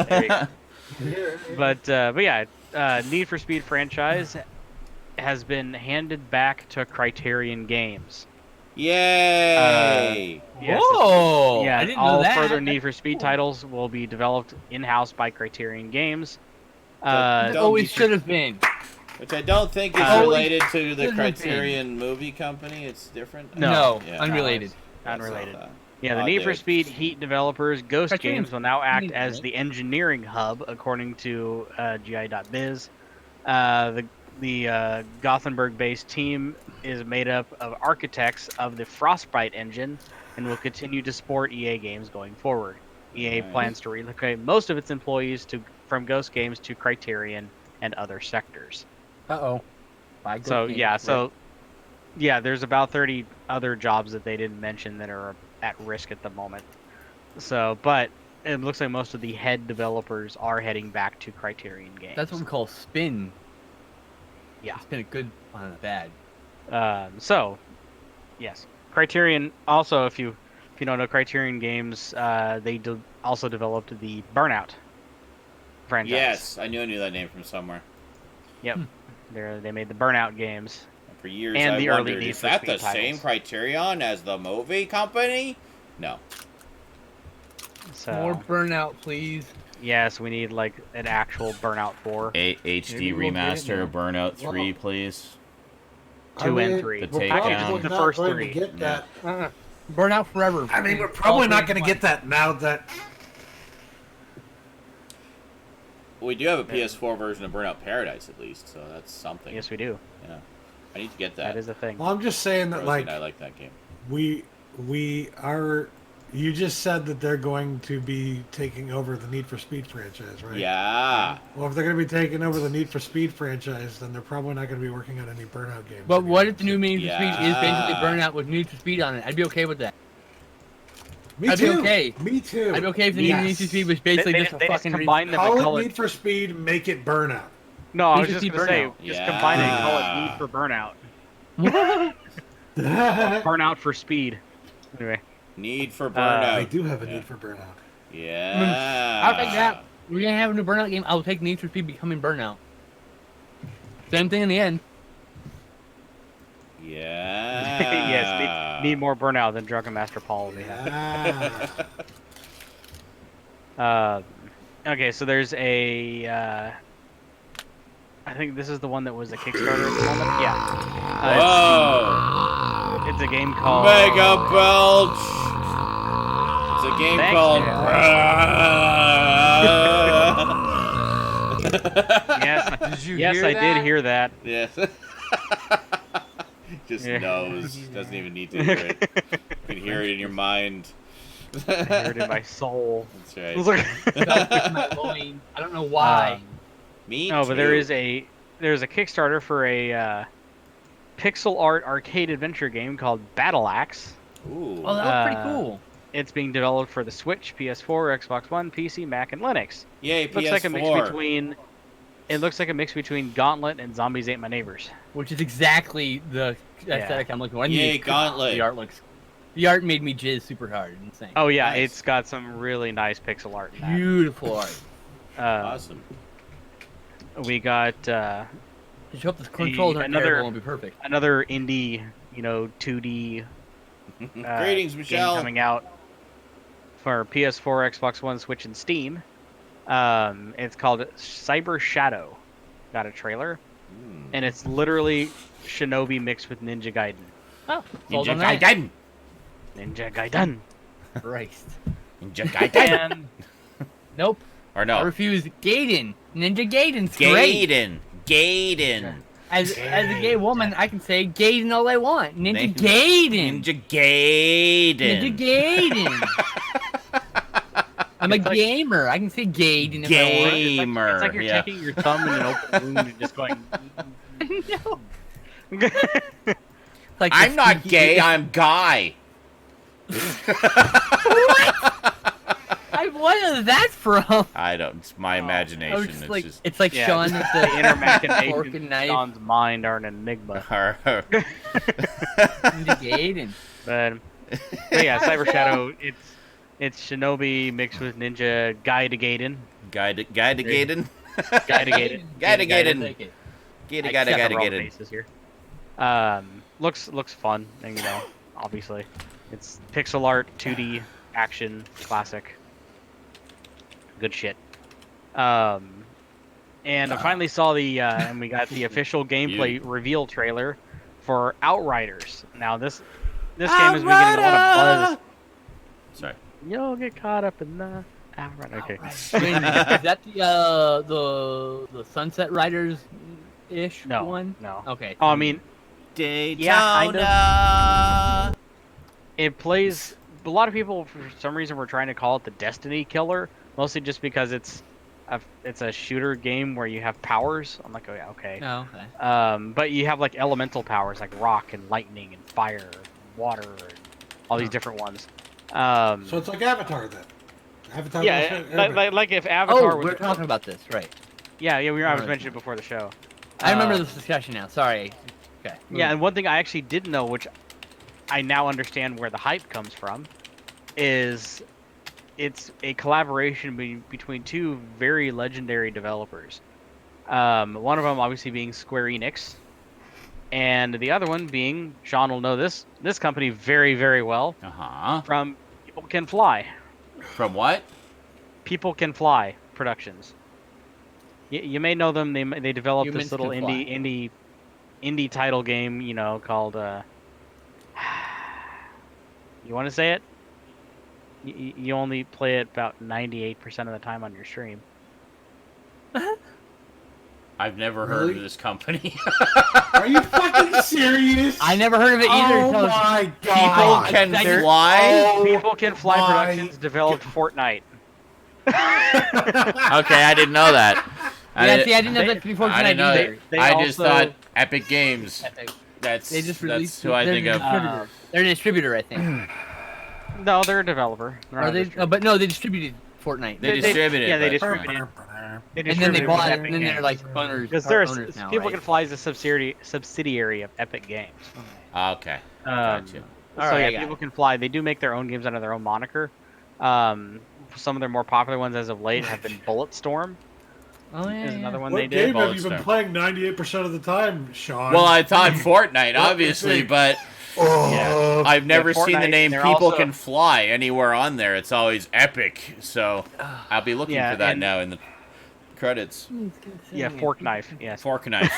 you go. But yeah, Need for Speed franchise has been handed back to Criterion Games. Yay! Yes, whoa! I didn't know that. All further Need for Speed titles will be developed in-house by Criterion Games. Always should have been. Which I don't think is related to the Criterion movie company. It's different. No, Yeah. unrelated. Unrelated. Yeah, the Need for Speed Heat developers, Ghost Games, will now act as the engineering hub, according to GI.biz. The Gothenburg-based team is made up of architects of the Frostbite engine and will continue to support EA games going forward. EA plans to relocate most of its employees from Ghost Games to Criterion and other sectors. So there's about 30 other jobs that they didn't mention that are at risk at the moment. So, but it looks like most of the head developers are heading back to Criterion Games. That's what we call spin. Yeah. Spin a good on a bad. So, yes. Criterion also, if you don't know Criterion Games, they also developed the Burnout franchise. Yes, I knew that name from somewhere. Yep, they made the Burnout games. For years, and I the wondered, early Need is for that Speed the same titles. Criterion as the movie company? No. So, More Burnout, please. Yes, we need like an actual Burnout 4. HD we'll remaster of Burnout 3, please. 2 and 3. The We're probably takedown. The not first going 3. to get that. Burnout forever. I mean, we're probably not going to get that now that... We do have a PS4 version of Burnout Paradise, at least, so that's something. Yes, we do. Yeah. I need to get that. That is a thing. Well, I'm just saying that, Rosie and I like that game. we are... You just said that they're going to be taking over the Need for Speed franchise, right? Yeah. Well, if they're going to be taking over the Need for Speed franchise, then they're probably not going to be working on any Burnout games. But what anymore. if the new Need for Speed is basically Burnout with Need for Speed on it? I'd be okay with that. Me I'd be too. okay. Me too. I'd be okay if the Need for Speed was basically just a they fucking... combine them and Call call it it... Need for Speed, make it Burnout. No, I Need was for just Speed going to say, Burnout. just combine it and call it Need for Burnout. Burnout for Speed. Anyway. Need for Burnout. They do have a Need for Burnout. Yeah. I'll take that. We're going to have a new Burnout game. I'll take Need for Speed becoming Burnout. Same thing in the end. Yeah. Yes, need more Burnout than Drunken Master Paul. Okay, so there's a... I think this is the one that was a Kickstarter at the moment. Yeah. Whoa. It's a game called... Mega Belch. It's a game Thanks, called... Yes, Did you yes, hear I that? did hear that. Yes. Just Yeah. knows. Doesn't even need to hear it. You can hear it in your mind. I heard it in my soul. That's I right. was like... I don't know why. Me No, too. but there's a Kickstarter for a pixel art arcade adventure game called Battle Axe. Ooh. Oh, that was pretty cool. It's being developed for the Switch, PS4, Xbox One, PC, Mac, and Linux. Yay, It looks PS4. like a mix between. It looks like a mix between Gauntlet and Zombies Ate My Neighbors. Which is exactly the aesthetic I'm looking for. Yay, Gauntlet. The art made me jizz super hard. Insane. Oh yeah, Nice. it's got some really nice pixel art. In that. Beautiful art. Awesome. We got Just hope the controls aren't terrible and be perfect. another indie, 2D Greetings, game Michelle. coming out for PS4, Xbox One, Switch, and Steam. It's called Cyber Shadow. Got a trailer, and it's literally Shinobi mixed with Ninja Gaiden. Oh, Ninja Gaiden. Ninja Gaiden. Christ. Ninja Gaiden. And Nope. Or I no. refuse. Gaiden. Ninja Gaiden's great. Gaiden. As a gay woman, I can say Gaiden all I want. Ninja Thank- Gaiden. Ninja Gaiden. Ninja Gaiden. I'm a gamer. I can say Gaiden if I want. Gamer. it's like you're yeah. taking your thumb in an open wound and just going. No. Like I'm the not sneaky- gay, I'm Guy. What is that from? I don't. It's my imagination. I was just It's like, just. it's like Yeah, Sean with the inner fork machinations and of knife. Sean's mind are an enigma. Ninja Gaiden. But yeah, Cyber Shadow. It's Shinobi mixed with Ninja Gaiden. Guy to Gaiden. Gaiden. Guy to Gaiden. Gaiden. Take it. Gaiden. Except for all the Gaiden. bases here. Looks fun, and obviously, it's pixel art, 2D action, classic, good shit. And I finally saw the and we got the official gameplay reveal trailer for Outriders. Now this game has been getting a lot of buzz. Sorry. You'll get caught up in the Outriders. Okay. Is that the Sunset Riders ish No. one? No. Okay. Oh, I mean, Daytona. it plays. A lot of people, for some reason, were trying to call it the Destiny Killer, mostly just because it's a shooter game where you have powers. I'm like, oh yeah, okay. Oh, okay. But you have like elemental powers like rock and lightning and fire and water and all these different ones. So it's like Avatar then. Avatar. Yeah, Airbender. like if Avatar Oh, was. we're talking about this, right? Yeah, I was Alright. mentioning it before the show. I remember this discussion now. Sorry. Okay. Yeah, and one thing I actually didn't know, which I now understand where the hype comes from, is it's a collaboration between two very legendary developers. One of them obviously being Square Enix, and the other one being, Sean will know this company very, very well. From People Can Fly. From what? People Can Fly Productions. You may know them. They developed Humans this little Can Fly. indie title game, called. You want to say it? You only play it about 98% of the time on your stream. I've never heard of this company. Are you fucking serious? I never heard of it either. Oh my god! People Can Fly? People Can Fly Productions developed Fortnite. Okay, I didn't know that. I didn't know that before tonight either. I just thought Epic Games. That's who I think of. They're a distributor, I think. No, they're a developer. Are they? But no, they distributed Fortnite. They distributed it. Yeah, they distributed it. And then they bought it, and then they're like owners. Because now, People right? Can Fly is a subsidiary of Epic Games. Okay. Gotcha. People Can Fly. They do make their own games under their own moniker. Some of their more popular ones as of late have been Bulletstorm. Oh yeah. Is another one What they did. game have you been playing 98% of the time, Sean? Well, I thought Fortnite, obviously, but I've never seen the name People Can Fly anywhere on there. It's always Epic, so I'll be looking for that now in the credits. Yeah, Fork Knife. Yes. Fork Knife.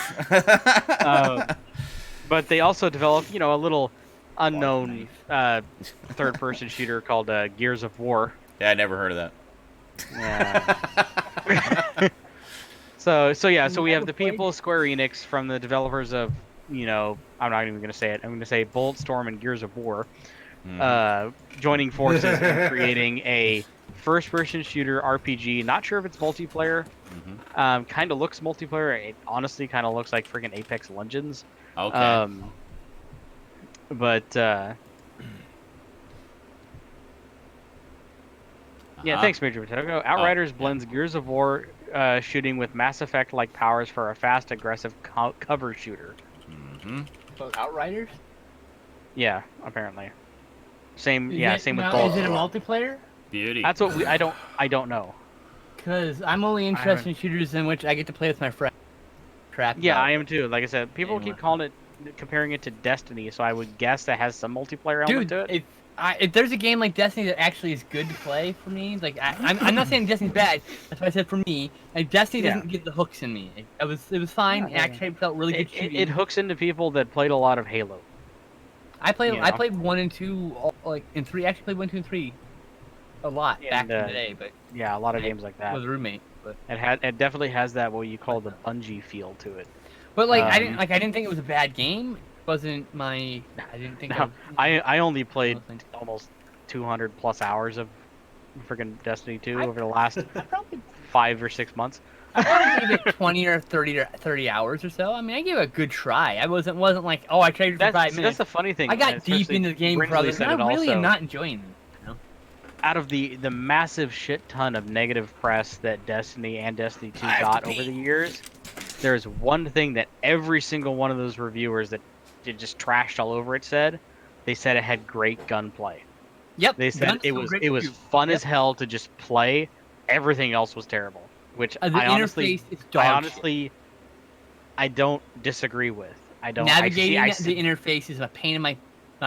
But they also developed, a little unknown third-person shooter called Gears of War. Yeah, I never heard of that. Yeah. So we have the people, Square Enix, from the developers of, I'm not even going to say it. I'm going to say Bulletstorm and Gears of War, joining forces and creating a first-person shooter RPG. Not sure if it's multiplayer. Kind of looks multiplayer. It honestly kind of looks like freaking Apex Legends. Okay. Yeah, thanks, Major Potato. Outriders blends Gears of War shooting with Mass Effect-like powers for a fast, aggressive cover shooter. So Outriders? Yeah, apparently. Same with Is it a multiplayer? Beauty. That's what I don't know. Because I'm only interested in shooters in which I get to play with my friends. Yeah, I am too. Like I said, people keep comparing it to Destiny, so I would guess that has some multiplayer element to it. If there's a game like Destiny that actually is good to play for me, like I'm not saying Destiny's bad. That's why I said for me, like Destiny doesn't get the hooks in me. It was fine. It actually felt really good shooting. It hooks into people that played a lot of Halo. I played 1 and 2, and 3. I actually played 1, 2, and 3 a lot back in the day, but yeah, a lot of games like that. With a roommate, but it definitely has that what you call the Bungie feel to it. But I didn't think it was a bad game. Wasn't my I didn't think I only played almost 200 plus hours of freaking Destiny 2 over the last 5 or 6 months. I probably gave it 20 or 30 hours or so. I mean, I gave it a good try. I wasn't like, I traded for 5 minutes. That's the funny thing. I got deep into the game, brother. I really am not enjoying it. Out of the massive shit ton of negative press that Destiny and Destiny 2 got over the years, there's one thing that every single one of those reviewers that just trashed all over it said. They said it had great gunplay. Yep. They said it was fun as hell to just play. Everything else was terrible, which I honestly I don't disagree with. I don't. Navigating the interface is a pain in my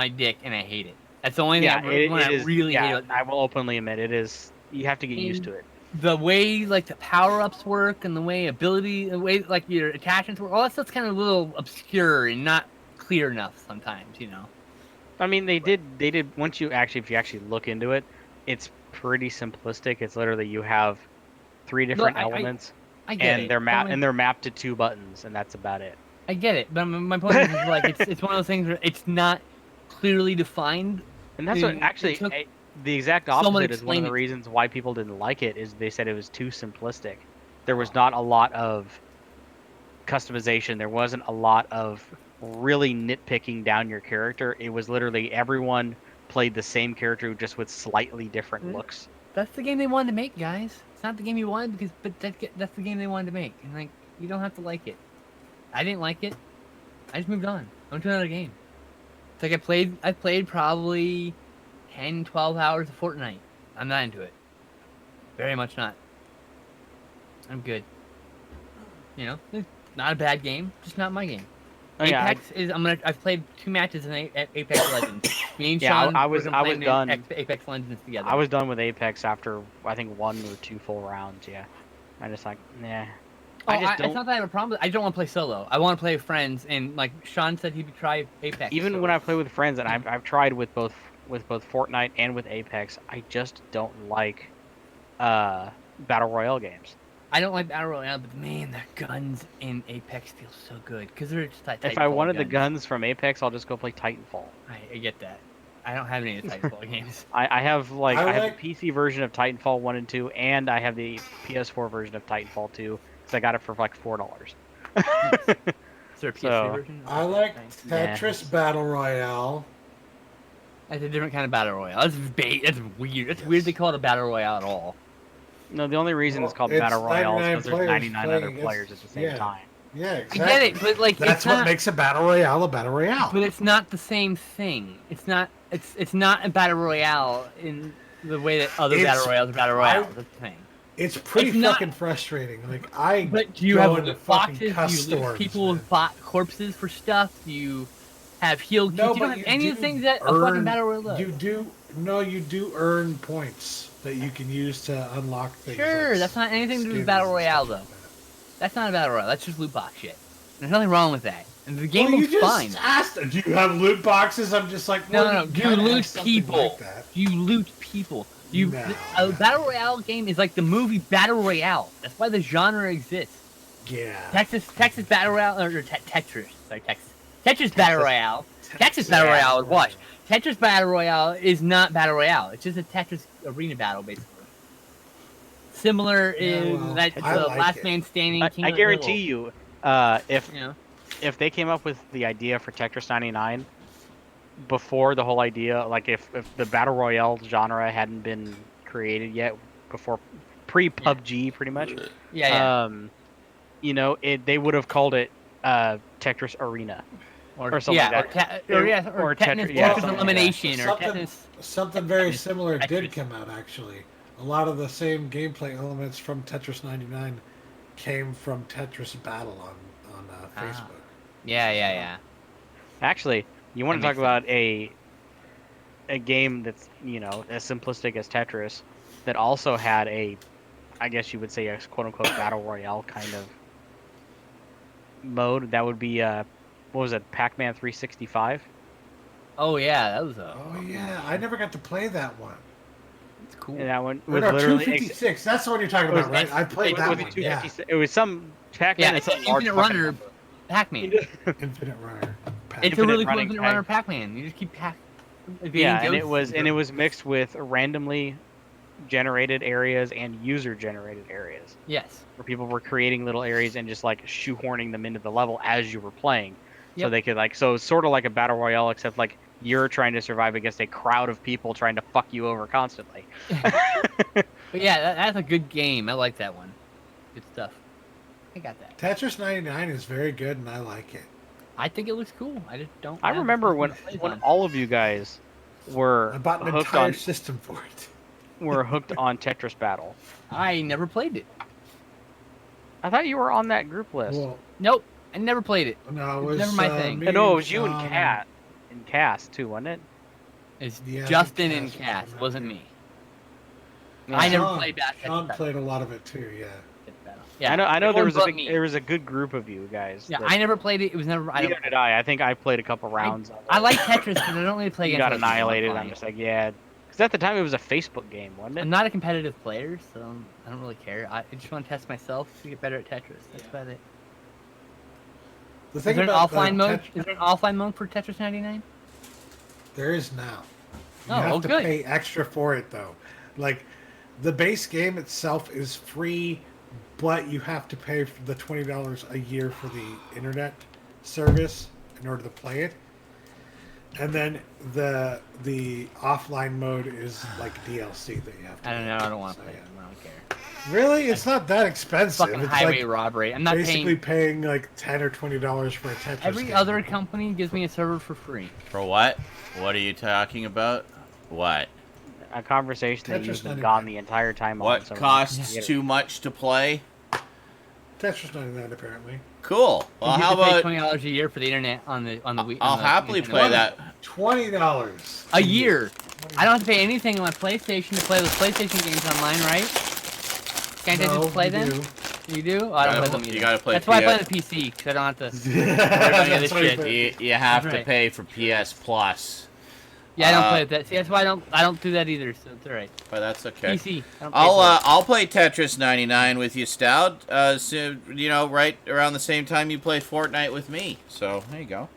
dick, and I hate it. That's the only thing I really hate. I will openly admit it is. You have to get used to it. The way the power-ups work and the way the way your attachments work, all that stuff's kind of a little obscure and not clear enough sometimes, I mean, they did. If you actually look into it, it's pretty simplistic. It's literally you have 3 different elements, and they're mapped to 2 buttons, and that's about it. I get it, but my point is it's one of those things where it's not clearly defined. And that's what actually the exact opposite is one of the reasons why people didn't like it. Is they said it was too simplistic. There was not a lot of customization. There wasn't a lot of really nitpicking down your character. It was literally everyone played the same character just with slightly different looks. That's the game they wanted to make, guys. It's not the game you wanted but that's the game they wanted to make, and you don't have to like it. I didn't like it. I just moved on. I went to another game. It's like I played probably 10, 12 hours of Fortnite. I'm not into it. Very much not. I'm good. You know, it's not a bad game, just not my game. Oh, Apex is. I've played 2 matches in Apex Legends. Me and Sean. I was done. Apex Legends together. I was done with Apex after I think 1 or 2 full rounds. Yeah, I just like nah. It's not that I have a problem. I don't want to play solo. I want to play with friends, and like Sean said, he would try Apex. Even when I play with friends, and I've tried with both Fortnite and with Apex, I just don't like battle royale games. I don't like battle royale, but man, the guns in Apex feel so good because they're just Titanfall. If I wanted the guns from Apex, I'll just go play Titanfall. I get that. I don't have any of the Titanfall games. I have I have the PC version of Titanfall 1 and 2, and I have the PS4 version of Titanfall 2 because I got it for like $4. Is there a PS3 version? I like Tetris Battle Royale. That's a different kind of battle royale. That's weird. It's weird they call it a battle royale at all. No, the only reason it's called Battle Royale is because there's 99 other players at the same time. Yeah, exactly. I get it, but like that's what makes a battle royale a battle royale. But it's not the same thing. It's not a battle royale in the way that other battle royales are battle royales. That's the thing. It's pretty fucking frustrating. Like But do you have boxes? Do you loot people's corpses for stuff? Do you have healed kits? You don't have any of the things that a fucking battle royale does. You do earn points that you can use to unlock things. Sure, that's not anything to do with battle royale though. That's not a battle royale. That's just loot box shit. There's nothing wrong with that. And the game looks fine. Do you have loot boxes? I'm just like, no. You loot people. You loot people. A battle royale game is like the movie Battle Royale. That's why the genre exists. Yeah. Texas Battle Royale or Tetris. Sorry, Tetris Battle Royale. Texas Battle Royale is watch. Tetris Battle Royale is not Battle Royale. It's just a Tetris arena battle, basically. Similar in that last man standing. I guarantee you, if they came up with the idea for Tetris 99 before the whole idea, like if the battle royale genre hadn't been created yet, before pre-PUBG, pretty much. Yeah. They would have called it Tetris Arena. Or something like that. Or Tetris Elimination. Something very similar did come out, actually. A lot of the same gameplay elements from Tetris 99 came from Tetris Battle on Facebook. Yeah. Actually, you want to talk about a game that's, as simplistic as Tetris, that also had I guess you would say a quote-unquote battle royale kind of mode. That would be, what was it, Pac-Man 365? Oh, yeah, that was Oh, yeah, I never got to play that one. It's cool. And that one was literally 256. That's the one you're talking about, right? I played that one. Yeah. It was some Pac-Man. Yeah, it's an Infinite Runner Pac-Man. Infinite Runner. It's a really cool Infinite Runner Pac-Man. You just keep and it was mixed with randomly generated areas and user generated areas. Yes. Where people were creating little areas and just like shoehorning them into the level as you were playing. Yep. So they could so it's sort of like a battle royale, except like you're trying to survive against a crowd of people trying to fuck you over constantly. But yeah, that's a good game. I like that one. Good stuff. I got that. Tetris 99 is very good, and I like it. I think it looks cool. I just don't. I remember when all of you guys were I bought an entire system for it. Were hooked on Tetris Battle. I never played it. I thought you were on that group list. Well, nope, I never played it. No, it was never my thing. No, it was you and Kat. And Cass too, wasn't it? It's Justin and Cass. It wasn't me. Yeah. I never played that. Sean played a lot of it too. Yeah. Yeah, I know there was a good group of you guys. Yeah, I never played it. It was never. Neither did I. I think I played a couple rounds. I like Tetris, but I don't really play. You got annihilated. I'm just like, yeah. Because at the time it was a Facebook game, wasn't it? I'm not a competitive player, so I don't really care. I just want to test myself to get better at Tetris. That's about it. The thing is there an offline mode? Is there an offline mode for Tetris 99? There is now. You have to pay extra for it though. Like the base game itself is free, but you have to pay for the $20 a year for the internet service in order to play it. And then the offline mode is like DLC that you have to I don't know. I don't want to so, play it. yeah. I don't care. Really? It's not that expensive. Fucking it's highway like robbery. I'm not basically paying. like $10 or $20 for a Tetris Every game. other company gives me a server for free. For what? What are you talking about? What? A conversation that Tetris you've been 99. gone the entire time on. What So costs too much to play? Tetris 99 apparently. Cool. Well, You how have to about pay $20 a year for the internet on the Wii. I'll happily play that. $20 a year. I don't have to pay anything on my PlayStation to play those PlayStation games online, right? Can't I just play them? do. You do? Oh, I don't play them either. You gotta play That's why I play PS. the PC, because I don't have to worry about any of this shit. You have That's to right. pay for PS Plus. Yeah, I don't play that. See, that's why I don't do that either. So it's alright. But that's okay. PC. I don't pay for it. I'll play Tetris 99 with you, Stout. So right around the same time you play Fortnite with me. So there you go.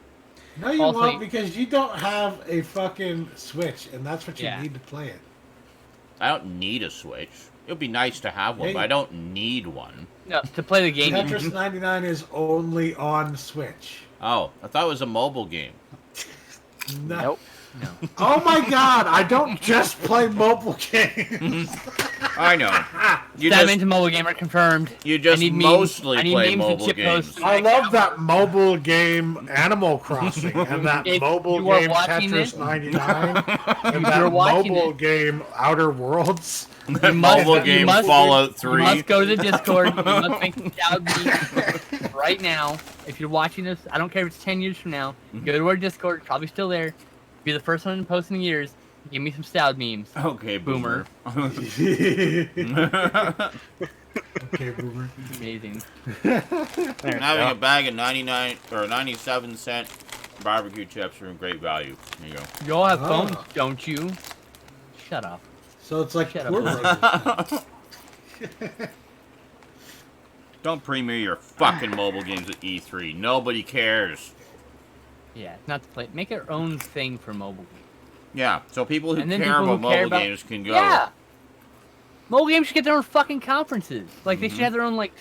No, you Also, won't because you don't have a fucking Switch, and that's what you Yeah. need to play it. I don't need a Switch. It would be nice to have one, Hey. but I don't need one. No, to play the game. Tetris 99 is only on Switch. Oh, I thought it was a mobile game. No. Nope. No. Oh my god, I don't just play mobile games. I know. You Dive just, into mobile gamer confirmed. you just I need mostly memes. I need play memes and mobile chip games. posts. I love that mobile game Animal Crossing and that If mobile you are game watching Tetris this- 99 and you're that watching mobile it- game Outer Worlds. You Mobile you game must- Fallout You 3. must go to the Discord. You must make some Scout memes right now. If you're watching this, I don't care if it's 10 years from now. Go to our Discord. Probably still there. Be the first one to post in years. Give me some Stout memes. Okay, boomer. Okay, boomer. Amazing. And having a bag of 99 or 97-cent barbecue chips are in great value. There you go. You all have Oh. phones, don't you? Shut up. So it's like Shut up. Poor Brothers. Don't premiere your fucking mobile games at E3. Nobody cares. Yeah, not to play. Make your own thing for mobile games. Yeah, so people who And then care people about who care mobile about- games can go. Yeah. Mobile games should get their own fucking conferences. Like they should have their own like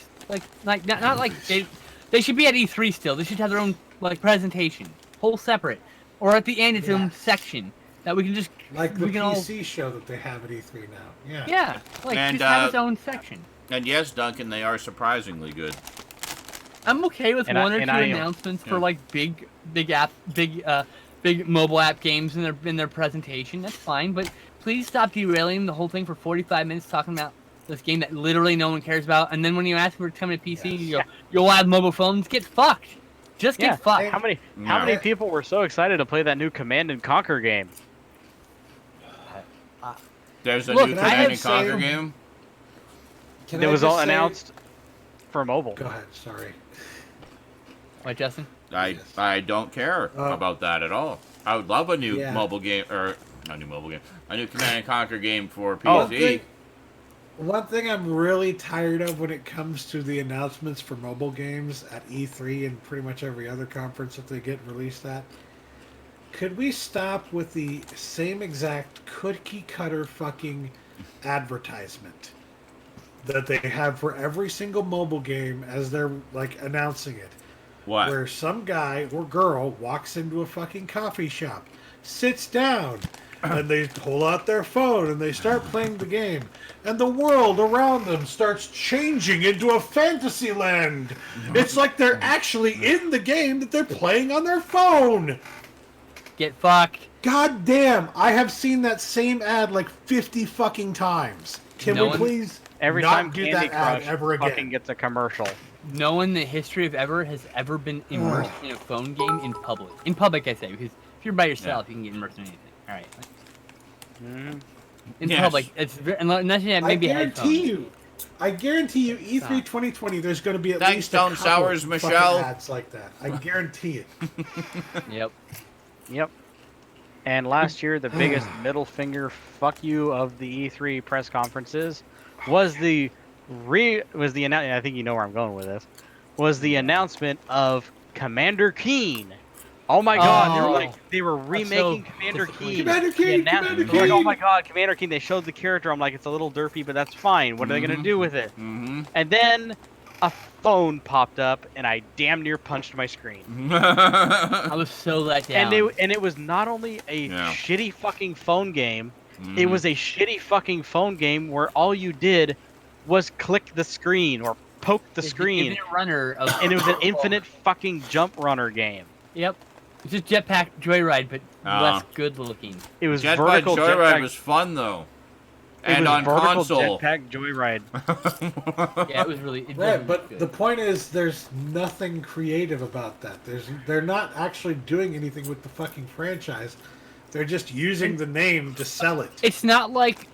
not like they should be at E3 still. They should have their own like presentation, whole separate, or at the end its own section that we can just Like the we can PC show that they have at E3 now. Yeah. yeah like And, just have its own section. And yes, Duncan, they are surprisingly good. I'm okay with And one or I two am. announcements Yeah. for like big mobile app games in their presentation. That's fine, but please stop derailing the whole thing for 45 minutes talking about this game that literally no one cares about. And then when you ask for it to come to PC, you go, "You'll have mobile phones." Get fucked. Just get fucked. How many No. people were so excited to play that new Command and Conquer game? There's a Look, new can I Command and just Conquer say- game. Can It I was just all say- announced for mobile. Go ahead, sorry. What, Justin? I don't care about that at all. I would love a new Yeah. mobile game, or not a new mobile game, a new Command and Conquer game for Oh. PC. One thing I'm really tired of when it comes to the announcements for mobile games at E3 and pretty much every other conference that they get released at, could we stop with the same exact cookie cutter fucking advertisement that they have for every single mobile game as they're like announcing it? What? Where some guy or girl walks into a fucking coffee shop, sits down, and they pull out their phone and they start playing the game. And the world around them starts changing into a fantasy land. It's like they're actually in the game that they're playing on their phone. Get fucked. God damn, I have seen that same ad like 50 fucking times. Can No we one- please Every not time do Candy that ad Crush ever fucking again? gets a commercial. No one in the history of ever has ever been immersed in a phone game in public. In public, I say, because if you're by yourself, you can get immersed in anything. All right. In Yes. public, unless you have maybe headphones. I guarantee you, E3 2020, there's going to be at Thanks, least Stone a couple Sours, fucking Michelle. ads like that. I guarantee it. Yep. Yep. And last year, the biggest middle finger fuck you of the E3 press conferences was the announcement. I think you know where I'm going with this. Was the announcement of Commander Keen. Oh my God! They were remaking Commander Keen. Commander Keen, The announcement- Commander like, oh Keen. my God, Commander Keen! They showed the character. I'm like, it's a little derpy, but that's fine. What are they gonna do with it? Mm-hmm. And then a phone popped up, and I damn near punched my screen. I was so let down. And it was not only a shitty fucking phone game, it was a shitty fucking phone game where all you did was click the screen or poke the screen. And it was an infinite fucking jump runner game. Yep. It's just Jetpack Joyride, but less good looking. It was Jetpack vertical Joyride was fun though. And on console. Jetpack Joyride. Yeah, it was really right. But good. The point is, there's nothing creative about that. They're not actually doing anything with the fucking franchise. They're just using the name to sell it. It's not like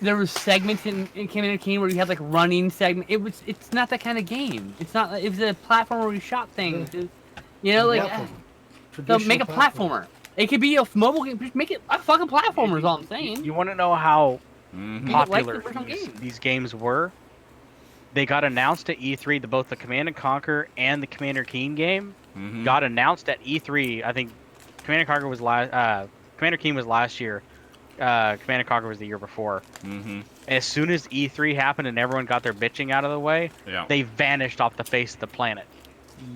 there was segments in Commander Keen where you had like running segment. It's not that kind of game. It's not. It was a platform where you shot things. You know, like so make a platformer. It could be a mobile game. Just make it a fucking platformer. Is all I'm saying. You want to know how popular these games were? They got announced at E3. Both the Command and Conquer and the Commander Keen game got announced at E3. I think Command and Conquer was Commander Keen was last year. Command and Conquer was the year before. As soon as E3 happened and everyone got their bitching out of the way, they vanished off the face of the planet.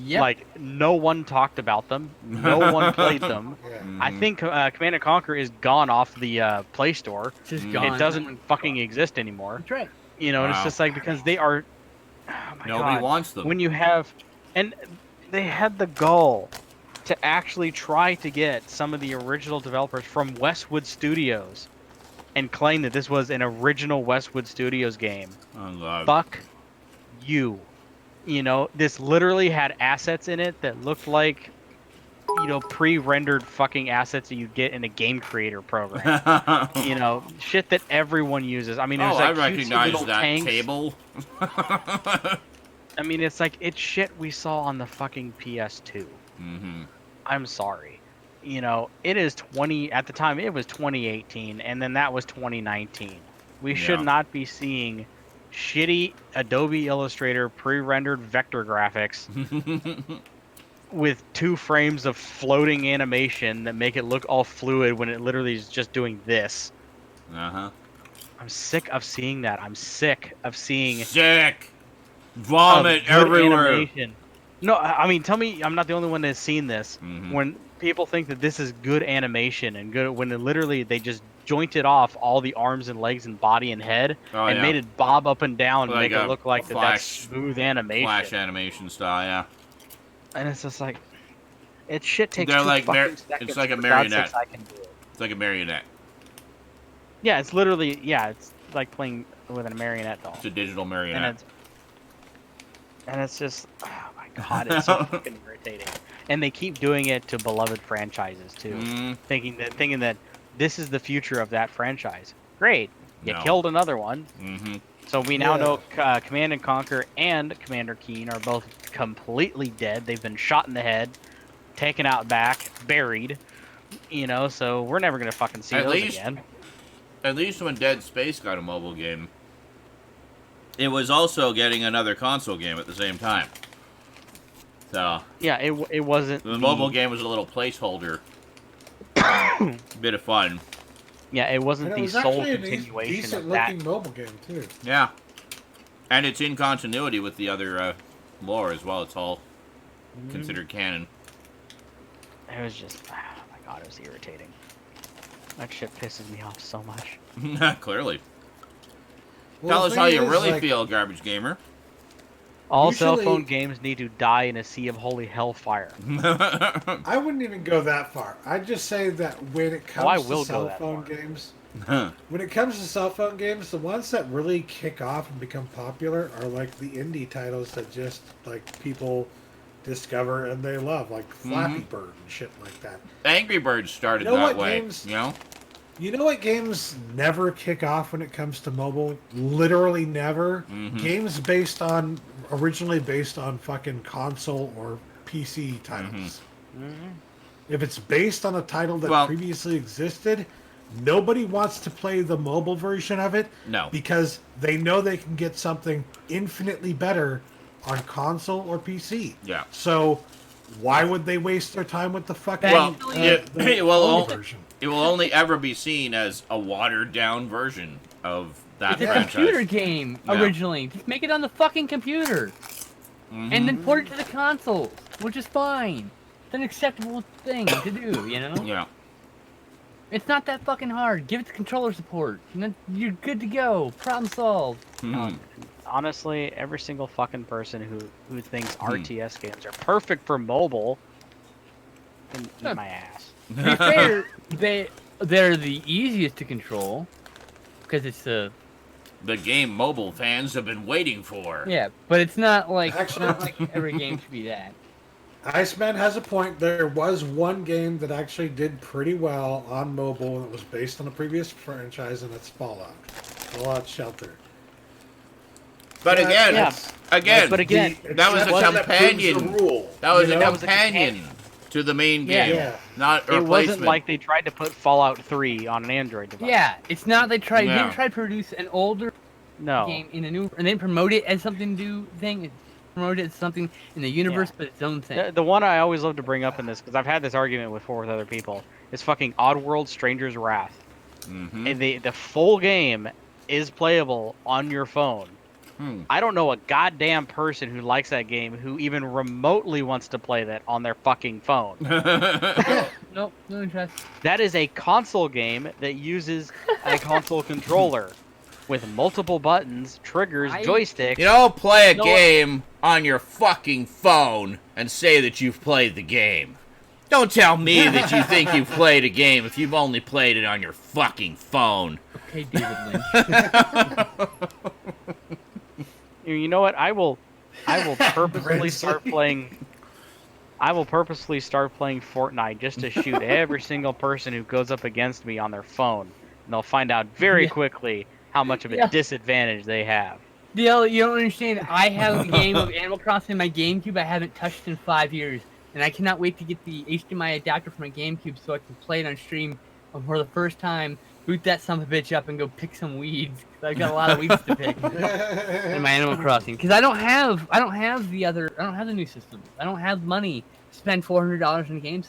Yep. Like, no one talked about them. No one played them. I think Command & Conquer is gone off the Play Store. Just gone. It doesn't fucking exist anymore. That's right. You know, and it's just like, because they are... Oh my Nobody wants them. When you have... And they had the gall to actually try to get some of the original developers from Westwood Studios and claim that this was an original Westwood Studios game. Oh, God. Fuck you. You know, this literally had assets in it that looked like, you know, pre-rendered fucking assets that you'd get in a game creator program. You know, shit that everyone uses. I mean, there's like I recognize that tanks. table. I mean, it's like, it's shit we saw on the fucking PS2. I'm sorry. You know, it is at the time, it was 2018, and then that was 2019. We should not be seeing shitty Adobe Illustrator pre-rendered vector graphics with 2 frames of floating animation that make it look all fluid when it literally is just doing this. I'm sick of seeing that. I'm sick of seeing... Vomit everywhere! Animation. No, I mean, tell me I'm not the only one that's seen this. When people think that this is good animation and good, when literally they just jointed off all the arms and legs and body and head and made it bob up and down and make it look like that's smooth animation. Flash animation style, yeah. And it's just like, it shit takes They're 2 like fucking seconds. it's like a marionette. I can do it. It's like a marionette. Yeah, it's literally, it's like playing with a marionette doll. It's a digital marionette. And it's just, oh my god, it's so fucking irritating. And they keep doing it to beloved franchises too, thinking that this is the future of that franchise. Great, you killed another one. So we now know Command and Conquer and Commander Keen are both completely dead. They've been shot in the head, taken out back, buried. You know, so we're never gonna fucking see those again. At least when Dead Space got a mobile game, it was also getting another console game at the same time. So yeah, it wasn't. The mobile game was a little placeholder. Bit of fun. Yeah, it wasn't the sole continuation of that. Decent-looking mobile game too. Yeah, and it's in continuity with the other lore as well. It's all considered canon. It was just, oh my god, it was irritating. That shit pisses me off so much. Clearly. Well, tell us how you really feel, Garbage Gamer. All cell phone games need to die in a sea of holy hellfire. I wouldn't even go that far. I'd just say that when it comes to cell phone games, the ones that really kick off and become popular are like the indie titles that just like people discover and they love, like Flappy Bird and shit like that. Angry Birds started that way, you know? You know what games never kick off when it comes to mobile? Literally never. Games originally based on fucking console or PC titles. If it's based on a title that previously existed, nobody wants to play the mobile version of it. No. Because they know they can get something infinitely better on console or PC. Yeah. So why would they waste their time with the fucking version? It will only ever be seen as a watered-down version of that franchise. It's a computer game, originally. Just make it on the fucking computer. and then port it to the consoles, which is fine. It's an acceptable thing to do, you know? Yeah. It's not that fucking hard. Give it the controller support, and then you're good to go. Problem solved. Honestly, every single fucking person who thinks RTS games are perfect for mobile can eat my ass. To be fair, they're the easiest to control because it's the game mobile fans have been waiting for. Yeah, but it's not like Actually- every game should be that. Iceman has a point. There was one game that actually did pretty well on mobile, and it was based on a previous franchise, and it's Fallout. Fallout Shelter. But again, But again, that was a companion. That was a was a companion to the main game, Yeah. not a it replacement. wasn't like they tried to put Fallout 3 on an Android device. Yeah, it's not they Yeah. didn't try to produce an older No. game in a new and then promote it as something new thing. It promote it as something in the universe, but its own thing. The one I always love to bring up in this, because I've had this argument before with other people, is fucking Oddworld Stranger's Wrath. And the full game is playable on your phone. I don't know a goddamn person who likes that game who even remotely wants to play that on their fucking phone. Nope, no interest. That is a console game that uses a console controller with multiple buttons, triggers, joysticks. You don't play a game on your fucking phone and say that you've played the game. Don't tell me that you think you've played a game if you've only played it on your fucking phone. Okay, David Lynch. You know what? I will purposely start playing. I will purposely start playing Fortnite just to shoot every single person who goes up against me on their phone, and they'll find out very quickly how much of a disadvantage they have. DL, you don't understand. I have a game of Animal Crossing in my GameCube I haven't touched in 5 years, and I cannot wait to get the HDMI adapter for my GameCube so I can play it on stream for the first time. Boot that son of a bitch up and go pick some weeds. 'Cause I've got a lot of weeds to pick in my Animal Crossing. Because I don't have the new system. I don't have money to spend $400 on games.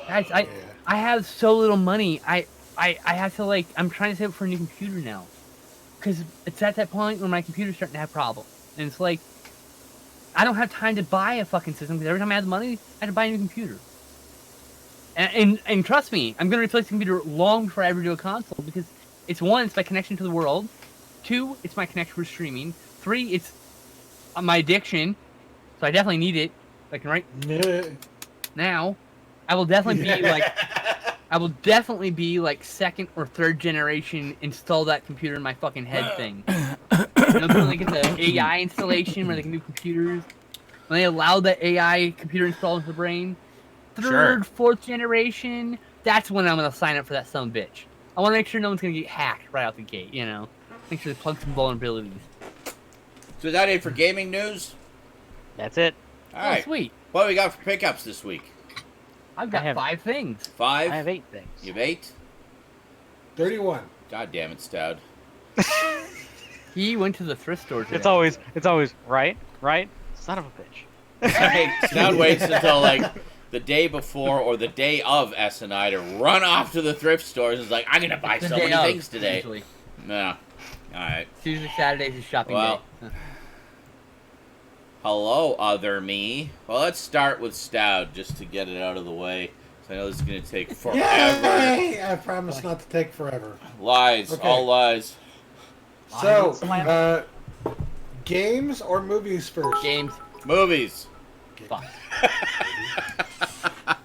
Guys, I have so little money. I have to I'm trying to save up for a new computer now. Because it's at that point where my computer's starting to have problems. And it's like, I don't have time to buy a fucking system because every time I have the money, I have to buy a new computer. And trust me, I'm going to replace the computer long before I ever do a console because it's one, it's my connection to the world. Two, it's my connection for streaming. Three, it's my addiction. So I definitely need it. Like right now, I will definitely be like second or third generation install that computer in my fucking head thing. You know, when they get the AI installation where they can do computers. When they allow the AI computer installed into the brain. Third, fourth generation, that's when I'm going to sign up for that son of a bitch. I want to make sure no one's going to get hacked right out the gate, you know? Make sure they plug some vulnerabilities. So is that it for gaming news? That's it. All right. Sweet. What do we got for pickups this week? I've got 5 things. 5? I have 8 things. You have 8? 31. God damn it, Stoud. He went to the thrift store today. It's always right, son of a bitch. Stoud waits until the day before or the day of SNI to run off to the thrift stores and is like, I'm going to buy so many things today. Usually. Yeah. Alright. Tuesday, Saturdays is shopping day. Hello, other me. Well, let's start with Stoud just to get it out of the way. So I know this is going to take forever. Yay! I promise not to take forever. Lies. Okay. All lies. So, games or movies first? Games. Movies. Fuck.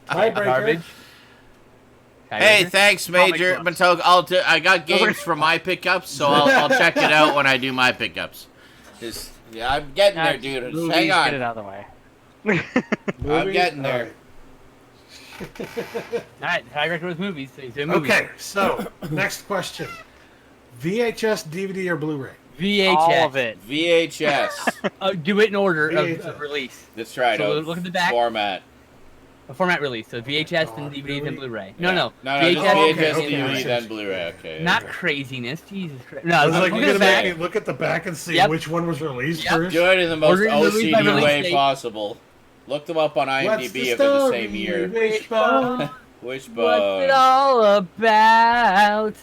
Garbage. Hey, thanks, Major. I got games for my pickups, so I'll check it out when I do my pickups. I'm getting there, dude. Just hang on. Get it out of the way. I'm getting there. Alright, I recommend movies. Okay, so next question: VHS, DVD, or Blu-ray? VHS. All of it. VHS. Do it in order of release. That's right. So look at the back. Format. A format release. So VHS, then DVD, then Blu-ray. Yeah. No. VHS, DVD, then Blu-ray. Okay. Not craziness. Jesus Christ. No, I was like, you're going to make me look at the back and see which one was released first? Do it in the most OCD way possible. Look them up on IMDb if they're the same year. Wishbone. What's it all about?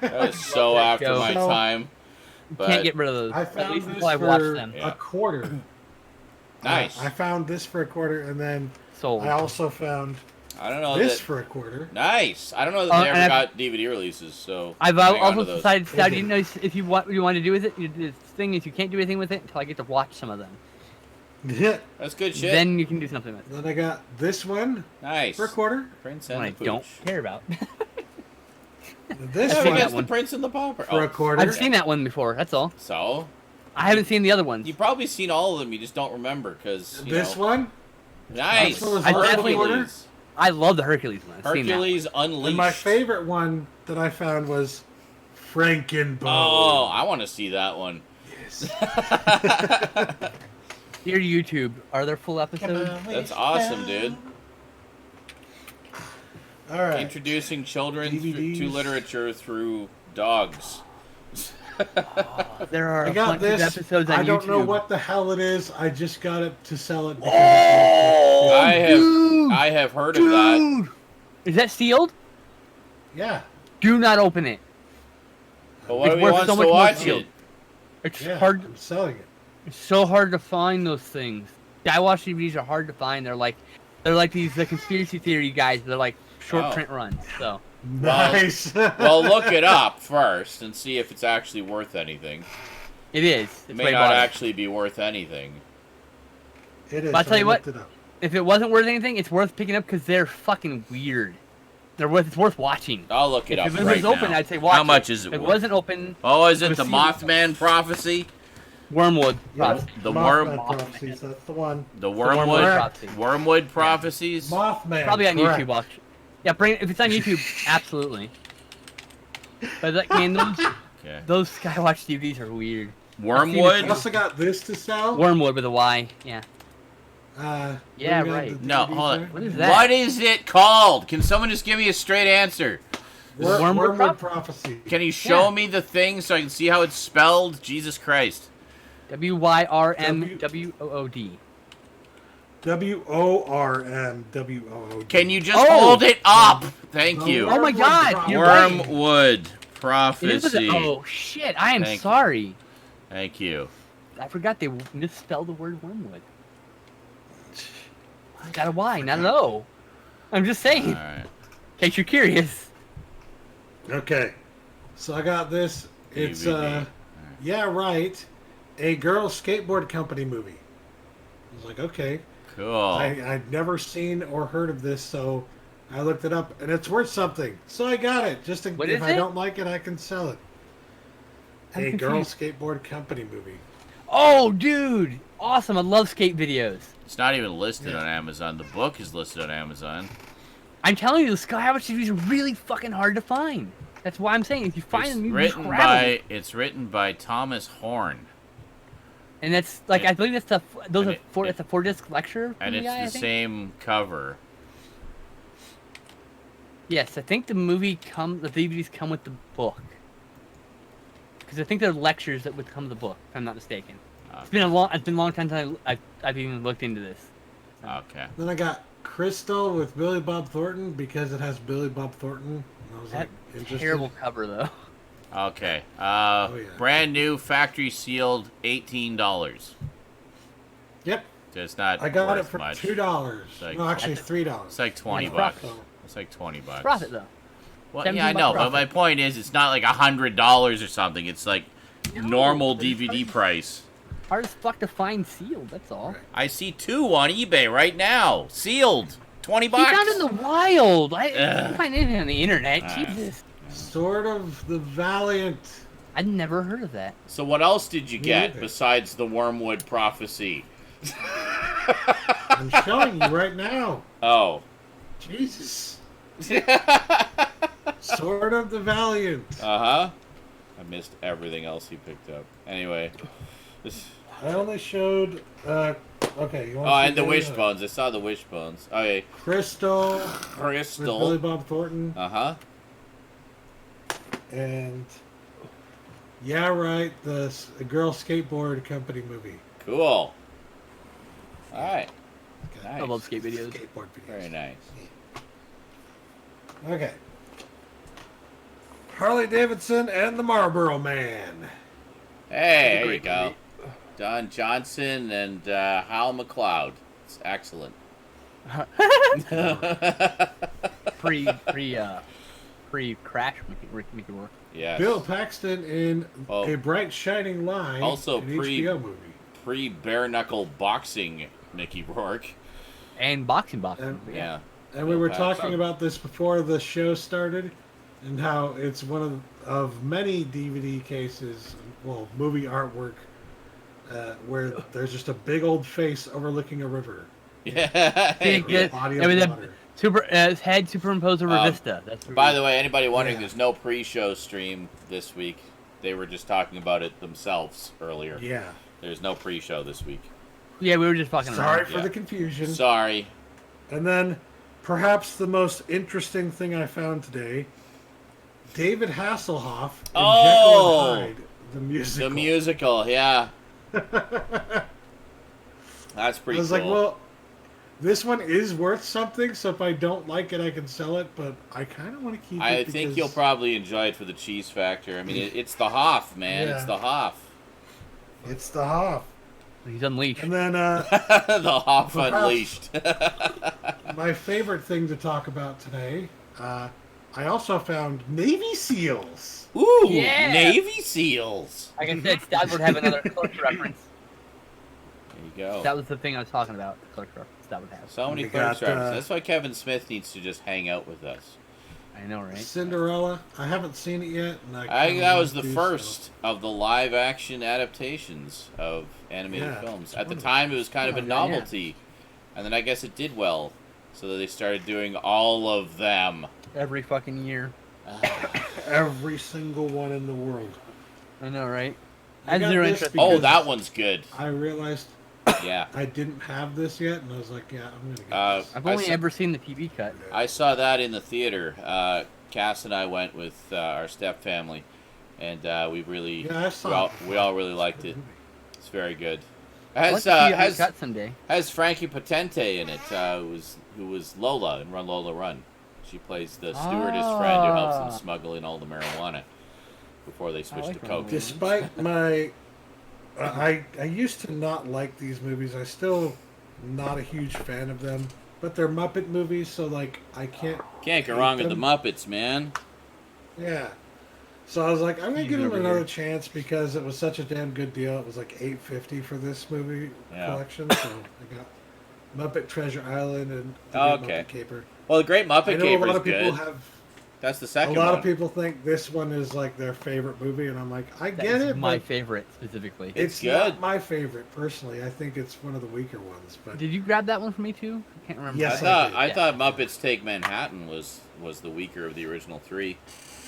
That was so after my time. But Can't get rid of those. I found this I watched them. a quarter. Nice. I found this for $0.25, and then Sold. I also found I don't know this that, for $0.25. Nice. I don't know that they and ever got DVD releases, so I've hang on also to those. decided, I didn't know if you want to do with it. The thing is, you can't do anything with it until I get to watch some of them. Yeah. That's good shit. Then you can do something with it. Then I got this one Nice. for $0.25. Prince One and I the don't Pooch. care about. This Yeah, seen one that's that the one. Prince and the Pauper. for Oh, $0.25. I've seen that one before. That's all. so I haven't seen the other ones. you've probably seen all of them. You just don't remember because This one. Nice. This one was I definitely Hercules. I love the Hercules one. I've seen that. Hercules Unleashed. And my favorite one that I found was Frankenbone. Oh, I want to see that one. Yes. Dear YouTube, are there full episodes? That's awesome, dude. All right. Introducing children DVDs. to literature through dogs. There are I a got bunch this. of episodes on I don't YouTube. know what the hell it is. I just got it to sell it. Because I have heard of that. Dude! Is that sealed? Yeah. Do not open it. But what It's do we worth want so to much more watch sealed. it? It's Yeah. hard. I'm selling it. It's so hard to find those things. Skywatch DVDs are hard to find. They're like the conspiracy theory guys. They're like short Oh. print runs. So Well- Nice. Well, look it up first and see if it's actually worth anything. it is. It It's may way not bottom. actually be worth anything. It is. But I'll tell you what. looked it up. If it wasn't worth anything, it's worth picking up because they're fucking weird. It's worth watching. I'll look it up If it right was open, now. I'd say watch How much it. is it If it worth? wasn't open, Oh, is it Let's the see. Mothman prophecy? Wormwood. Yeah, Prophecy. The Mothman worm- prophecies. That's the one. The Wormwood Wormwood prophecy. Wormwood prophecies? Mothman. Probably on correct. YouTube. Watch. Yeah, if it's on YouTube, absolutely. But like, man, Okay. those Skywatch DVDs are weird. I Wormwood? also got this to sell. Wormwood with a Y. Yeah. Yeah, what do we got right. the No, DVD hold on. for? What is that? What is it called? Can someone just give me a straight answer? Wormwood Wormwood prophecy. Can you show Yeah. me the thing so I can see how it's spelled? Jesus Christ. WYRMWOOD. WORMWOOD. Can you just Oh! hold it up? Thank No, you. Oh my Wormwood God! prophecy. You're right. Wormwood It is prophecy. oh shit! I am Thank you. sorry. Thank you. I forgot they misspelled the word wormwood. I got a Y, not an O. I'm just saying, in Alright. case you're curious. Okay. So I got this. It's DVD. yeah, right. A girl skateboard company movie. I was like, okay. Cool. I'd never seen or heard of this, so I looked it up, and it's worth something. So I got it. Just in, What if is I it? don't like it, I can sell it. I'm A girl confused. skateboard company movie. Oh, dude! Awesome! I love skate videos. It's not even listed Yeah. on Amazon. The book is listed on Amazon. I'm telling you, the Skywatch DVDs are really fucking hard to find. That's why I'm saying if you find It's them, you just written grab them. by it's written by Thomas Horn. And that's like I believe that's And it- it's a 4-disc lecture. And from it's guy, I the think. same cover. Yes, I think the DVDs come with the book. Because I think they're lectures that would come with the book, if I'm not mistaken. It's been a long time since I've even looked into this. Okay. Then I got Crystal with Billy Bob Thornton because it has Billy Bob Thornton. And I was That like, interested. terrible cover though. Okay. yeah. Brand new, factory sealed, $18. Yep. It's not. I got it worth for much. $2. like- No, actually It's $3. like 20 That's bucks. profit. It's like 20 bucks. Profit though. Well, 17 yeah, I know, bucks but my profit. point is, it's not like $100 or something. It's like normal they're just DVD price. Hard as fuck to find sealed. That's all. Right. I see 2 on eBay right now, sealed, 20 You bucks. found in the wild. I Ugh. can't find anything on the internet. Alright. Jesus, Sword of the Valiant. I'd never heard of that. So what else did you Me get neither. besides the Wormwood prophecy? I'm showing you right now. Oh. Jesus. Sword of the Valiant. Uh-huh. I missed everything else he picked up. Anyway. I only showed. Okay. You want Oh, and the wishbones. I saw the wishbones. Okay. Crystal with Billy Crystal. Bob Thornton Uh-huh. and yeah, right. The girl skateboard company movie. Cool. Alright. Okay. Nice. I love skate videos. Skateboard videos. Very nice. Okay. Harley Davidson and the Marlboro Man. Hey, there you Great go. movie. Don Johnson and Hal McLeod. It's excellent. Pre-crash make it work. Yes. Bill Paxton in A Bright Shining Line. Also an HBO movie. Pre-bare knuckle boxing Mickey Rourke. And boxing. Yeah. And we were talking about this before the show started, and how it's one of many DVD cases, well, movie artwork, where there's just a big old face overlooking a river. Yeah. Body of water. Head superimposed over Vista. By the way, anybody wondering, there's no pre-show stream this week. They were just talking about it themselves earlier. Yeah. There's no pre-show this week. Yeah, we were just fucking around. Sorry for the confusion. Sorry. And then, perhaps the most interesting thing I found today, David Hasselhoff in Jekyll and Hyde, the musical. The musical, yeah. That's pretty cool. I was like, well, this one is worth something, so if I don't like it, I can sell it, but I kind of want to keep it. I think you'll probably enjoy it for the cheese factor. I mean, it's the Hoff, man. Yeah. It's the Hoff. It's the Hoff. He's unleashed. And then, the Hoff Unleashed. my favorite thing to talk about today, I also found Navy SEALs. Ooh, yeah. Navy SEAls. Like I said, Stoud would have another Clerks reference. There you go. That was the thing I was talking about. Clerks reference. That would have. So many We Clerks got, references. That's why Kevin Smith needs to just hang out with us. I know, right? Cinderella. I haven't seen it yet. And That was the first of the live-action adaptations of animated films. At the time, it was kind of a novelty. And then I guess it did well. So they started doing all of them. Every fucking year. Every single one in the world. I know, right? I I got zero this interest. Oh, that one's good. I realized Yeah. I didn't have this yet, and I was like, yeah, I'm gonna get this. I've only ever seen the TV cut. I saw that in the theater. Cass and I went with our step family, and we really, Yeah, I saw we all really liked it. It's very good. I'd like to see it cut someday. Has Frankie Potente in it, who was Lola in Run Lola Run. She plays the stewardess friend who helps them smuggle in all the marijuana before they switch to coke. Despite my, I used to not like these movies. I still not a huge fan of them, but they're Muppet movies, so like I can't go wrong with the Muppets, man. Yeah. So I was like, I'm gonna give them another chance because it was such a damn good deal. It was like $8.50 for this movie collection, so I got Muppet Treasure Island and Muppet Caper. Well, the Great Muppet Caper is good. Have, That's the second one. A lot one. of people think this one is like their favorite movie, and I'm like, I get it. It's my favorite specifically. It's good. not my favorite personally. I think it's one of the weaker ones. But Did you grab that one from me too? I can't remember. Yes, I thought Muppets Take Manhattan was the weaker of the original three.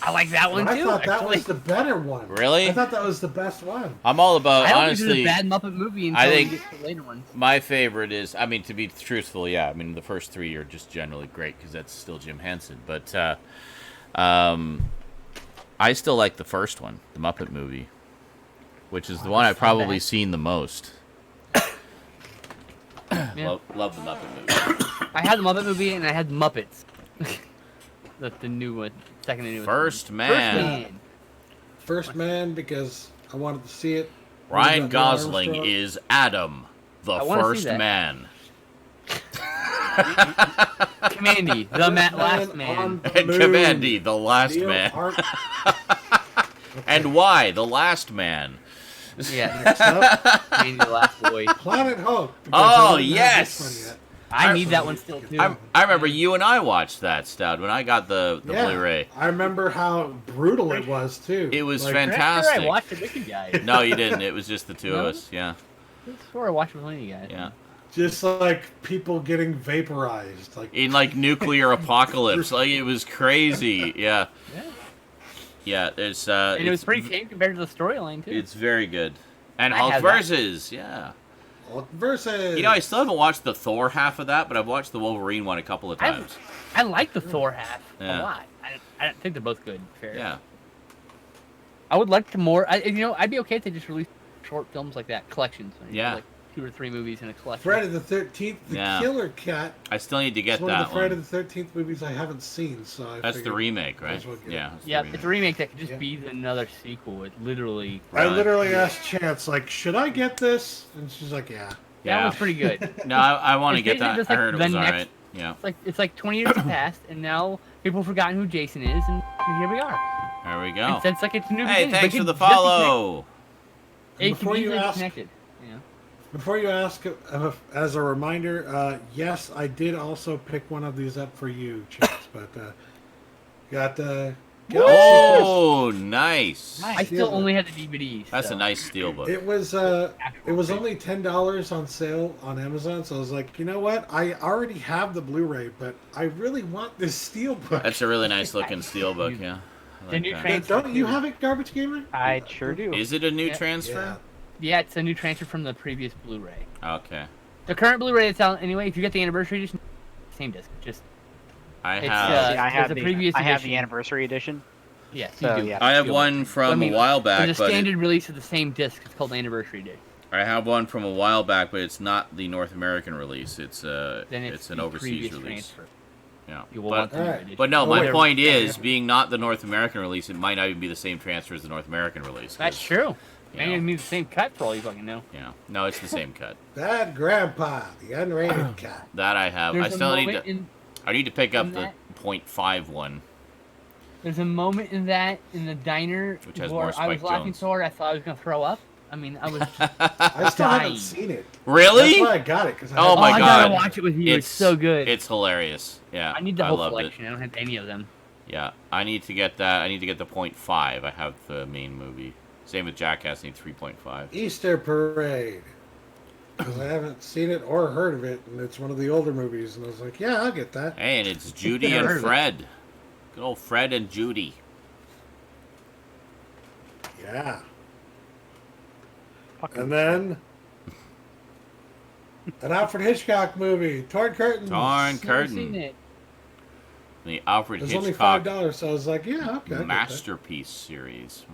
I like that one too. I thought that was the better one. Really? I thought that was the best one. I'm all about, I don't honestly. think it's a bad Muppet movie until you get to the later ones. My favorite is, I mean, to be truthful, yeah. I mean, the first three are just generally great because that's still Jim Henson. But I still like the first one, the Muppet movie, which is the one I've probably seen the most. Yeah. Love the Muppet movie. I had the Muppet movie and I had Muppets. That's the new one. Second and new one. First Man. First Man, because I wanted to see it. Ryan Gosling is Adam, the first see that. man. Commandy, the last man. And Commandy, the last man. And why the last man? Yeah. Commandy, the last boy. Planet Hope. Oh, yes. I need that one still too. I remember you and I watched that, Stoud, when I got the Blu-ray. I remember how brutal it was too. It was like, fantastic. I watched it with you guys. No, you didn't. It was just the two of us. Yeah. I swore I watched it with you guys. Yeah. Just like people getting vaporized, like In like nuclear apocalypse, like it was crazy. Yeah. Yeah. There's. And it was pretty tame compared to the storyline too. It's very good. And I Hulk have that. versus. Yeah. versus. You know, I still haven't watched the Thor half of that, but I've watched the Wolverine one a couple of times. I like the Thor half Yeah. a lot. I think they're both good. Fair. Yeah. I would like to more. I'd be okay if they just released short films like that, collections. Yeah. Like 2 or 3 movies in a collection. Friday the 13th, The Killer Cat. I still need to get that one. One of the Friday the 13th movies I haven't seen, so that's the remake, right? Yeah. It's a remake that could just be another sequel. It literally. I literally asked Chance, like, should I get this? And she's like, yeah. That was pretty good. No, I want to get that. I heard it was alright. Yeah. It's like 20 years have passed, and now people have forgotten who Jason is, and here we are. There we go. It's like it's a new Hey, thanks for the follow. Before you ask, as a reminder, yes, I did also pick one of these up for you, Chance, but got oh, nice. I still only had the DVDs. That's a nice steelbook. It was only $10 on sale on Amazon, so I was like, you know what? I already have the Blu-ray, but I really want this steelbook. That's a really nice looking steelbook, yeah. The new transfer. Don't you have it, Garbage Gamer? I sure do. Is it a new transfer? Yeah, it's a new transfer from the previous Blu-ray. Okay. The current Blu-ray that's out anyway. If you get the anniversary edition, same disc. Just I have the anniversary edition. Yes, so, you do. Yeah. I have one from a while back. There's a standard release of the same disc. It's called the anniversary edition. I have one from a while back, but it's not the North American release. It's an overseas release. Transfer. Yeah. But no, my point is, being not the North American release, it might not even be the same transfer as the North American release. That's true. Maybe it means the same cut for all you fucking know. Yeah. No, it's the same cut. Bad Grandpa, the unrated cut. That I have. I still need to pick up the 0.5 one. There's a moment in the diner where I was laughing so hard I thought I was gonna throw up. I mean, I was just I still haven't seen it. Really? That's why I got it. Oh my god! I gotta watch it with you. It's so good. It's hilarious. Yeah. I need the whole collection. I don't have any of them. Yeah, I need to get that. I need to get the 0.5. I have the main movie. Same with Jackass. I need 3.5. Easter Parade. Because I haven't seen it or heard of it, and it's one of the older movies, and I was like, yeah, I'll get that. Hey, and it's Judy and Fred. Good old Fred and Judy. Yeah. And then an Alfred Hitchcock movie, Torn Curtains. Torn Curtain. The Alfred It Hitchcock. was only $5, so I was like, yeah, okay. Masterpiece series.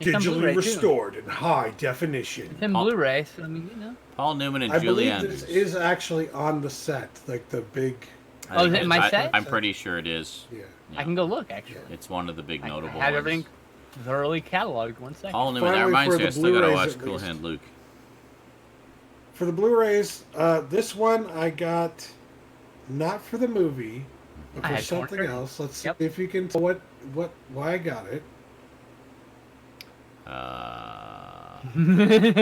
Digitally restored in high definition. It's in Blu-ray, so I mean, you know. Paul Newman and I Julie believe Andrews. this is actually on the set, like the big. Oh, is it in my set? I'm pretty sure it is. Yeah. I can go look, actually. It's one of the big notable I have ones. everything thoroughly cataloged. 1 second. Paul Newman, that reminds me, I still gotta watch Cool Hand Luke. For the Blu-rays, this one I got not for the movie, but for something else. Let's see if you can tell why I got it.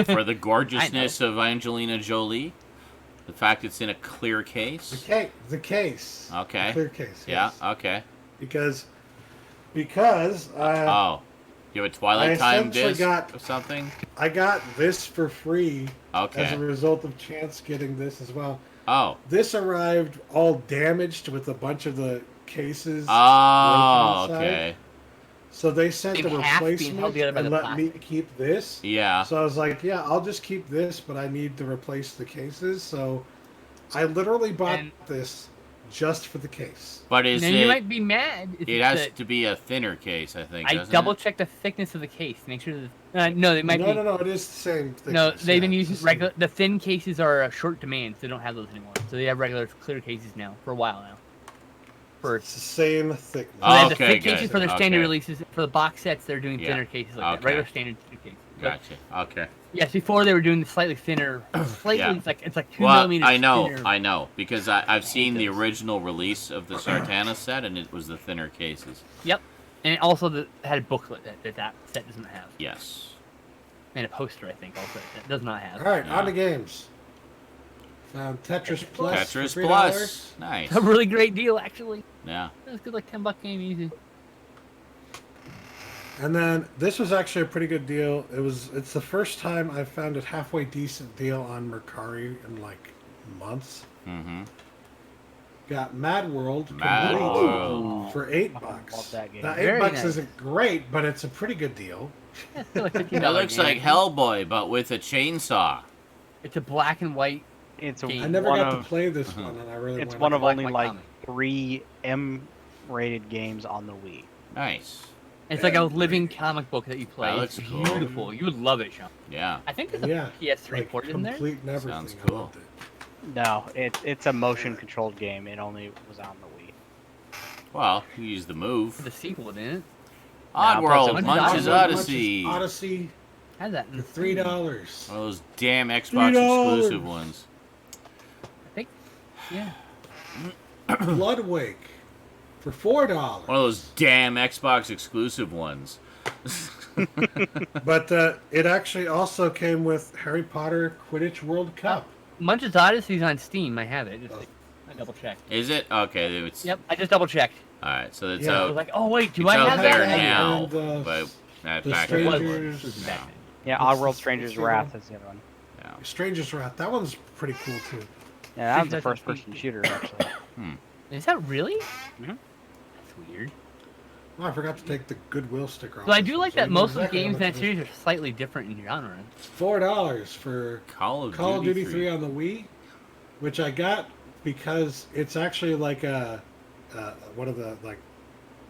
For the gorgeousness of Angelina Jolie, the fact it's in a clear case. The case. Okay. The clear case. Yeah. Yes. Okay. Because. You have a Twilight Time disc or something? I got this for free. Okay. As a result of Chance getting this as well. Oh. This arrived all damaged with a bunch of the cases. Oh, okay. So they sent a replacement and let me keep this. Yeah. So I was like, yeah, I'll just keep this, but I need to replace the cases. So I literally bought this just for the case. But is it... you might be mad. It has to be a thinner case, I think, I double-checked the thickness of the case. Make sure that... no, they might be... No, it is the same thickness. No, they've been using regular... The thin cases are a short demand, so they don't have those anymore. So they have regular clear cases now, for a while now. It's the same thickness. So they have the thick cases for their standard releases. For the box sets, they're doing thinner cases like that. Regular standard cases. Gotcha. Okay. Yes, before they were doing the slightly thinner. It's like 2 millimeters thinner. I know, because I've seen the original release of the Sartana set, and it was the thinner cases. Yep. And it also had a booklet that set doesn't have. Yes. And a poster, I think, also that does not have. All right, on to games. Tetris Plus. Tetris Plus. Nice. A really great deal, actually. Yeah. It's good, like $10 game, easy. And then this was actually a pretty good deal. It's the first time I've found a halfway decent deal on Mercari in like months. Mm-hmm. Got Mad World for $8. Love that game. Now $8 isn't great, but it's a pretty good deal. It looks like Hellboy, but with a chainsaw. It's a black and white. I never got to play this one, and I really. It's one of only like 3 M-rated games on the Wii. Nice. It's like a living comic book that you play. That It's looks cool. beautiful. You would love it, Sean. Yeah. I think there's a PS3 port in there. Complete and everything. Sounds I cool. loved it. No, it's a motion-controlled game. It only was on the Wii. Well, you use the move. The sequel, didn't it? Oddworld, No, Munch's Odyssey. Odyssey Had that for in $3. One of those damn Xbox $3. exclusive ones. I think. Yeah. Bloodwake for $4. One of those damn Xbox exclusive ones. But it actually also came with Harry Potter Quidditch World Cup. Munch's Odyssey's on Steam. I have it. I double checked. Is it? Okay. It's, Yep, I just double checked. Alright, so it's Yeah. I out. was like, oh wait, do It's I out have there that? now. And, But that the back Strangers. No. Yeah, What's Oddworld the- Stranger's what's the Wrath other is the other one. Yeah. Stranger's Wrath. That one's pretty cool too. Yeah, that was a That's first-person shooter, actually. Is that really? Mhm. That's weird. Oh, I forgot to take the Goodwill sticker off. So I do like So I that know most of the exactly games in how that much it series are slightly different in genre. is. $4 for Call of Call of Duty 3 3 on the Wii, which I got because it's actually like a what are the like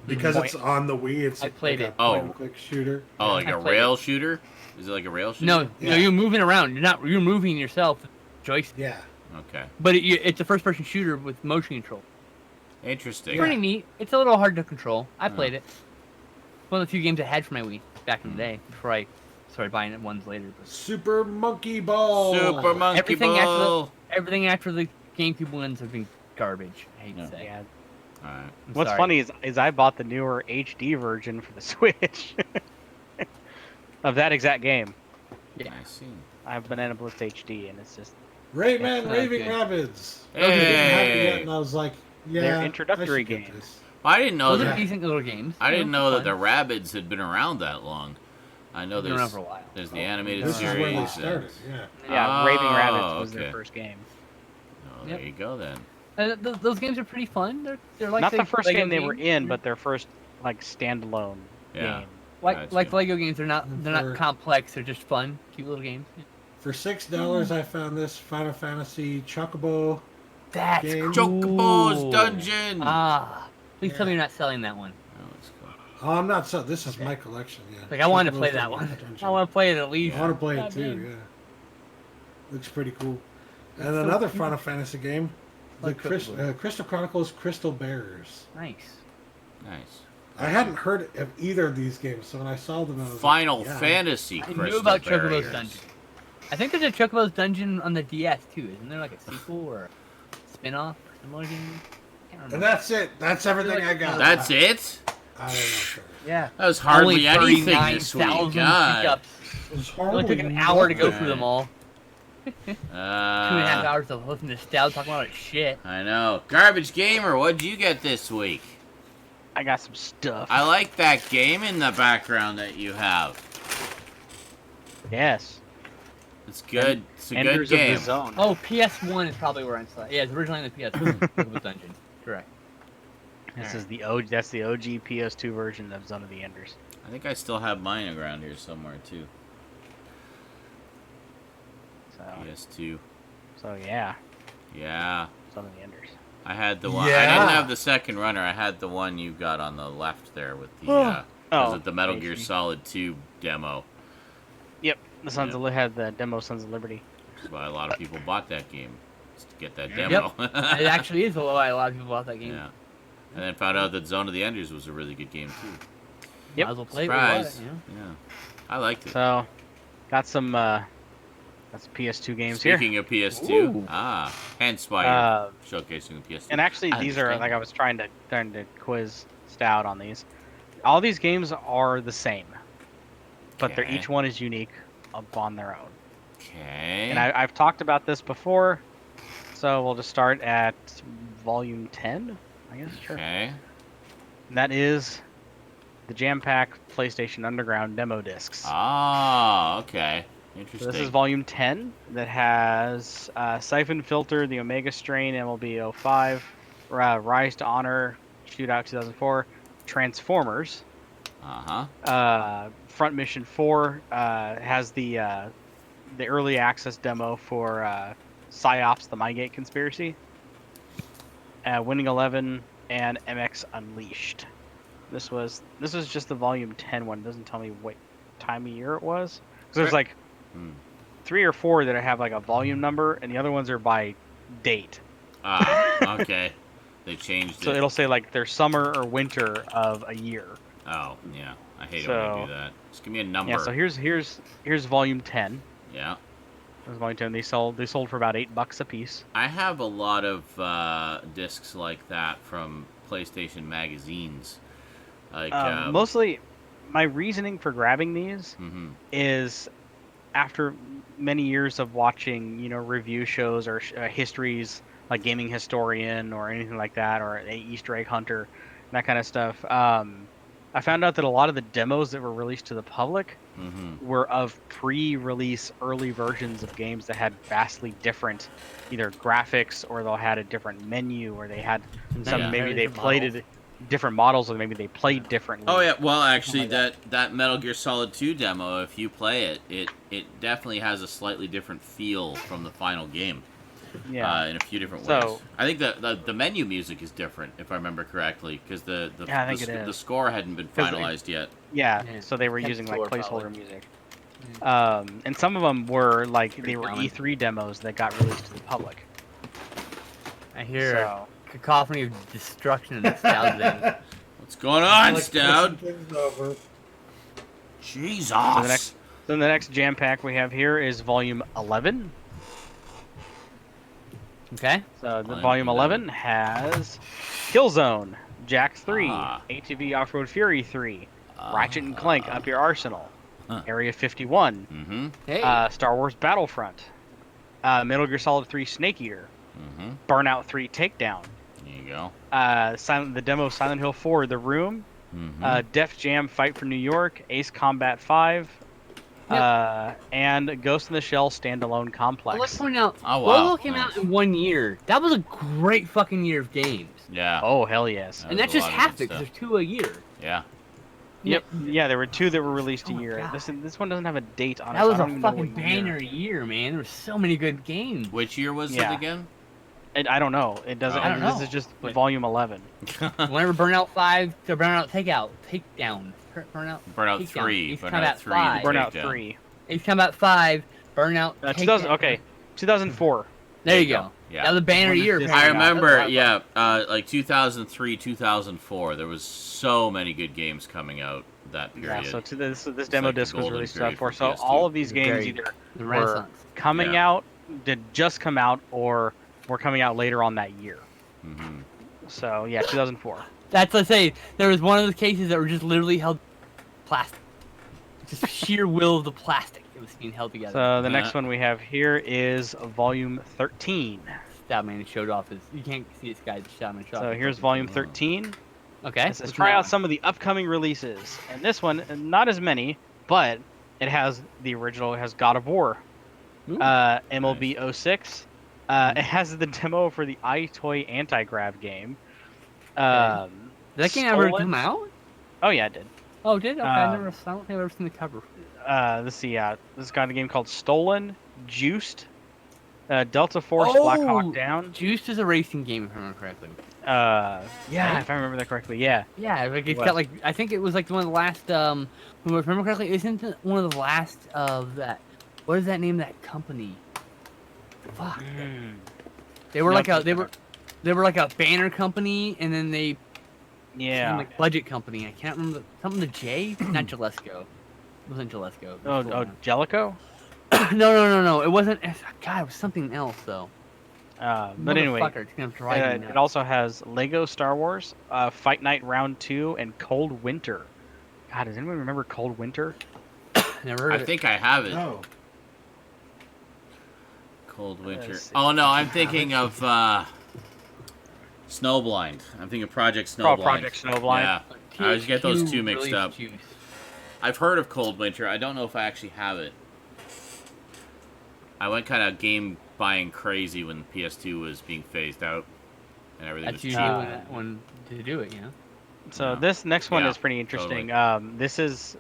because it's on the Wii. It's I played like it. a point-and-click shooter. Oh, like I a played rail shooter? Is it like a rail shooter? No, Yeah. you're moving around. You're moving yourself. Joystick. Yeah. Okay. But it's a first-person shooter with motion control. Interesting. Pretty neat. It's a little hard to control. I played it. One of the few games I had for my Wii back in the day before I started buying it ones later. But Super Monkey Ball. Super Monkey everything Ball. everything after the GameCube ones have been garbage. I hate to say. Yeah. Alright. I'm What's sorry. funny is I bought the newer HD version for the Switch of that exact game. Yeah. I see. I have Banana Blitz HD, and it's just Rayman That's Raving good. Rabbids. It didn't happen yet, Hey! and I was like, yeah, Their I introductory should get game. this. I didn't know Those that. are decent little games. I didn't know that Fun. the Rabbids had been around that long. I know They've been around there's for a while. there's the animated This is series. where they and- started. Yeah. yeah. Oh, Raving Rabbids was okay. their first game. Oh, there Yep. you go then. Those games are pretty fun. They're like Not the first Lego game they were games. in, but their first like standalone Yeah. game. like Gotcha. Lego games. They're not For- complex. They're just fun, cute little games. For $6, I found this Final Fantasy Chocobo. That's Game. cool. Chocobo's Dungeon. Ah, please tell me Yeah. you're not selling that one. Oh, that's cool. Oh, I'm not so. This is my collection. Yeah. Like I wanted to Chocobo's play that one. Dungeon. I want to play it at least. I want to play it God too. dang. Yeah. Looks pretty cool. And so another cute. Final Fantasy game, the Like Chocobo. Crystal Chronicles Crystal Bearers. Nice. Nice. I hadn't heard of either of these games, so when I saw them, I was Final like, yeah. Fantasy I Crystal knew about Barriers. Chocobo's Dungeon. I think there's a Chocobo's Dungeon on the DS too. Isn't there like a sequel or a spin-off or similar game? I can't remember. And that's it. That's everything I got. That's it? I don't know. Sure. Yeah. That was hardly Only anything this week. 39,000 God. pickups. It was It only took an hardly hour to go Okay. through them all. 2.5 hours of listening to Stout talking about shit. I know. Garbage Gamer, what'd you get this week? I got some stuff. I like that game in the background that you have. Yes. It's good. It's a good Enders game. of the Zone. Oh, PS1 is probably where I'm at. Yeah, it's originally on the PS1. Chocobo's Dungeon. Correct. This is the OG. That's the OG PS2 version of Zone of the Enders. I think I still have mine around here somewhere too. So, PS2. so yeah, Yeah. Zone of the Enders. I had the one. I Yeah. didn't have the second runner. I had the one you got on the left there with the was it the Metal Gear HD. Solid 2 demo. Yep, the Sons of had the demo Sons of Liberty. That's why a lot of people bought that game. Just to get that Yep. demo. It actually is why a lot of people bought that game. Yeah. And then found out that Zone of the Enders was a really good game too. Yep. Might as well play it while you got Surprise. it, you know? Yeah. I liked it. So, got some PS2 games Speaking of PS2, Ooh. hence why here. you're showcasing the PS2. And actually, I these are understand. like I was trying to quiz Stout on these. All these games are the same, but they're Okay. each one is unique on their own. Okay. And I've talked about this before, so we'll just start at volume 10, I guess. Sure. Okay. And that is the Jam Pack PlayStation Underground demo discs. Ah, okay. So Interesting. this is volume 10 that has Siphon Filter, the Omega Strain, MLB 05, Rise to Honor, Shootout 2004, Transformers. Front Mission 4 has the early access demo for PsyOps, the Mygate Conspiracy. Winning 11 and MX Unleashed. This was just the volume 10 one. It doesn't tell me what time of year it was. So there's like 3 or 4 that have like a volume number, and the other ones are by date. Ah, okay. They changed it. So it'll say like their summer or winter of a year. Oh, yeah. I hate it when they do that. Just give me a number. Yeah, so here's volume 10. Yeah. There's volume 10. They sold for about $8 a piece. I have a lot of discs like that from PlayStation magazines. Like mostly my reasoning for grabbing these is after many years of watching, review shows or histories like Gaming Historian or anything like that, or a Easter egg hunter, that kind of stuff. I found out that a lot of the demos that were released to the public were of pre-release early versions of games that had vastly different either graphics, or they'll had a different menu, or they had some maybe they played it different models, or maybe they played differently. Oh yeah, well actually that Metal Gear Solid 2 demo, if you play it definitely has a slightly different feel from the final game. Yeah, in a few different ways. I think the menu music is different, if I remember correctly, because the score hadn't been finalized yet. Yeah, so they were using like placeholder music. And some of them were like they were E3 demos that got released to the public. I hear a cacophony of destruction and nostalgia. What's going on, Stoud? Jesus. So the next jam pack we have here is volume 11. Okay. So the volume 11 has Killzone, Jack 3, ATV Off-Road Fury 3, Ratchet and Clank Up Your Arsenal, Area 51, Star Wars Battlefront, Metal Gear Solid 3 Snake Eater, Burnout 3 Takedown. There you go. The demo Silent Hill 4 The Room, Def Jam Fight for New York, Ace Combat 5, and Ghost in the Shell Standalone Complex. Let's point out, Lolo came out in 1 year. That was a great fucking year of games. Yeah. Oh, hell yes. And that's just half it, because there's 2 a year. Yeah. Yep. Yeah, there were 2 that were released a year. God. This one doesn't have a date on it. That was a fucking banner year, man. There were so many good games. Which year was it again? I don't know. It doesn't. I don't know. This is just volume 11. Whenever Burnout 5 to Burnout Takedown. Burnout 3. Ace Combat 5. Burnout 3. Ace Combat 5, Burnout Takedown. 2004. There you go. Yeah. That was a banner year. I remember, like 2003, 2004. There was so many good games coming out that period. Yeah, so this demo disc was released 2004. So PS2. all of these games either were coming out, did just come out, or were coming out later on that year. So yeah, 2004. That's, let's say, there was one of those cases that were just literally held plastic. Just sheer will of the plastic. It was being held together. So the next one we have here is volume 13. Stoudman showed off his. You can't see this guy. Stoudman showed off. So here's volume 13. Okay. Let's try out some of the upcoming releases. And this one, not as many, but it has the original. It has God of War, MLB 06. It has the demo for the iToy Anti-Grav game. Did that game ever come out? Oh yeah, it did. Oh, did? Okay, I don't think I've ever seen the cover. Let's see. This got a game called Stolen, Juiced, Delta Force, Black Hawk Down. Juiced is a racing game, if I remember correctly. Yeah, if I remember that correctly, yeah. Yeah, like it's got like I think it was like one of the last. If I remember correctly, isn't it one of the last of that? What is that name? Of that company? Fuck. They were they were like a banner company, and then they. Yeah. Like budget company. I can't remember something to J. Not Gillesco. It wasn't Gillesco. Oh, Jellico? No. It wasn't. God, it was something else though. But anyway, it also has Lego Star Wars, Fight Night Round 2, and Cold Winter. God, does anyone remember Cold Winter? Never heard of it. I think I have it. No. Cold Winter. Oh no, I'm thinking of Snowblind. I'm thinking of Project Snowblind. Oh, Project Snowblind. Yeah. I always get those two mixed up. I've heard of Cold Winter. I don't know if I actually have it. I went kind of game buying crazy when the PS2 was being phased out and everything. That's usually when to do it, you know. So this next one is pretty interesting. Totally. This is,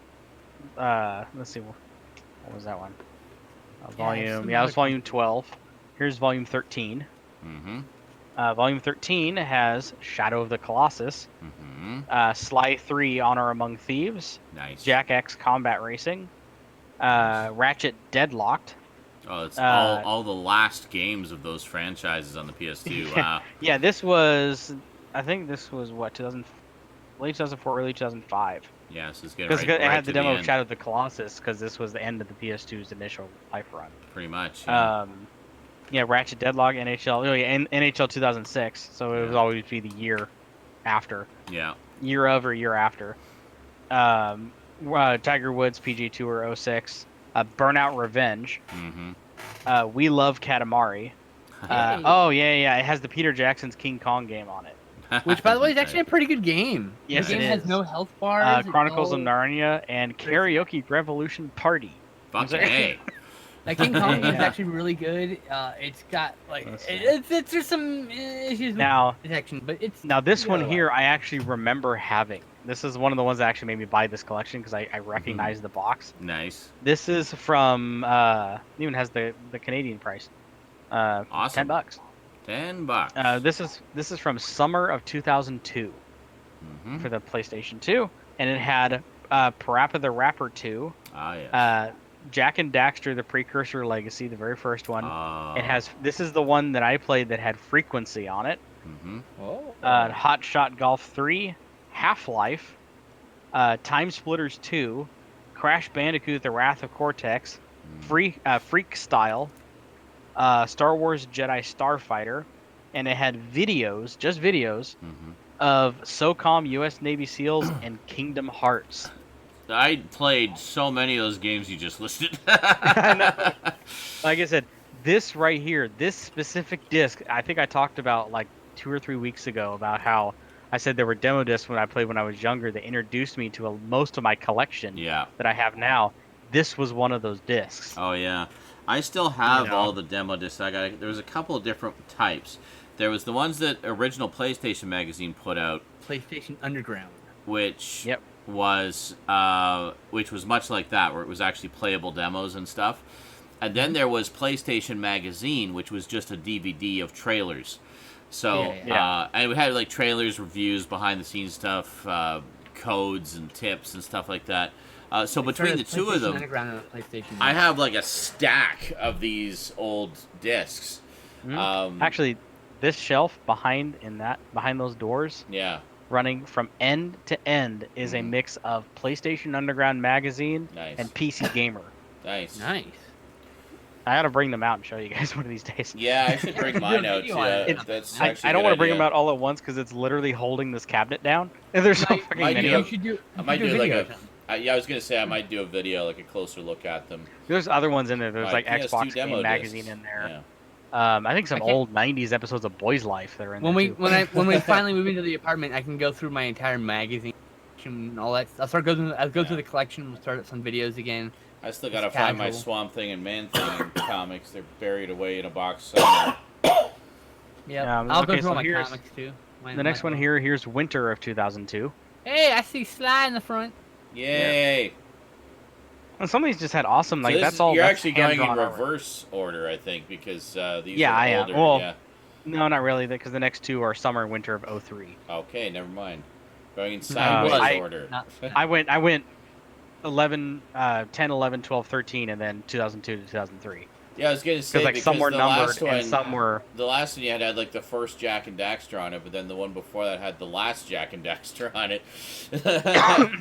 let's see, what was that one? Volume, it was volume 12. Here's volume 13. Volume 13 has Shadow of the Colossus, Sly 3 Honor Among Thieves, Nice. Jack X Combat Racing, Ratchet Deadlocked. Oh, it's all the last games of those franchises on the PS2. Yeah, Wow. yeah, this was, I think this was what, late 2004, early 2005. Yeah, so it's getting Because right it had to the demo end. of Shadow of the Colossus, because this was the end of the PS2's initial life run. Pretty much. Yeah. Yeah, Ratchet Deadlock, NHL, NHL 2006, so it would always be the year after. Yeah. Year of or year after. Tiger Woods PG Tour 06, Burnout Revenge, We Love Katamari. It has the Peter Jackson's King Kong game on it. Which, by the way, is actually a pretty good game. Yes, the game it has is. no health bars. Chronicles of Narnia and Karaoke Revolution Party. Fucking A. That King Kong game is actually really good. It's got there's some issues with detection, but it's this one here I actually remember having. This is one of the ones that actually made me buy this collection because I recognize the box. Nice. This is from it even has the Canadian price. Awesome. $10. $10. This is from summer of 2002 for the PlayStation 2, and it had Parappa the Rapper 2. Yes. Jack and Daxter, the Precursor Legacy, the very first one. It has. This is the one that I played that had Frequency on it. Hot Shot Golf 3, Half-Life, Time Splitters 2, Crash Bandicoot: The Wrath of Cortex, Freak Style, Star Wars Jedi Starfighter, and it had videos, just videos, of SOCOM, U.S. Navy SEALs, and Kingdom Hearts. I played so many of those games you just listed. I know. Like I said, this right here, this specific disc, I think I talked about like 2 or 3 weeks ago about how I said there were demo discs when I played when I was younger that introduced me to most of my collection that I have now. This was one of those discs. Oh, yeah. I still have all the demo discs. There was a couple of different types. There was the ones that original PlayStation Magazine put out. PlayStation Underground. Which was much like that, where it was actually playable demos and stuff. And then there was PlayStation Magazine, which was just a DVD of trailers. So and we had like trailers, reviews, behind the scenes stuff, codes and tips and stuff like that. So between the two of them, I have like a stack of these old discs. Actually, this shelf behind those doors, running from end to end, is a mix of PlayStation Underground Magazine and PC Gamer. Nice. I gotta bring them out and show you guys one of these days. Yeah, I should bring mine out. That's I don't want to bring them out all at once because it's literally holding this cabinet down, and there's so fucking many. I might do like a. I was gonna say I might do a video, like a closer look at them. There's other ones in there. There's like Xbox Game Magazine in there. I think some old '90s episodes of Boy's Life that are in there too. When we finally move into the apartment, I can go through my entire magazine and all that. I'll go through the collection. We'll start some videos again. I still gotta find my Swamp Thing and Man Thing comics. They're buried away in a box somewhere. I'll go through all my comics too. The next one here's Winter of 2002. Hey, I see Sly in the front. Yay! And some of these just had awesome, like, that's all. You're actually going in reverse order, I think, because these are older. Well, no, not really, because the next two are Summer and Winter of 03. Okay, never mind. Going in sideways order. I went 11, 10, 11, 12, 13, and then 2002 to 2003. Yeah, I was going to say, because some were numbered and some were... The last one you had like the first Jack and Daxter on it, but then the one before that had the last Jack and Daxter on it.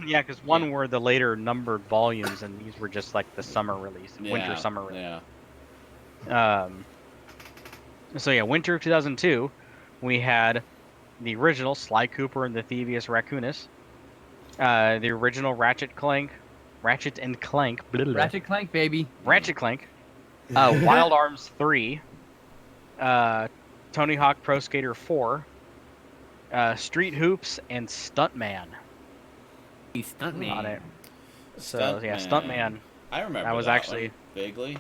Yeah, because one were the later numbered volumes, and these were just like the summer release, winter summer release. Yeah. So yeah, winter of 2002, we had the original Sly Cooper and the Thievius Raccoonus, the original Ratchet and Clank. Ratchet Clank, baby. Ratchet Clank. Wild Arms 3, Tony Hawk Pro Skater 4, Street Hoops, and Stuntman. Stuntman on it. So Stuntman. I remember that was actually one, vaguely.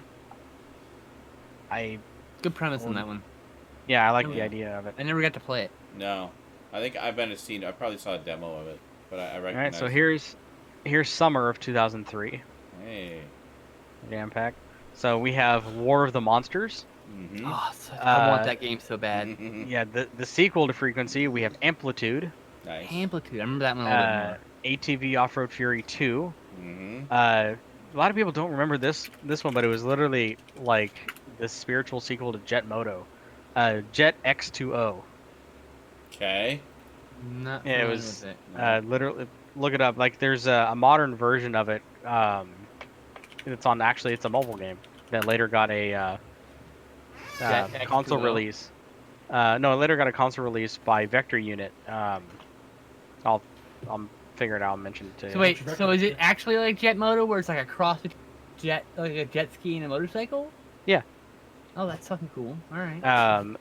Good premise on that one. Yeah, I like the idea of it. I never got to play it. No, I think I probably saw a demo of it, but I recognize. All right, so here's summer of 2003. Hey. Jam pack. So we have War of the Monsters, Mm-hmm. Oh, I want that game so bad. Yeah, the sequel to Frequency, we have Amplitude. Nice. Amplitude. I remember that one a little bit more. ATV Off-Road Fury 2. Mm-hmm. A lot of people don't remember this one, but it was literally like the spiritual sequel to Jet Moto. Jet X2O. Okay. Not Yeah, it familiar was with it. literally, look it up. Like there's a modern version of it. It's a mobile game that later got a Jet console X2O? release. No, it later got a console release by Vector Unit. I'll figure it out and mention it to you. So wait, so is it actually like Jet Moto, where it's like a cross between like a jet ski and a motorcycle? Yeah. Oh, that's fucking cool. All right.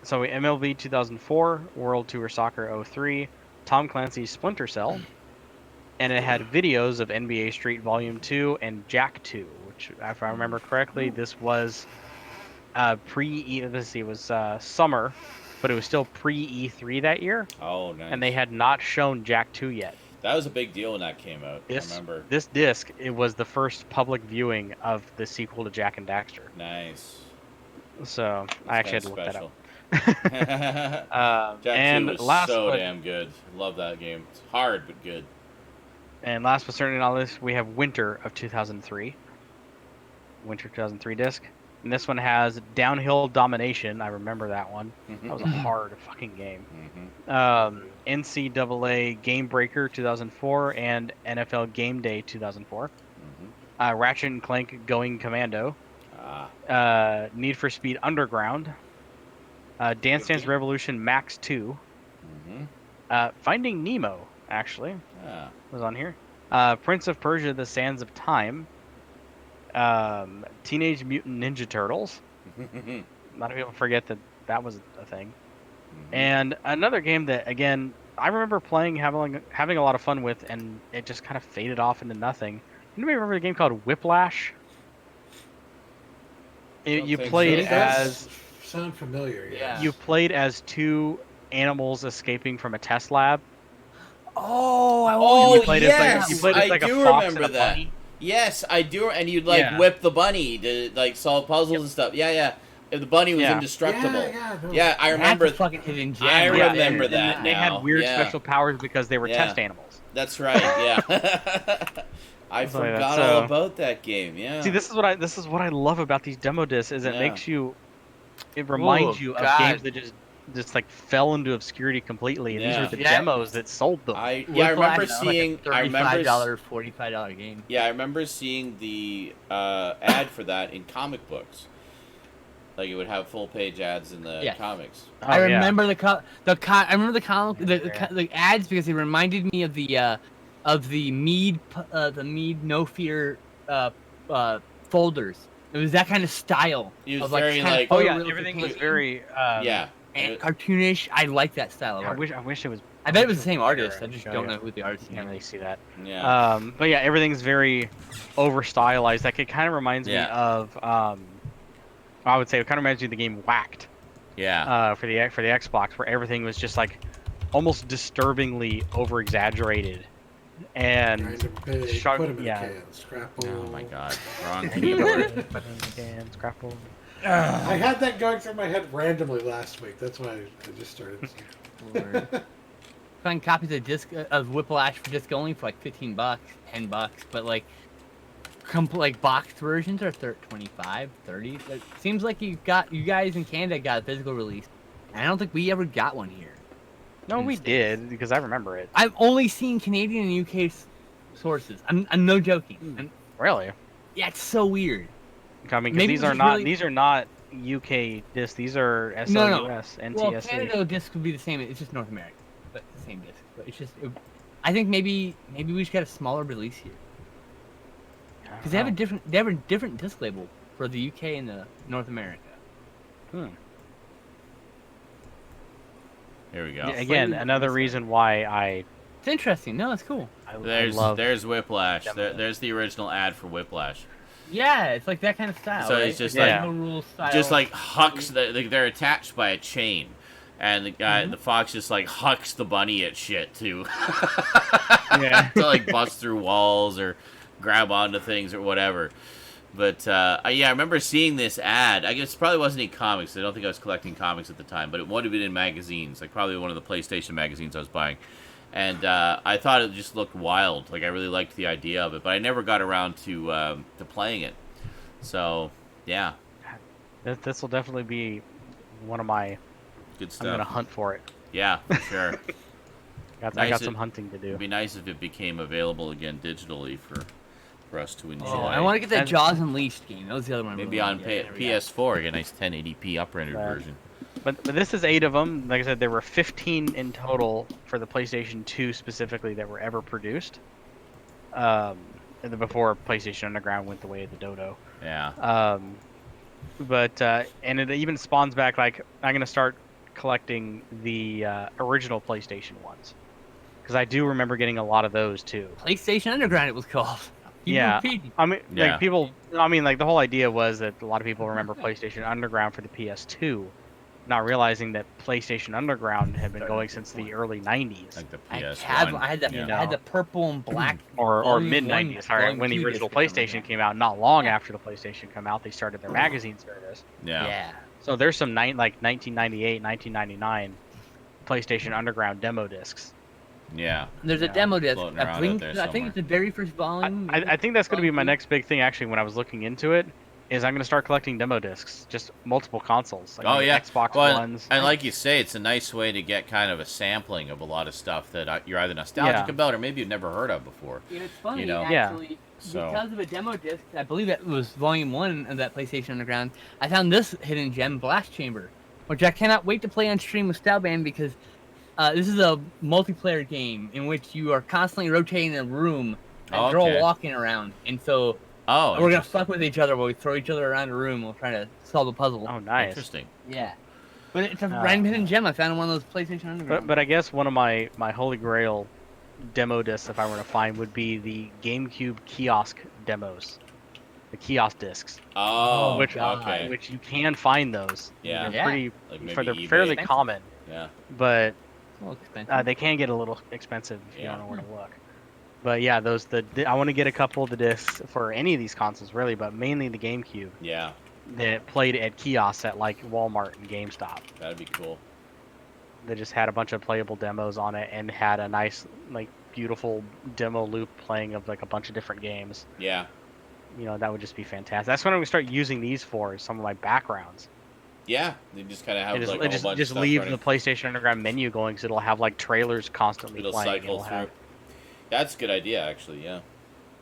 So MLB 2004, World Tour Soccer 03, Tom Clancy's Splinter Cell, and it had videos of NBA Street Volume 2 and Jack 2, which, if I remember correctly, this was it was summer, but it was still pre-E3 that year, Oh, nice. and they had not shown Jack 2 yet. That was a big deal when that came out. I remember. This disc, it was the first public viewing of the sequel to Jack and Daxter. Nice. So I actually had to look that special. up. Jack And 2 was last so but- damn good. Love that game. It's hard but good. And last but certainly not least, we have Winter of 2003. Winter 2003 disc. And this one has Downhill Domination. I remember that one. That was a hard fucking game. NCAA Game Breaker 2004 and NFL Game Day 2004. Ratchet and Clank Going Commando. Need for Speed Underground. Dance Dance Revolution Max 2. Finding Nemo, actually, was on here. Prince of Persia: The Sands of Time. Teenage Mutant Ninja Turtles. A lot of people forget that was a thing. And another game that, again, I remember playing, having a lot of fun with, and it just kind of faded off into nothing. Anybody remember a game called Whiplash? You played as... Sound familiar? Yeah. You played as two animals escaping from a test lab. Oh, You played yes! as like I a do fox remember and a that. bunny. Yes, I do. And you'd, like, Yeah. whip the bunny to, like, solve puzzles and stuff. Yeah, yeah. If the bunny was Yeah. indestructible. No. Yeah, I remember. That's a fucking hidden gem. I right remember there. that They now. had weird Yeah. special powers because they were Yeah. test animals. That's right, yeah. I Something like forgot that, all so- about that game, yeah. See, this is what I love about these demo discs is it Yeah. makes you, it reminds Ooh, you of God. games that just like fell into obscurity completely. And Yeah. these are the Yeah. demos that sold them. I remember Whiplash is seeing. like a $35, $45 game. Yeah, I remember seeing the ad for that in comic books. Like it would have full page ads in the Yes. comics. I Oh, yeah. remember I remember the comic the ads because they reminded me of the Mead No Fear folders. It was that kind of style. It was of, very, kind of like- Oh yeah, photorealistic everything was painting very Yeah. and cartoonish. I like that style of I art. wish it was. I bet it was the same artist. I just Show don't you. know who the artist You can't really is. see that. Yeah. But yeah, everything's very over stylized. Like it kind of reminds me Yeah. of I would say it kind of reminds me of the game Whacked. Yeah. For the Xbox, where everything was just like almost disturbingly over exaggerated, and Random pig, Shark- put him in yeah. a can. Scrapple. Oh my god. Wrong keyboard. and Scrapple. I had that going through my head randomly last week. That's why I just started. Find copies of of Whiplash for disc only for like $15, $10, but like like boxed versions are 25, 30. It seems like you guys in Canada got a physical release. And I don't think we ever got one here. No, in we the States. did because I remember it. I've only seen Canadian and UK sources. I'm no joking. Really? Yeah, it's so weird. I mean, because Maybe these this are is not really- these are not UK discs. These are SLUS, No. NTSC. Well, Canada disc would be the same. It's just North America, but the same disc. But it's just, I think maybe we just got a smaller release here because they have a different disc label for the UK and the North America. Here we go. Yeah, again, another reason why I It's interesting. No, it's cool. love. There's Whiplash. Demo. There's the original ad for Whiplash. Yeah, it's like that kind of style. So right? it's just like- no rules style. Just like hucks, they're attached by a chain, and the guy, the fox, just like hucks the bunny at shit too. Yeah. To like bust through walls or grab onto things or whatever. But yeah, I remember seeing this ad. I guess it probably wasn't in comics. I don't think I was collecting comics at the time, but it would have been in magazines, like probably one of the PlayStation magazines I was buying. And I thought it just looked wild. Like I really liked the idea of it, but I never got around to playing it. So yeah, this will definitely be one of my. Good stuff. I'm gonna hunt for it. Yeah, for sure. I got some hunting to do. It'd be nice if it became available again digitally for us to enjoy. Oh, I want to get that Jaws Unleashed game. That was the other one. Maybe on PS4, get a nice 1080p up-rendered version. But this is 8 of them. Like I said, there were 15 in total for the PlayStation 2 specifically that were ever produced. Before PlayStation Underground went the way of the dodo. Yeah. And it even spawns back, like, I'm going to start collecting the original PlayStation ones. Because I do remember getting a lot of those, too. PlayStation Underground, it was called. Yeah, I mean, like people. I mean, like the whole idea was that a lot of people remember PlayStation Underground for the PS2, not realizing that PlayStation Underground had been going since the early '90s. Like the I PS1. had the purple and black, or mid '90s. Sorry, when the original PlayStation came out, not long after the PlayStation came out, they started their magazine service. Yeah. So there's some 1998, 1999 PlayStation Underground demo discs. Yeah. There's a demo disc. I think it's the very first volume. I think that's going to be my next big thing. Actually, when I was looking into it, is I'm going to start collecting demo discs, just multiple consoles. Like Xbox Ones. And like you say, it's a nice way to get kind of a sampling of a lot of stuff that you're either nostalgic about or maybe you've never heard of before. Yeah, it's funny, you know? actually. Because of a demo disc, I believe that was volume 1 of that PlayStation Underground, I found this hidden gem, Blast Chamber, which I cannot wait to play on stream with Stoudman because this is a multiplayer game in which you are constantly rotating a room and they're all walking around. And so we're going to fuck with each other while we throw each other around a room while trying to solve a puzzle. Oh, nice. Interesting. Yeah. But it's a random hidden gem I found in one of those PlayStation Underground. But I guess one of my holy grail demo discs, if I were to find, would be the GameCube kiosk demos. The kiosk discs. Oh, which you can find those. Yeah. They're pretty, like they're fairly common. Yeah. But a little expensive. They can get a little expensive if you don't know where to look. But yeah, I want to get a couple of the discs for any of these consoles, really, but mainly the GameCube. Yeah. That played at kiosks at like Walmart and GameStop. That'd be cool. They just had a bunch of playable demos on it and had a nice, like, beautiful demo loop playing of like a bunch of different games. Yeah. You know, that would just be fantastic. That's what I'm gonna start using these for, some of my backgrounds. Yeah, they just kind of have like a whole bunch just of stuff leave running. the PlayStation Underground menu going, so it'll have like trailers constantly It'll playing. cycle through. That's a good idea, actually. Yeah.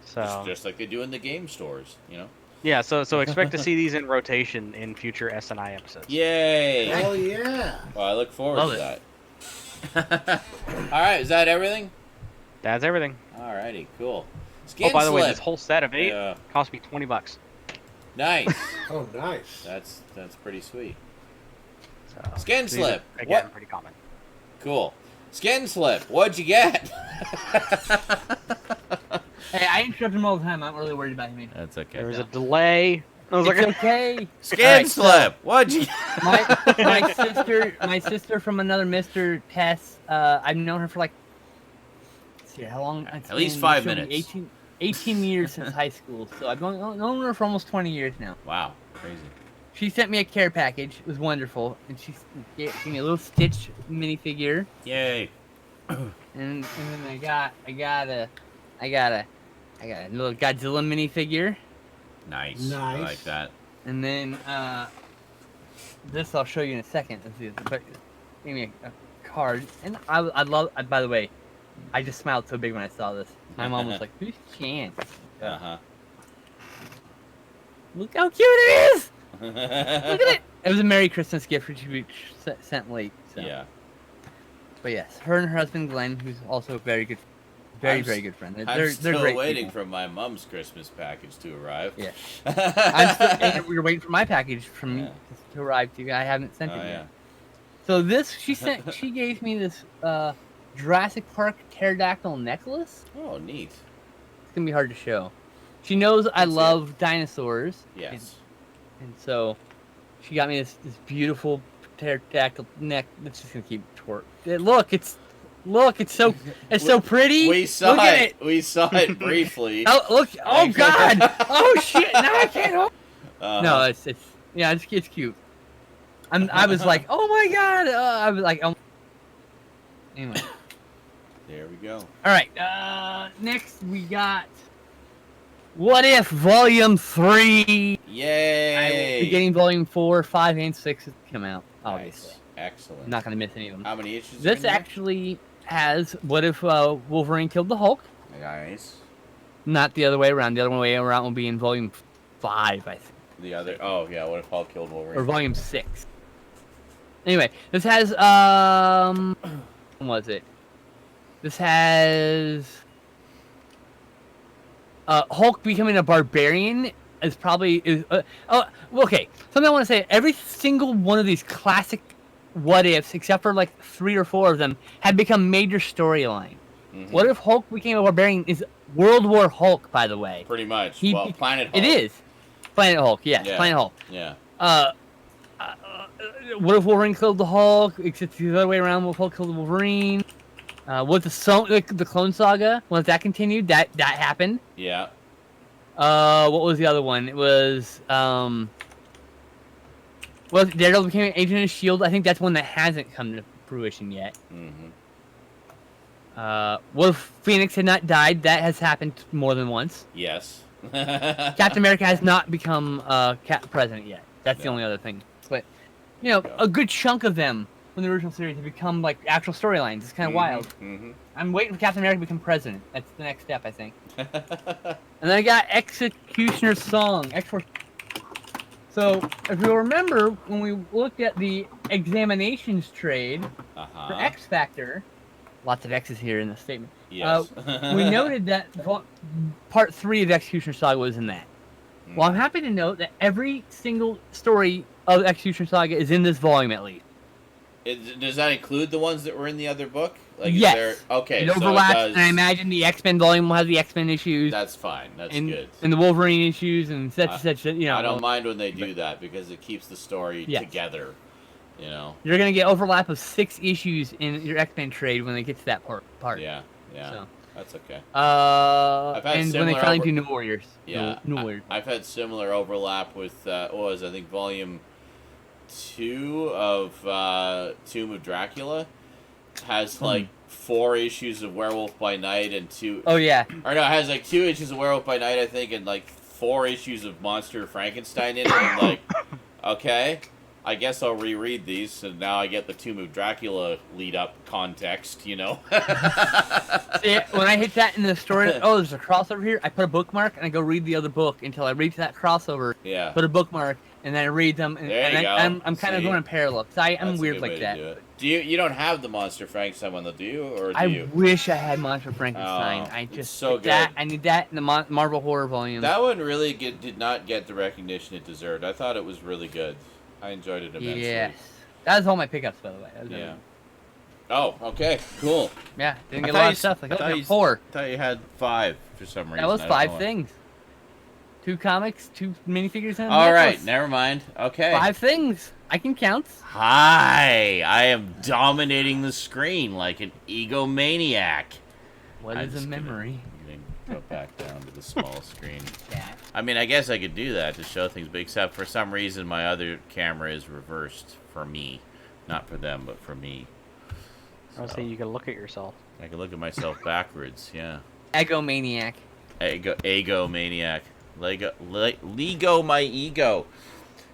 So just like they do in the game stores, you know. Yeah, so expect to see these in rotation in future SNI episodes. Yay! Oh yeah! Well, I look forward to that. All right, is that everything? That's everything. Alrighty, cool. Oh, by the way, this whole set of 8 cost me $20. Nice. Oh, nice. That's pretty sweet. So, Skinslip. Again, pretty common. Cool. Skinslip, what'd you get? Hey, I interrupt him all the time. I'm not really worried about him. That's okay. There was a delay. I was it's okay. Skinslip, what'd you my sister from another Mr. Tess, I've known her for like, let's see, how long? At least 5 minutes. 18 years since high school, so I've known her for almost 20 years now. Wow, crazy. She sent me a care package. It was wonderful, and she gave me a little Stitch minifigure. Yay! And then I got a little Godzilla minifigure. Nice. I like that. And then this I'll show you in a second. Let's see, but gave me a card, and I love. By the way, I just smiled so big when I saw this. My mom was like, "Who's Chance?" Look how cute it is! Look at it! It was a Merry Christmas gift which we sent late. So. Yeah. But yes, her and her husband Glenn, who's also a very good, very good friend. I'm still great waiting people. for my mom's Christmas package to arrive. Yeah. And we were waiting for my package to arrive to you. I haven't sent it yet. Yeah. So this, she gave me this Jurassic Park pterodactyl necklace. Oh, neat. It's gonna be hard to show. She knows I love dinosaurs. Yes. And so she got me this beautiful pterodactyl neck. That's just gonna keep look, it's Look, it's so pretty. We saw it. We saw it briefly. Oh, look! Oh God! Oh shit! Now I can't hold. No, it's cute. I was like, oh my God! I was like, oh. Anyway. There we go. All right. Next we got What If Volume 3. Yay! I will be getting Volume 4, 5, and 6 to come out. Obviously. Nice. Excellent. I'm not gonna miss any of them. How many issues? This actually has What If Wolverine Killed the Hulk. Nice. Not the other way around. The other way around will be in Volume 5, I think. The other. Oh yeah. What if Hulk killed Wolverine? Or Volume 6. Anyway, this has what was it? This has Hulk becoming a barbarian is probably okay. Something I want to say: every single one of these classic what ifs, except for like 3 or 4 of them, have become major storyline. Mm-hmm. What if Hulk became a barbarian is World War Hulk, by the way. Pretty much. Planet Hulk. It is Planet Hulk. Yes, yeah. Planet Hulk. Yeah. What if Wolverine killed the Hulk? Except the other way around. What if Hulk killed the Wolverine? What the Clone Saga? Once that continued, that happened. Yeah. What was the other one? It was well, Daredevil became an agent of S.H.I.E.L.D. I think that's one that hasn't come to fruition yet. Mm-hmm. What if Phoenix had not died? That has happened more than once. Yes. Captain America has not become president yet. That's the only other thing. But, a good chunk of them from the original series have become, like, actual storylines. It's kind of wild. Mm-hmm. I'm waiting for Captain America to become president. That's the next step, I think. And then I got Executioner's Song. So, if you'll remember, when we looked at the Examinations trade for X Factor, lots of X's here in the statement. Yes. We noted that part 3 of Executioner Saga was in that. Well, I'm happy to note that every single story of Executioner Saga is in this volume, at least. Does that include the ones that were in the other book? Like, yes. Okay. It overlaps, and I imagine the X-Men volume will have the X-Men issues. That's fine. That's good. And the Wolverine issues and such. I don't mind when they do that because it keeps the story together. You're gonna get overlap of 6 issues in your X-Men trade when they get to that part. Yeah. So. That's okay. And when they finally do New Warriors. Yeah. New Warriors. I've had similar overlap with I think volume 2 of Tomb of Dracula has like 4 issues of Werewolf by Night and 2. Oh yeah. Or no, it has like 2 issues of Werewolf by Night, I think, and like 4 issues of Monster Frankenstein in it. And I'm like, okay, I guess I'll reread these, so now I get the Tomb of Dracula lead-up context, Yeah, when I hit that in the story, there's a crossover here, I put a bookmark, and I go read the other book until I reach that crossover, put a bookmark, and then I read them, and I'm kind of going in parallel, because I'm weird like that. You don't have the Monster Frankenstein one, though, do you? Or do you? I wish I had Monster Frankenstein. I just so good. I need that in the Marvel Horror volume. That one really did not get the recognition it deserved. I thought it was really good. I enjoyed it immensely. Yes. That was all my pickups, by the way. Yeah. Oh, okay. Cool. Yeah, didn't get a lot of stuff. Like, I 4. I thought you had 5 for some reason. That was 5 things. 2 comics, 2 minifigures, and all right, never mind. Okay. 5 things. I can count. Hi. I am dominating the screen like an egomaniac. What is a memory? Go back down to the small screen. I mean, I guess I could do that to show things, but except for some reason my other camera is reversed for me. Not for them, but for me. I was saying you can look at yourself. I can look at myself backwards, yeah. Egomaniac. Egomaniac. Lego my ego.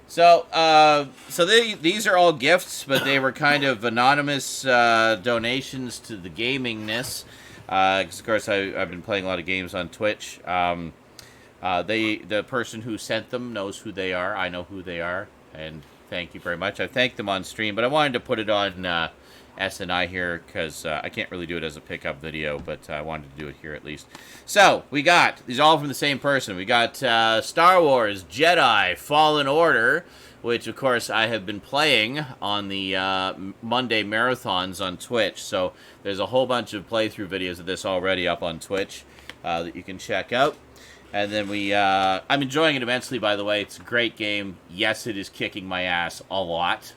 So, these are all gifts, but they were kind of anonymous donations to the gamingness. Because of course I've been playing a lot of games on Twitch. The person who sent them knows who they are. I know who they are, and thank you very much. I thanked them on stream, but I wanted to put it on SNI here because I can't really do it as a pickup video, but I wanted to do it here at least. So we got these all from the same person. We got Star Wars Jedi Fallen Order, which of course I have been playing on the Monday marathons on Twitch. So there's a whole bunch of playthrough videos of this already up on Twitch that you can check out. And then I'm enjoying it immensely, by the way. It's a great game. Yes, it is kicking my ass a lot.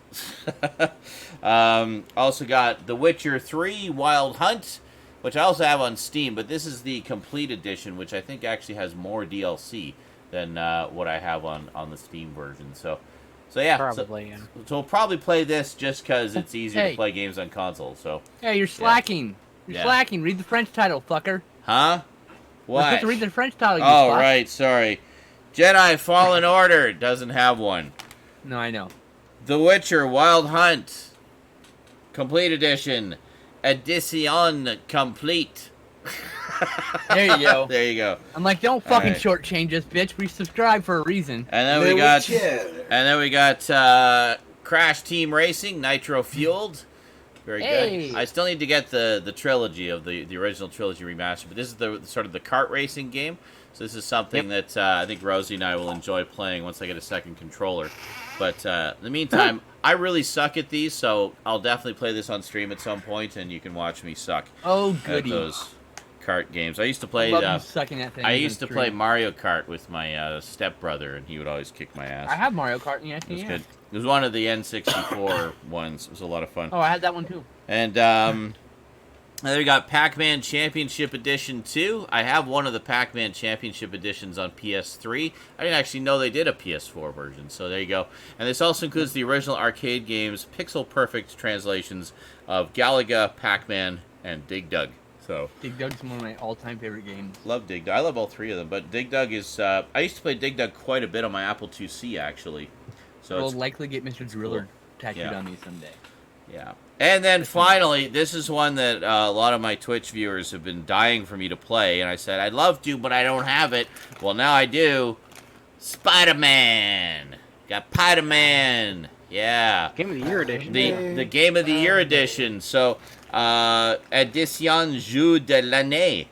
Also got The Witcher 3 Wild Hunt, which I also have on Steam, but this is the complete edition, which I think actually has more DLC than what I have on the Steam version. So yeah. Probably, yeah. So we'll probably play this just because it's easier to play games on console. So. Hey, you're slacking. You're slacking. Read the French title, fucker. Huh? What? You're supposed to read the French title, you Oh, fuck. right. Sorry. Jedi Fallen Order doesn't have one. No, I know. The Witcher Wild Hunt. Complete Edition. Edition Complete. There you go. There you go. I'm like, don't fucking shortchange us, bitch. We subscribe for a reason. And then we got Crash Team Racing, Nitro Fueled. Very good. I still need to get the trilogy of the original trilogy remastered, but this is the sort of the kart racing game. So this is something that I think Rosie and I will enjoy playing once I get a second controller. But in the meantime, I really suck at these, so I'll definitely play this on stream at some point, and you can watch me suck at those kart games. I used to play. I used to play Mario Kart with my stepbrother, and he would always kick my ass. I have Mario Kart. Yeah, it was good. It was one of the N64 ones. It was a lot of fun. Oh, I had that one too. And then we got Pac-Man Championship Edition 2. I have one of the Pac-Man Championship Editions on PS3. I didn't actually know they did a PS4 version, so there you go. And this also includes the original arcade games, pixel-perfect translations of Galaga, Pac-Man, and Dig Dug. So Dig Dug's one of my all-time favorite games. Love Dig Dug. I love all three of them, but Dig Dug is... I used to play Dig Dug quite a bit on my Apple IIc, actually. So we'll likely get Mr. Driller tattooed on me someday. Yeah. And then finally, this is one that a lot of my Twitch viewers have been dying for me to play, and I said, I'd love to, but I don't have it. Well, now I do. Spider-Man. Got Spider-Man. Yeah. Game of the Year edition. The Game of the Year edition. So, Edition Jeu de l'année.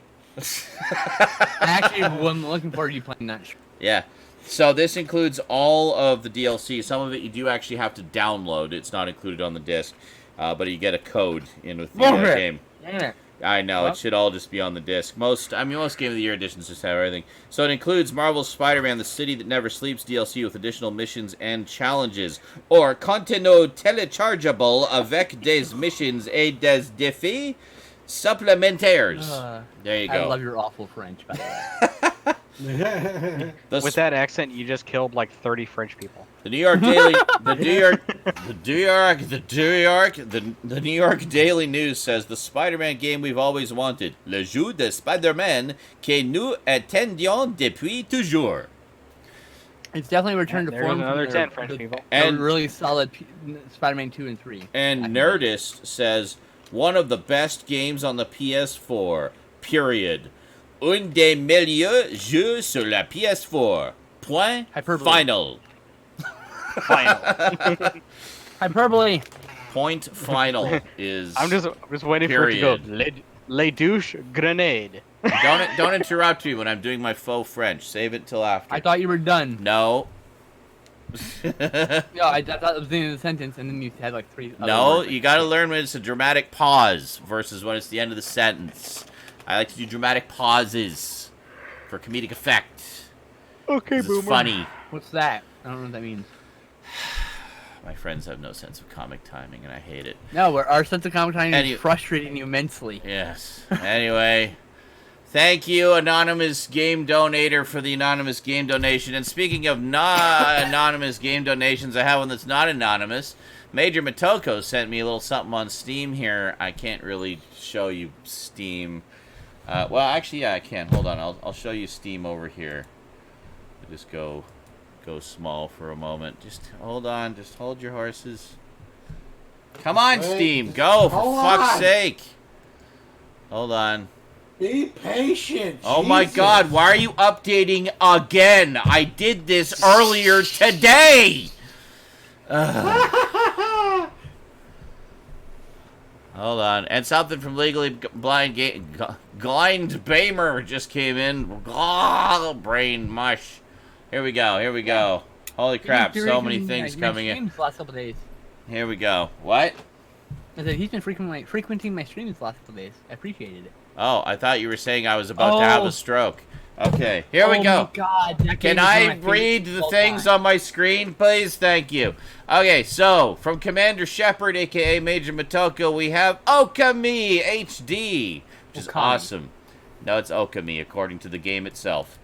Actually, I'm looking forward to you playing that. Yeah. So this includes all of the DLC. Some of it you do actually have to download. It's not included on the disc, but you get a code in with the game. Yeah. I know, it should all just be on the disc. Most Game of the Year editions just have everything. So it includes Marvel's Spider-Man: The City That Never Sleeps DLC with additional missions and challenges, or contenu téléchargeable avec des missions et des défis supplémentaires. There you go. I love your awful French, by the way. With that accent, you just killed like 30 French people. The New York Daily News says the Spider-Man game we've always wanted, le jeu de Spider-Man que nous attendions depuis toujours. It's definitely returned to form. Another 10 French people. And really solid Spider-Man 2 and 3. And Nerdist says one of the best games on the PS4. Period. Un des meilleurs jeux sur la PS4. Point final. Hyperbole. Point final is. I'm just waiting period. for it to go. Les douche grenade. Don't interrupt me when I'm doing my faux French. Save it till after. I thought you were done. No. Yeah, I thought it was the end of the sentence, and then you had like 3. No, you got to learn when it's a dramatic pause versus when it's the end of the sentence. I like to do dramatic pauses for comedic effect. Okay, this is funny. What's that? I don't know what that means. My friends have no sense of comic timing, and I hate it. No, our sense of comic timing is frustrating you immensely. Yes. Anyway, thank you, Anonymous Game Donator, for the anonymous game donation. And speaking of anonymous game donations, I have one that's not anonymous. Major Motoko sent me a little something on Steam here. I can't really show you Steam. Well, actually, yeah, I can. Hold on. I'll show you Steam over here. I'll just go small for a moment. Just hold on. Just hold your horses. Come on, Steam. Go, for fuck's sake. Hold on. Be patient. Oh, my God. Why are you updating again? I did this earlier today. Hold on. And something from Legally Blind Bamer just came in. Brain mush. Here we go. Holy crap, so many things coming in. Last couple days. Here we go. What? I said he's been frequenting my streams the last couple days. I appreciated it. Oh, I thought you were saying I was about to have a stroke. Okay, here we go. Oh my God, that Can game is one of I my favorites read of the all things time. on my screen, please? Thank you. Okay, so from Commander Shepard, aka Major Motoko, we have Okami HD, which is awesome. No, it's Okami according to the game itself.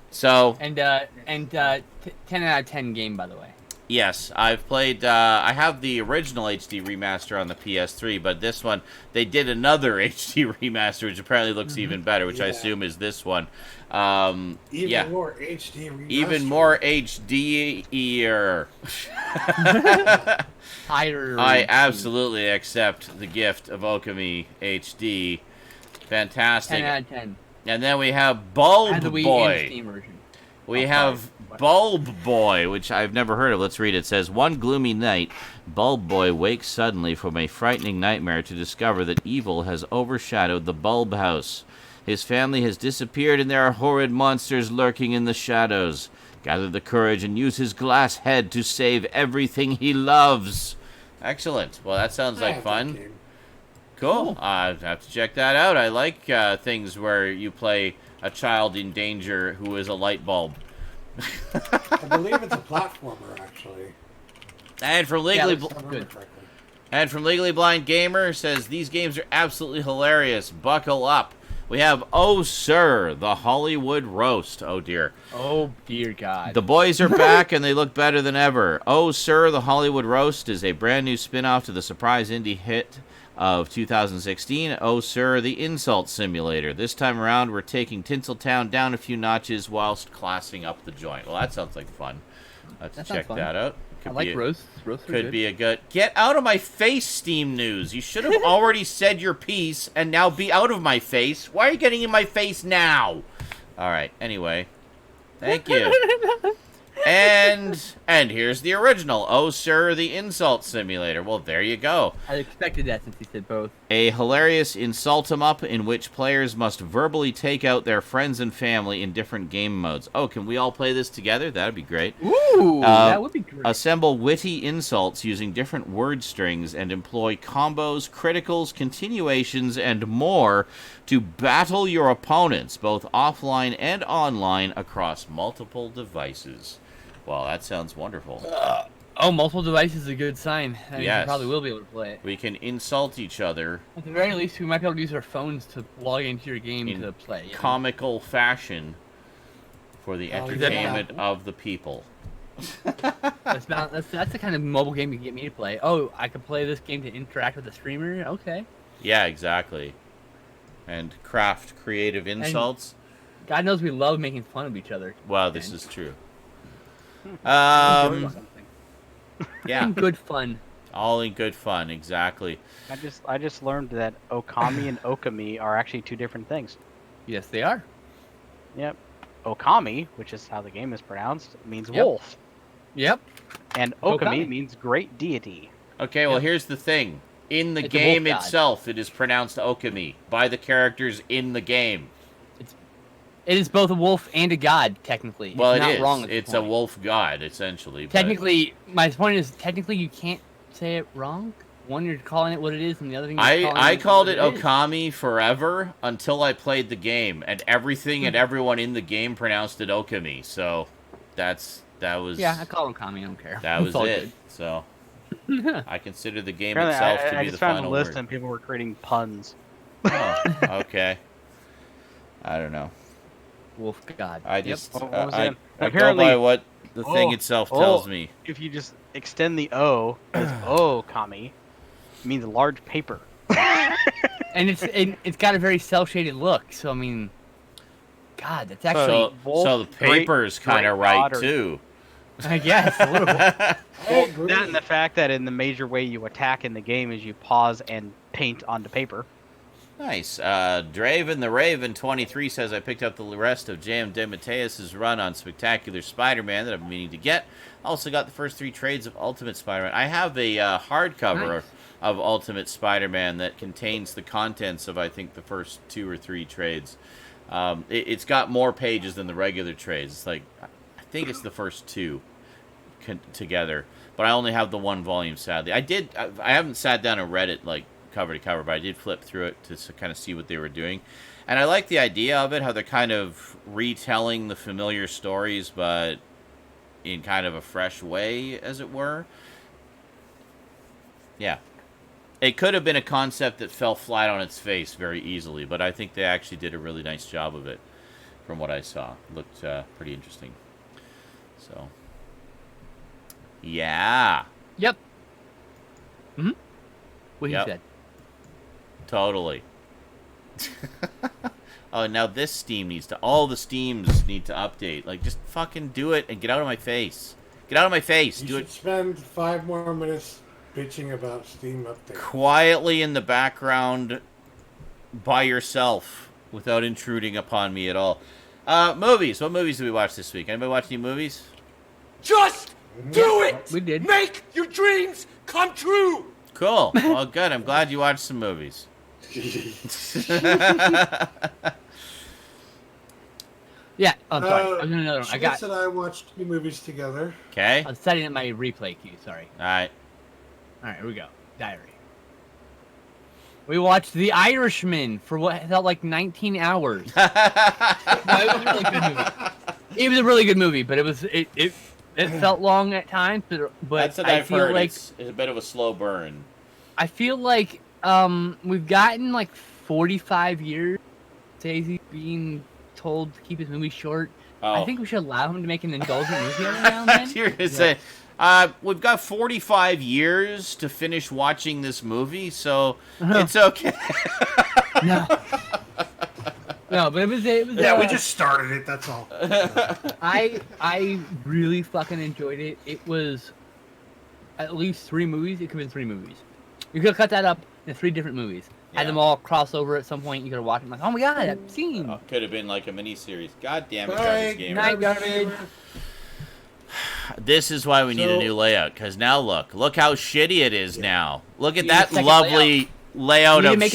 So 10 out of 10 game, by the way. yes, I've played. I have the original HD remaster on the PS3, but this one they did another HD remaster, which apparently looks even better, which I assume is this one. Even more HD remaster. Even more HD-ier. I absolutely accept the gift of Okami HD. Fantastic. 10 out of 10. And then we have Bulb Boy. We have Bulb Boy, which I've never heard of. Let's read it. It says, one gloomy night, Bulb Boy wakes suddenly from a frightening nightmare to discover that evil has overshadowed the Bulb House. His family has disappeared and there are horrid monsters lurking in the shadows. Gather the courage and use his glass head to save everything he loves. Excellent. Well, that sounds like fun. Cool. I have to check that out. I like things where you play a child in danger who is a light bulb. I believe it's a platformer, actually. And from Legally Blind Gamer says, these games are absolutely hilarious. Buckle up. We have Oh Sir, the Hollywood Roast. Oh dear. Oh dear God. The boys are back and they look better than ever. Oh Sir, the Hollywood Roast is a brand new spin-off to the surprise indie hit of 2016, Oh Sir, the Insult Simulator. This time around, we're taking Tinseltown down a few notches whilst classing up the joint. Well, that sounds like fun. Let's check that out. I like roasts. Roasts are could good. be a good... Get out of my face, Steam News. You should have already said your piece and now be out of my face. Why are you getting in my face now? All right, anyway. Thank you. And here's the original, Oh Sir, the Insult Simulator. Well, there you go. I expected that since he said both. A hilarious insult 'em up in which players must verbally take out their friends and family in different game modes. Oh, can we all play this together? That'd be great. Ooh, that would be great. Assemble witty insults using different word strings and employ combos, criticals, continuations, and more to battle your opponents, both offline and online, across multiple devices. Well, that sounds wonderful. Multiple devices is a good sign. That means we probably will be able to play it. We can insult each other. At the very least, we might be able to use our phones to log into your game to play. Comical fashion for the entertainment of the people. That's the kind of mobile game you can get me to play. Oh, I can play this game to interact with the streamer? Okay. Yeah, exactly. And craft creative insults. And God knows we love making fun of each other. Well, this is true. Yeah. In good fun. All in good fun, exactly. I just learned that Okami and Okami are actually two different things. Yes, they are. Yep. Okami, which is how the game is pronounced, means wolf. Yep. And Okami means great deity. Okay, well, here's the thing. In the game itself, it is pronounced Okami by the characters in the game. It is both a wolf and a god, technically. Well, it's it not is. Wrong It's a wolf god, essentially. Technically, my point is, technically, you can't say it wrong. One, you're calling it what it is, and the other thing I called it Okami forever until I played the game, and everything and everyone in the game pronounced it Okami. So that was. Yeah, I call it Okami. I don't care. That was it. Good. So I consider the game Apparently, itself to be the final word. I just found a list and people were creating puns. Oh, okay. I don't know. Wolf god. I just I go by what the thing itself tells me. If you just extend the O as Okami, it means large paper. And it's got a very cell-shaded look. So I mean, God, that's actually so the paper's kind of right too. I guess a little bit. That and the fact that in the major way you attack in the game is you pause and paint onto paper. Nice. Draven the Raven 23 says, I picked up the rest of J.M. DeMatteis' run on Spectacular Spider-Man that I've been meaning to get. Also got the first 3 trades of Ultimate Spider-Man. I have a hardcover of Ultimate Spider-Man that contains the contents of, I think, the first 2 or 3 trades. It's got more pages than the regular trades. It's like, I think it's the first 2 together. But I only have the 1 volume, sadly. I haven't sat down and read it, like, cover to cover, but I did flip through it to kind of see what they were doing. And I like the idea of it, how they're kind of retelling the familiar stories, but in kind of a fresh way, as it were. Yeah. It could have been a concept that fell flat on its face very easily, but I think they actually did a really nice job of it from what I saw. It looked pretty interesting. So, yeah. Yep. Mm-hmm. What yep. he said. Totally. Oh, now this Steam needs to... All the Steams need to update. Like, just fucking do it and get out of my face. Get out of my face. You do should it. Spend 5 more minutes bitching about Steam updates. Quietly in the background by yourself without intruding upon me at all. Movies. What movies did we watch this week? Anybody watch any movies? Just do it! We did. Make your dreams come true! Cool. Well, good. I'm glad you watched some movies. Yeah, I'm sorry. I was doing another one. Schmitz and I watched 2 movies together. Okay. I was setting up my replay queue. Sorry. All right. All right, here we go. Diary. We watched The Irishman for what felt like 19 hours. No, it was a really good movie. It was a really good movie, but it felt long at times. But That's what I I've feel heard. like It's a bit of a slow burn. I feel like we've gotten like 45 years. Daisy being told to keep his movie short. Oh. I think we should allow him to make an indulgent movie every now and then. You're gonna say, we've got 45 years to finish watching this movie, so it's okay. No. No, but it was Yeah, we just started it, that's all. I really fucking enjoyed it. It was at least 3 movies. It could have been 3 movies. You could have cut that up in 3 different movies. Had them all cross over at some point. You could have watched them like, oh my god, that scene. Could have been like a mini-series. God damn it, Bye. Garbage Gamer. Night, garbage. This is why we need a new layout, because now look how shitty it is now. Look at You need a that second lovely layout You need of to make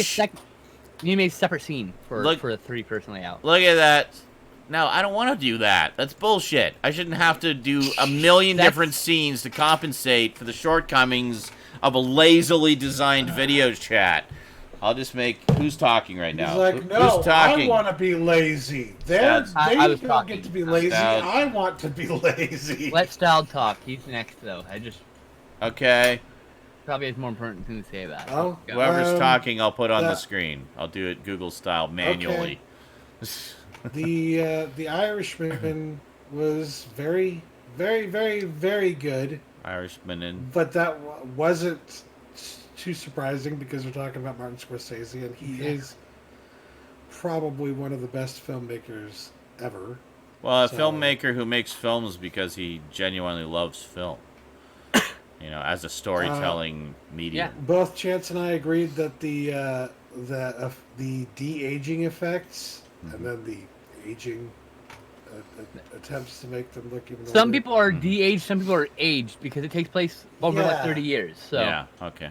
you need to make a separate scene for a 3-person layout. Look at that. No, I don't want to do that. That's bullshit. I shouldn't have to do a million different scenes to compensate for the shortcomings of a lazily designed video chat. I'll just make... Who's talking right now? He's like, no, Who's talking? I want to be lazy. They I was don't talking. get to be lazy. Stout. I want to be lazy. Let Stoud talk. He's next, though. Okay. Probably has more important thing to say about it. Oh, Go. Whoever's talking, I'll put on the screen. I'll do it Google style manually. Okay. The Irishman was very, very, very, very good. Irishman and... But that wasn't too surprising because we're talking about Martin Scorsese, and he is probably one of the best filmmakers ever. Well, a filmmaker who makes films because he genuinely loves film. You know, as a storytelling medium. Yeah. Both Chance and I agreed that the de-aging effects and then the aging attempts to make them look even Some older. people are de-aged, some people are aged because it takes place over like 30 years. So yeah, okay.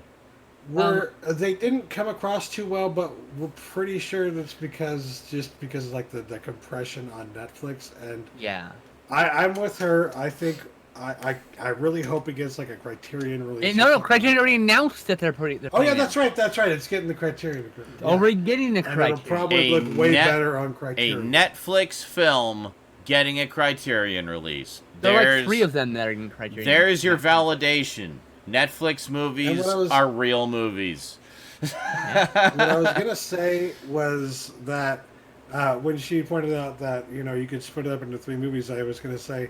They didn't come across too well, but we're pretty sure that's because of like the compression on Netflix. And yeah, I'm with her. I think I really hope it gets like a Criterion release. No, Criterion already announced that they're putting. Oh yeah, that's right. It's getting the Criterion. Yeah. Already getting the Criterion. And it'll probably look way better on Criterion. A Netflix film getting a Criterion release. There are like 3 of them that are getting Criterion. There's your validation. Netflix movies are real movies. What I was gonna say was that when she pointed out that you could split it up into 3 movies, I was gonna say,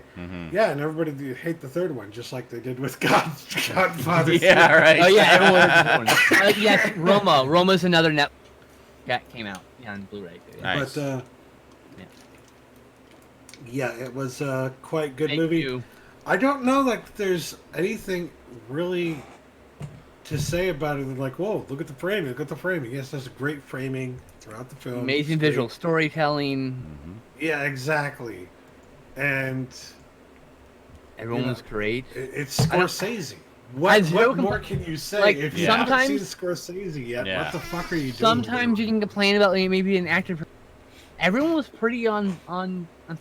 yeah, and everybody hate the 3rd one, just like they did with Godfather. Yeah, right. Oh yeah, everyone. Yes, Roma. Roma's another net that came out on Blu-ray too. Yeah. Nice. But yeah, it was a quite good Thank movie. you. I don't know, like, there's anything really to say about it. Like, whoa, look at the framing. Look at the framing. Yes, there's great framing throughout the film. Amazing visual storytelling. Yeah, exactly. And everyone was great. It's Scorsese. What more can you say? Like, if you haven't seen Scorsese yet, what the fuck are you doing? Sometimes you can complain about maybe an actor. Everyone was pretty on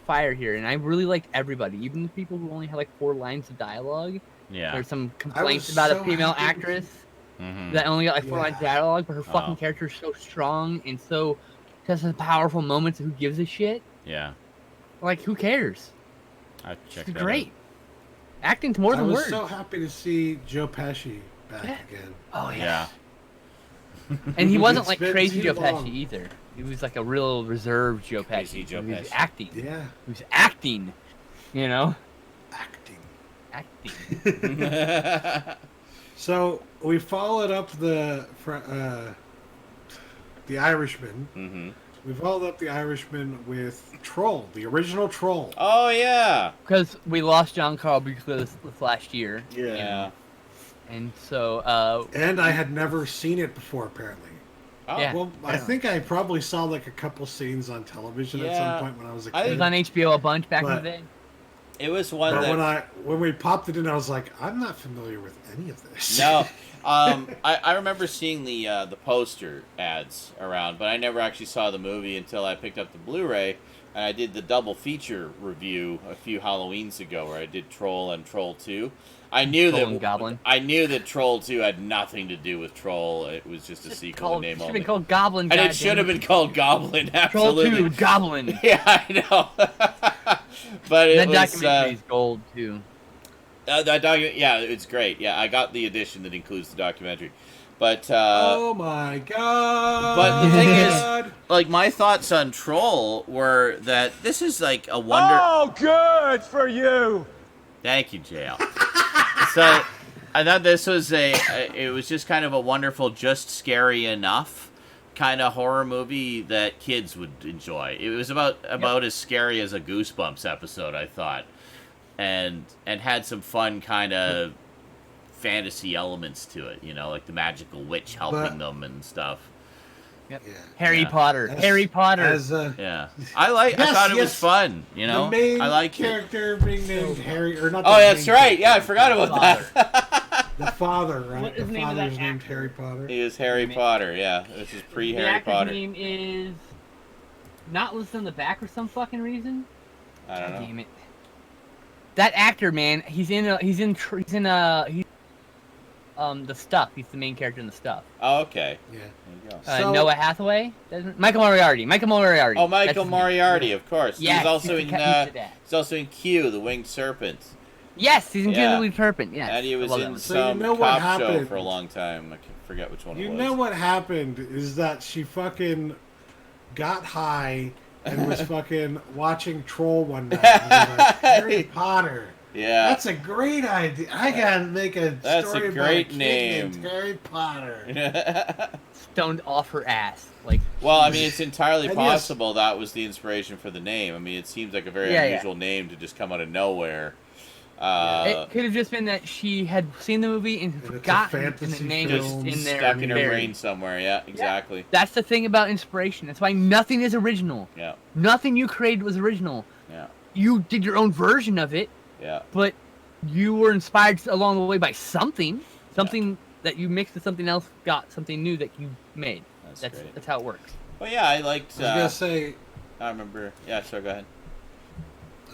fire here, and I really liked everybody, even the people who only had like 4 lines of dialogue. Yeah. There's some complaints about a female actress that only got like 4 lines of dialogue, but her fucking character is so strong and so Just the powerful moments. Who gives a shit? Yeah. Like, who cares? I checked It's that great. Acting's more than words. I was so happy to see Joe Pesci back again. Oh Yeah. And he wasn't like been crazy too Joe long. Pesci either. He was like a real reserved Joe Crazy Pesci. Joe He was Pesci. acting. Yeah. He was acting. You know? Acting. Acting. So we followed up the Irishman. Mm-hmm. We followed up the Irishman with Troll, the original Troll. Oh, yeah. Because we lost John Carl Buechler this last year. Yeah. And so, And I had never seen it before, apparently. Oh, Yeah. Well, I think I probably saw like a couple scenes on television at Yeah. some point when I was a I kid. it was on HBO a bunch back in But- the day. It was one But that... when we popped it in, I was like, I'm not familiar with any of this. No. I remember seeing the poster ads around, but I never actually saw the movie until I picked up the Blu-ray, and I did the double feature review a few Halloweens ago where I did Troll and Troll 2. I knew Troll that and Goblin. I knew that Troll 2 had nothing to do with Troll. It was just a sequel in name Should have only. been called Goblin. And it should have been called Goblin, Troll absolutely. 2 Goblin. Yeah, I know. But it That was documentary is gold too. that document. Yeah, it's great. Yeah, I got the edition that includes the documentary. But Oh my god! But the thing is, like, my thoughts on Troll were that this is like a wonder. Oh, good for you. Thank you, JL. So I thought this was it was just kind of a wonderful, just scary enough kind of horror movie that kids would enjoy. It was about as scary as a Goosebumps episode, I thought, and had some fun kind of fantasy elements to it, you know, like the magical witch helping them and stuff. Yep. Yeah. Harry Potter. Harry Potter. Yeah, I thought it was fun. You know, the main I like character being named Harry, or not? Oh, the that's main right. Yeah, I character, forgot about that. the father, right? What is The the name of that father's named actor? Harry Potter. He is Harry Potter. Yeah, this is The pre-Harry actor's Potter. name is not listed on the back for some fucking reason. I don't know. Damn it. That actor, man, he's The Stuff. He's the main character in The Stuff. Oh, okay. Yeah. There you go. So- Noah Hathaway? Michael Moriarty. Oh, That's Michael his name. Moriarty, of course. Yes, he's also he's in. the cat- he's He's also in Q, the Winged Serpent. Yes, he's in Yeah. King Louis Serpent. Yes. And he I was love that in one. So some you know what cop show happened? for a long time. I forget which one it You was. know what happened is that she fucking got high and was fucking watching Troll one night. And was like, Harry Potter. Yeah. That's a great idea. I gotta make a That's story a about great a kid name. named Harry Potter. Stoned off her ass. Like. Well, I mean, it's entirely And yes. possible that was the inspiration for the name. I mean, it seems like a very unusual name to just come out of nowhere. It could have just been that she had seen the movie and it's a forgotten, and the fantasy name film. was in there. stuck in her buried. brain somewhere. Yeah, exactly. That's the thing about inspiration. That's why nothing is original. Yeah, Nothing you created was original. yeah, You did your own version of it, yeah. but you were inspired along the way by something that you mixed with something else, got something new that you made. That's great. That's how it works. Well, yeah, I liked. I was gonna say, I remember. Yeah, sure. Go ahead.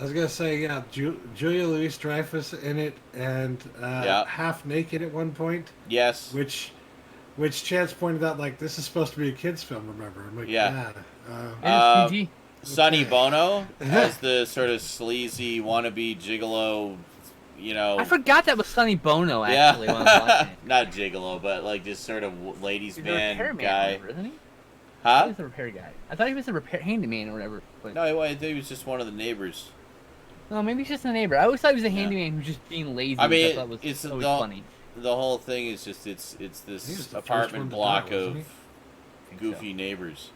yeah, Julia Louis-Dreyfus in it and half naked at one point. Yes. Which Chance pointed out, like, this is supposed to be a kid's film, remember? I'm like, Yeah. And it's PG. Sonny Bono as the sort of sleazy wannabe gigolo, you know. I forgot that was Sonny Bono, Yeah. actually, when I was watching it. Not gigolo, but like just sort of ladies' He's a man repairman, guy. isn't he? Huh? He was a repair guy. I thought he was a handyman or whatever. But... No, I think he was just one of the neighbors. No, maybe he's just a neighbor. I always thought he was a handyman who's just being lazy. I mean, which I thought was it's always the- funny. The whole thing is just it's He was this the apartment first one to block die, wasn't of he? goofy neighbors.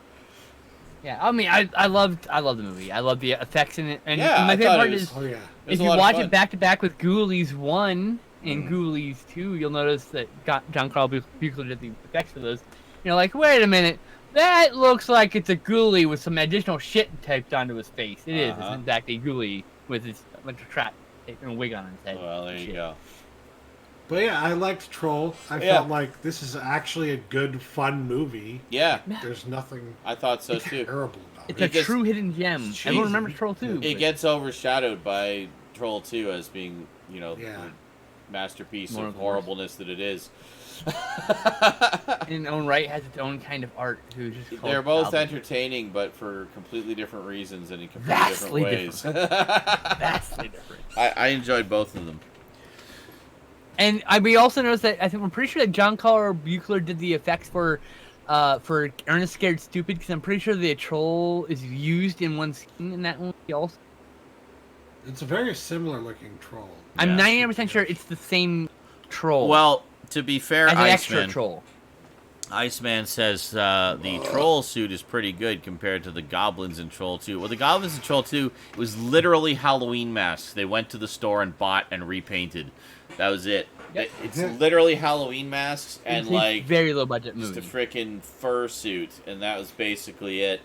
Yeah, I mean, I loved the movie. I loved the effects in it, and Yeah, my I favorite thought part it was- is Oh, yeah. It was if a you lot of watch fun. it back to back with Ghoulies 1 and Ghoulies 2, you'll notice that John Carl Buechler did the effects for those. You're like, wait a minute, that looks like it's a ghoulie with some additional shit taped onto his face. It is. It's in fact a ghoulie with his bunch of trap and a wig on his head. Well, there you go. But yeah, I liked Troll. I felt like this is actually a good, fun movie. Yeah, There's nothing I thought so too. terrible about It's it. a Because true hidden gem. cheesy. Everyone remembers Troll 2. It but- gets overshadowed by Troll 2 as being, you know, Yeah. masterpiece of horribleness that it is. In its own right, has its own kind of art. They're both entertaining, but for completely different reasons and in completely different ways. Vastly different. I enjoyed both of them. And we also noticed that we're pretty sure that John Carl Buechler did the effects for Ernest Scared Stupid, because I'm pretty sure the troll is used in one scene in that movie also. It's a very similar looking troll. I'm 99% sure it's the same troll. Well, to be fair, as an extra troll. Iceman says the troll suit is pretty good compared to the goblins in Troll 2. Well, the goblins in Troll 2, it was literally Halloween masks. They went to the store and bought and repainted. That was it. Yep. It's literally Halloween masks and like very low budget movie. Just a freaking fur suit, and that was basically it.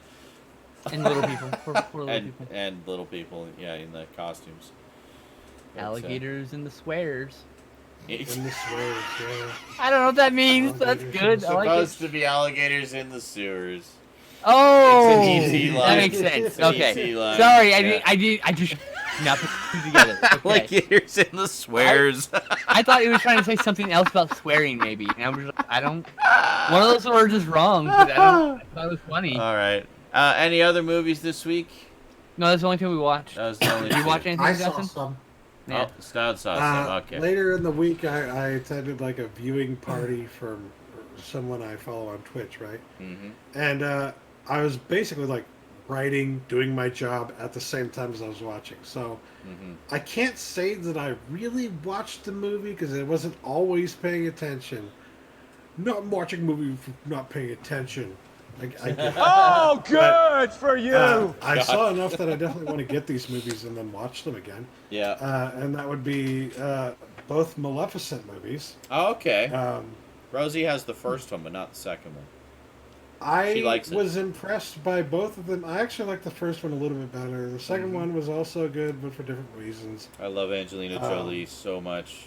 And little people, poor little people. And little people, yeah, in the costumes. But, alligators in the swears. In the swears, yeah. I don't know what that means. That's good. It's supposed to be alligators in the sewers. Oh, it's an easy line. That makes sense. Okay, sorry, I just not put two together. Okay. Alligators in the swears. I thought he was trying to say something else about swearing, maybe. And I was like, I don't. One of those words is wrong, but I thought it was funny. All right. Any other movies this week? No, that's the only thing we watched. That was the only. Did you watch anything, I Justin? saw some. Yeah. Oh, Stoud saw some. Okay. Later in the week, I attended like a viewing party from someone I follow on Twitch, right? Mm-hmm. And I was basically like writing, doing my job at the same time as I was watching. So I can't say that I really watched the movie because I wasn't always paying attention. Not watching a movie for not paying attention. I get it. Oh, good for you! I saw enough that I definitely want to get these movies and then watch them again. Yeah. And that would be both Maleficent movies. Oh, okay. Rosie has the first one, but not the second one. I likes it. was impressed by both of them. I actually like the first one a little bit better. The second one was also good, but for different reasons. I love Angelina Jolie so much.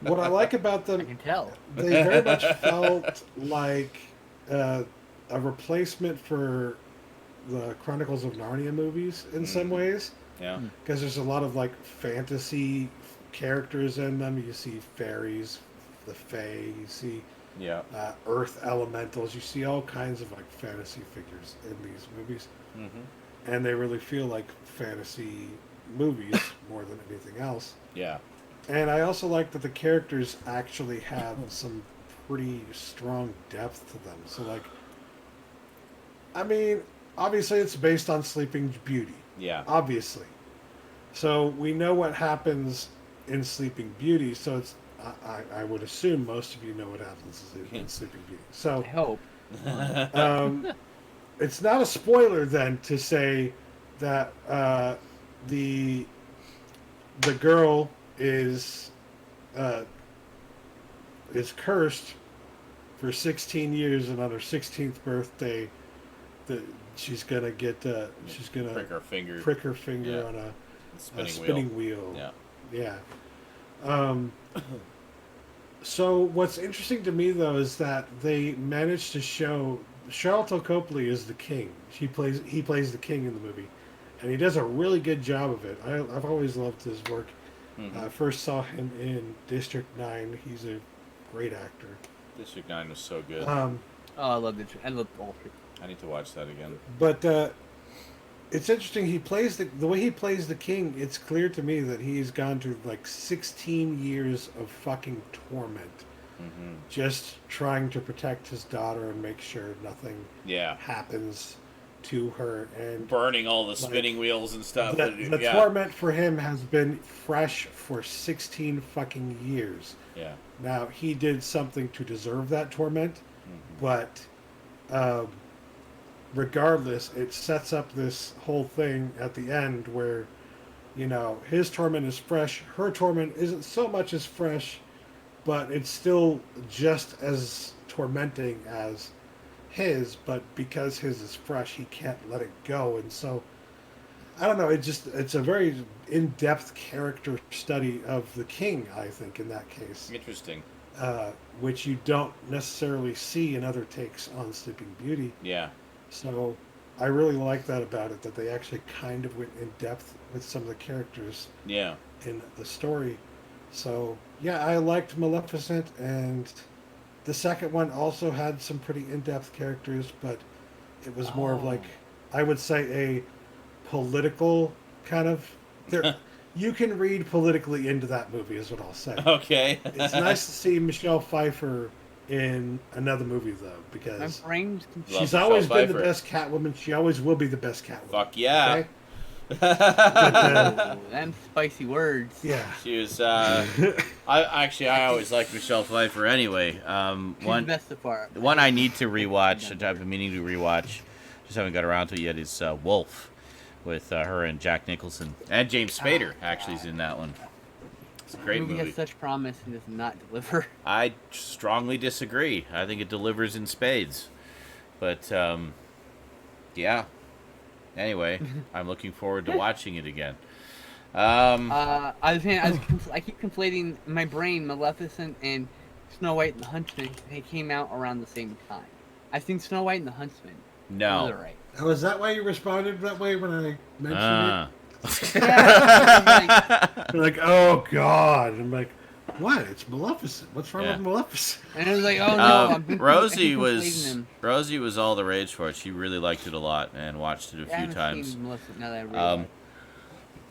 What I like about them, I can tell. They very much felt like a replacement for the Chronicles of Narnia movies in some ways. Yeah. Because there's a lot of like fantasy characters in them. You see fairies, the fae, you see earth elementals. You see all kinds of like fantasy figures in these movies. And they really feel like fantasy movies more than anything else. Yeah. And I also like that the characters actually have some pretty strong depth to them. So like, I mean, obviously it's based on Sleeping Beauty. Yeah. Obviously. So we know what happens in Sleeping Beauty, so it's I would assume most of you know what happens in Sleeping Beauty. So I hope. It's not a spoiler then to say that the girl is cursed for 16 years, and on her 16th birthday, she's gonna prick her finger on a spinning wheel. Yeah. So what's interesting to me though is that they managed to show Charlton Copley is the king. He plays the king in the movie, and he does a really good job of it. I've always loved his work. I first saw him in District 9. He's a great actor. District 9 was so good. I love District. I love all three. I need to watch that again. But it's interesting. He plays the way he plays the king. It's clear to me that he's gone through like 16 years of fucking torment, just trying to protect his daughter and make sure nothing happens to her, and burning all the spinning wheels and stuff. The torment for him has been fresh for 16 fucking years. Yeah. Now he did something to deserve that torment, but regardless, it sets up this whole thing at the end where, you know, his torment is fresh. Her torment isn't so much as fresh, but it's still just as tormenting as his, but because his is fresh, he can't let it go. And so, I don't know, it's a very in-depth character study of the king, I think, in that case. Interesting. Which you don't necessarily see in other takes on Sleeping Beauty. Yeah. So I really like that about it, that they actually kind of went in depth with some of the characters in the story. So, yeah, I liked Maleficent, and the second one also had some pretty in-depth characters, but it was more of like, I would say, a political kind of... You can read politically into that movie, is what I'll say. Okay. It's nice to see Michelle Pfeiffer in another movie, though, because she's always been the best Catwoman. She always will be the best Catwoman. Fuck yeah. Okay? Them spicy words. Yeah. She was, I always liked Michelle Pfeiffer anyway. One I need to rewatch, I've been meaning to rewatch, just haven't got around to it yet, is Wolf, with her and Jack Nicholson. And James Spader, actually, is in that one. It's a great movie. The movie has such promise and does not deliver. I strongly disagree. I think it delivers in spades. But, yeah. Anyway, I'm looking forward to watching it again. I keep conflating in my brain Maleficent and Snow White and the Huntsman. They came out around the same time. I've seen Snow White and the Huntsman. No. Right. Oh, is that why you responded that way when I mentioned it? Yeah, like, oh God! I'm like, what? It's Maleficent. What's wrong with Maleficent? And I was like, oh no. Rosie was all the rage for it. She really liked it a lot and watched it a few times.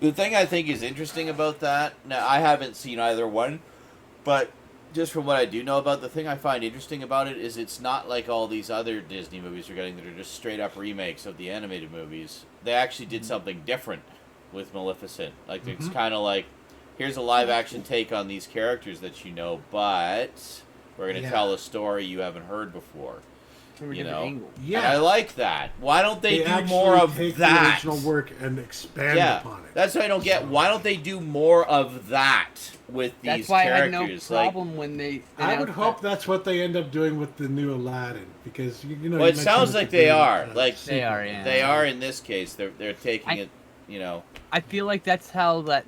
The thing I think is interesting about that, now I haven't seen either one, but just from what I do know about the thing I find interesting about it is it's not like all these other Disney movies we're getting that are just straight up remakes of the animated movies. They actually did something different with Maleficent. Like it's kind of like, here's a live action take on these characters that you know, but we're going to tell a story you haven't heard before. You know? Yeah. And I like that. Why don't they do more of that? The original work and expand upon it. That's what I don't get. Why don't they do more of that with these characters? That's why I had no problem when they... I would hope that's what they end up doing with the new Aladdin, because you know. Well, it sounds like they are. Like they are. Yeah. They are in this case. They're taking it. You know. I feel like that's how that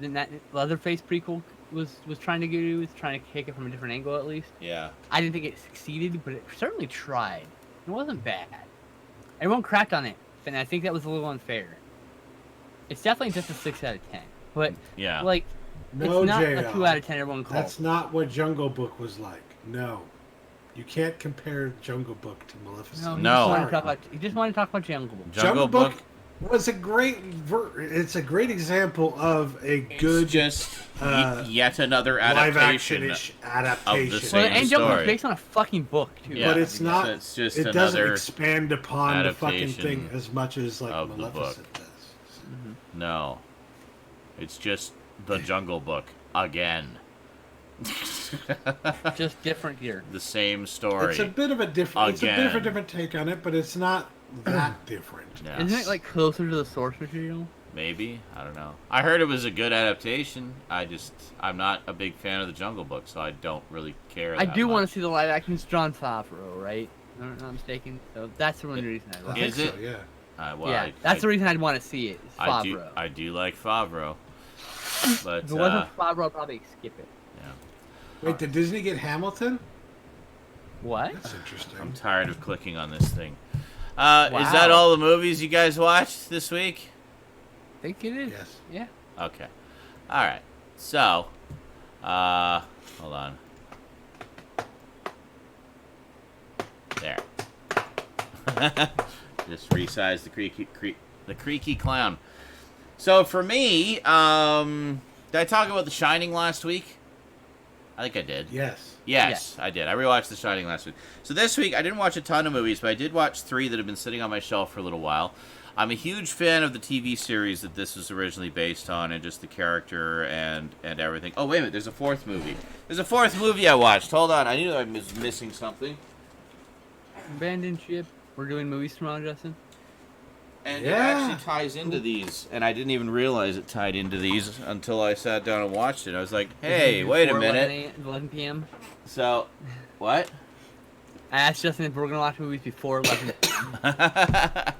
Leatherface prequel was trying to do. Was trying to take it from a different angle at least. Yeah. I didn't think it succeeded, but it certainly tried. It wasn't bad. Everyone cracked on it, and I think that was a little unfair. It's definitely just a 6 out of 10, but like no, it's not JL. A 2 out of 10. Everyone calls. That's not what Jungle Book was like. No, you can't compare Jungle Book to Maleficent. No. You just want to talk about Jungle Book. Jungle Book was a great. It's a great example of a good, just yet another adaptation of the same and Jungle Book's based on a fucking book too. Yeah, but it's not. It's just it doesn't expand upon the fucking thing as much as like Maleficent does. No, it's just the Jungle Book again. Just different here. The same story. It's a bit of a different. It's a bit of a different take on it, but it's not that different. Yes. Isn't it like closer to the source material? Maybe. I don't know. I heard it was a good adaptation. I'm not a big fan of the Jungle Book, so I don't really care. I do want to see the live action. It's Jon Favreau, right? If I'm not mistaken. So that's the only reason I like it. Is it? So, yeah. Well, that's the reason I'd want to see it. Favreau. I do like Favreau. But if it wasn't Favreau, I'd probably skip it. Yeah. Wait, did Disney get Hamilton? What? That's interesting. I'm tired of clicking on this thing. Wow. Is that all the movies you guys watched this week? I think it is. Yes. Yeah. Okay. All right. So, hold on. There. Just resize the creaky clown. So for me, did I talk about The Shining last week? I think I did. Yes, I did. I rewatched The Shining last week. So this week, I didn't watch a ton of movies, but I did watch 3 that have been sitting on my shelf for a little while. I'm a huge fan of the TV series that this was originally based on, and just the character and everything. Oh, wait a minute. There's a 4th movie. There's a 4th movie I watched. Hold on. I knew I was missing something. Abandoned Ship. We're doing movies tomorrow, Justin? And it actually ties into these, and I didn't even realize it tied into these until I sat down and watched it. I was like, hey, wait a minute. 11 p.m.? So, what? I asked Justin if we're going to watch movies before 11 p.m.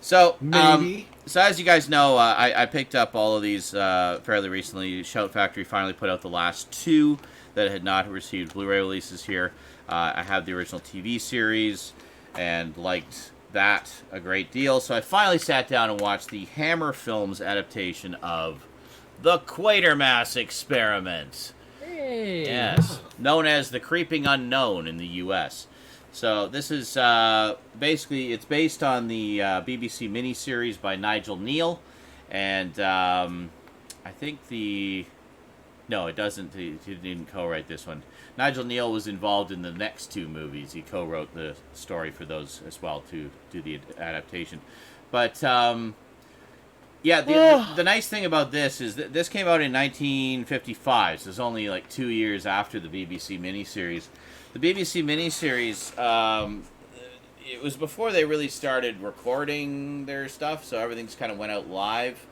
So, maybe. So as you guys know, I picked up all of these fairly recently. Shout Factory finally put out the last 2 that had not received Blu-ray releases here. I have the original TV series and liked that a great deal. So I finally sat down and watched the Hammer Films adaptation of the Quatermass Experiment. Hey. Yes, known as the Creeping Unknown in the U.S. So this is basically, it's based on the BBC miniseries by Nigel Neal, and I think no, it doesn't. He didn't co-write this one. Nigel Neal was involved in the next two movies. He co-wrote the story for those as well to do the adaptation. But yeah, the nice thing about this is that this came out in 1955, so it's only like 2 years after the BBC miniseries. The BBC miniseries, it was before they really started recording their stuff, so everything's kind of went out live.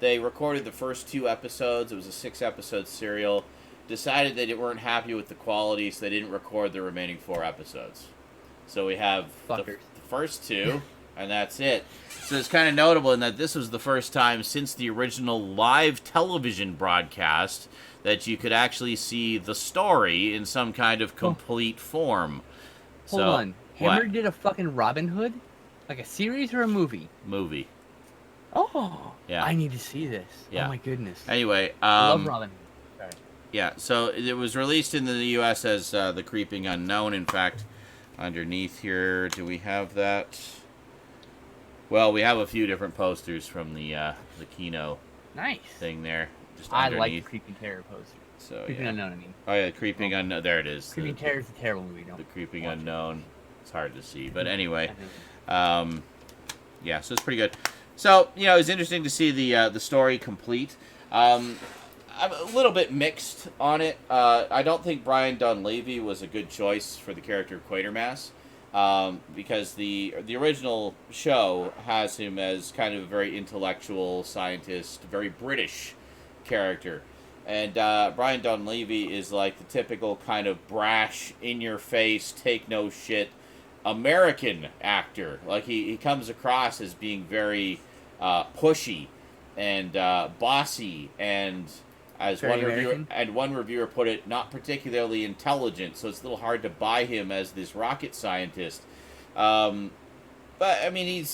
They recorded the first 2 episodes. It was a 6-episode serial. Decided that they weren't happy with the quality, so they didn't record the remaining 4 episodes. So we have the first 2, and that's it. So it's kind of notable in that this was the first time since the original live television broadcast that you could actually see the story in some kind of complete form. Hold on. Hammer did a fucking Robin Hood? Like a series or a movie? Movie. Oh, yeah. I need to see this. Yeah. Oh my goodness. Anyway, I love Robin Hood. Sorry. Yeah, so it was released in the U.S. as The Creeping Unknown. In fact, underneath here, do we have that? Well, we have a few different posters from the Kino thing there. Just I underneath. like the Creeping Terror poster. So, Creeping Unknown, I mean. Oh, yeah, Creeping Unknown. There it is. Creeping Terror is a terrible movie. The Creeping Unknown. It's hard to see. But anyway, yeah, so it's pretty good. So, you know, it's interesting to see the story complete. I'm a little bit mixed on it. I don't think Brian Donlevy was a good choice for the character of Quatermass, because the original show has him as kind of a very intellectual scientist, very British character. And Brian Donlevy is like the typical kind of brash, in-your-face, take-no-shit American actor. Like, he comes across as being very pushy and bossy, and as one reviewer put it, not particularly intelligent. So it's a little hard to buy him as this rocket scientist. But I mean, he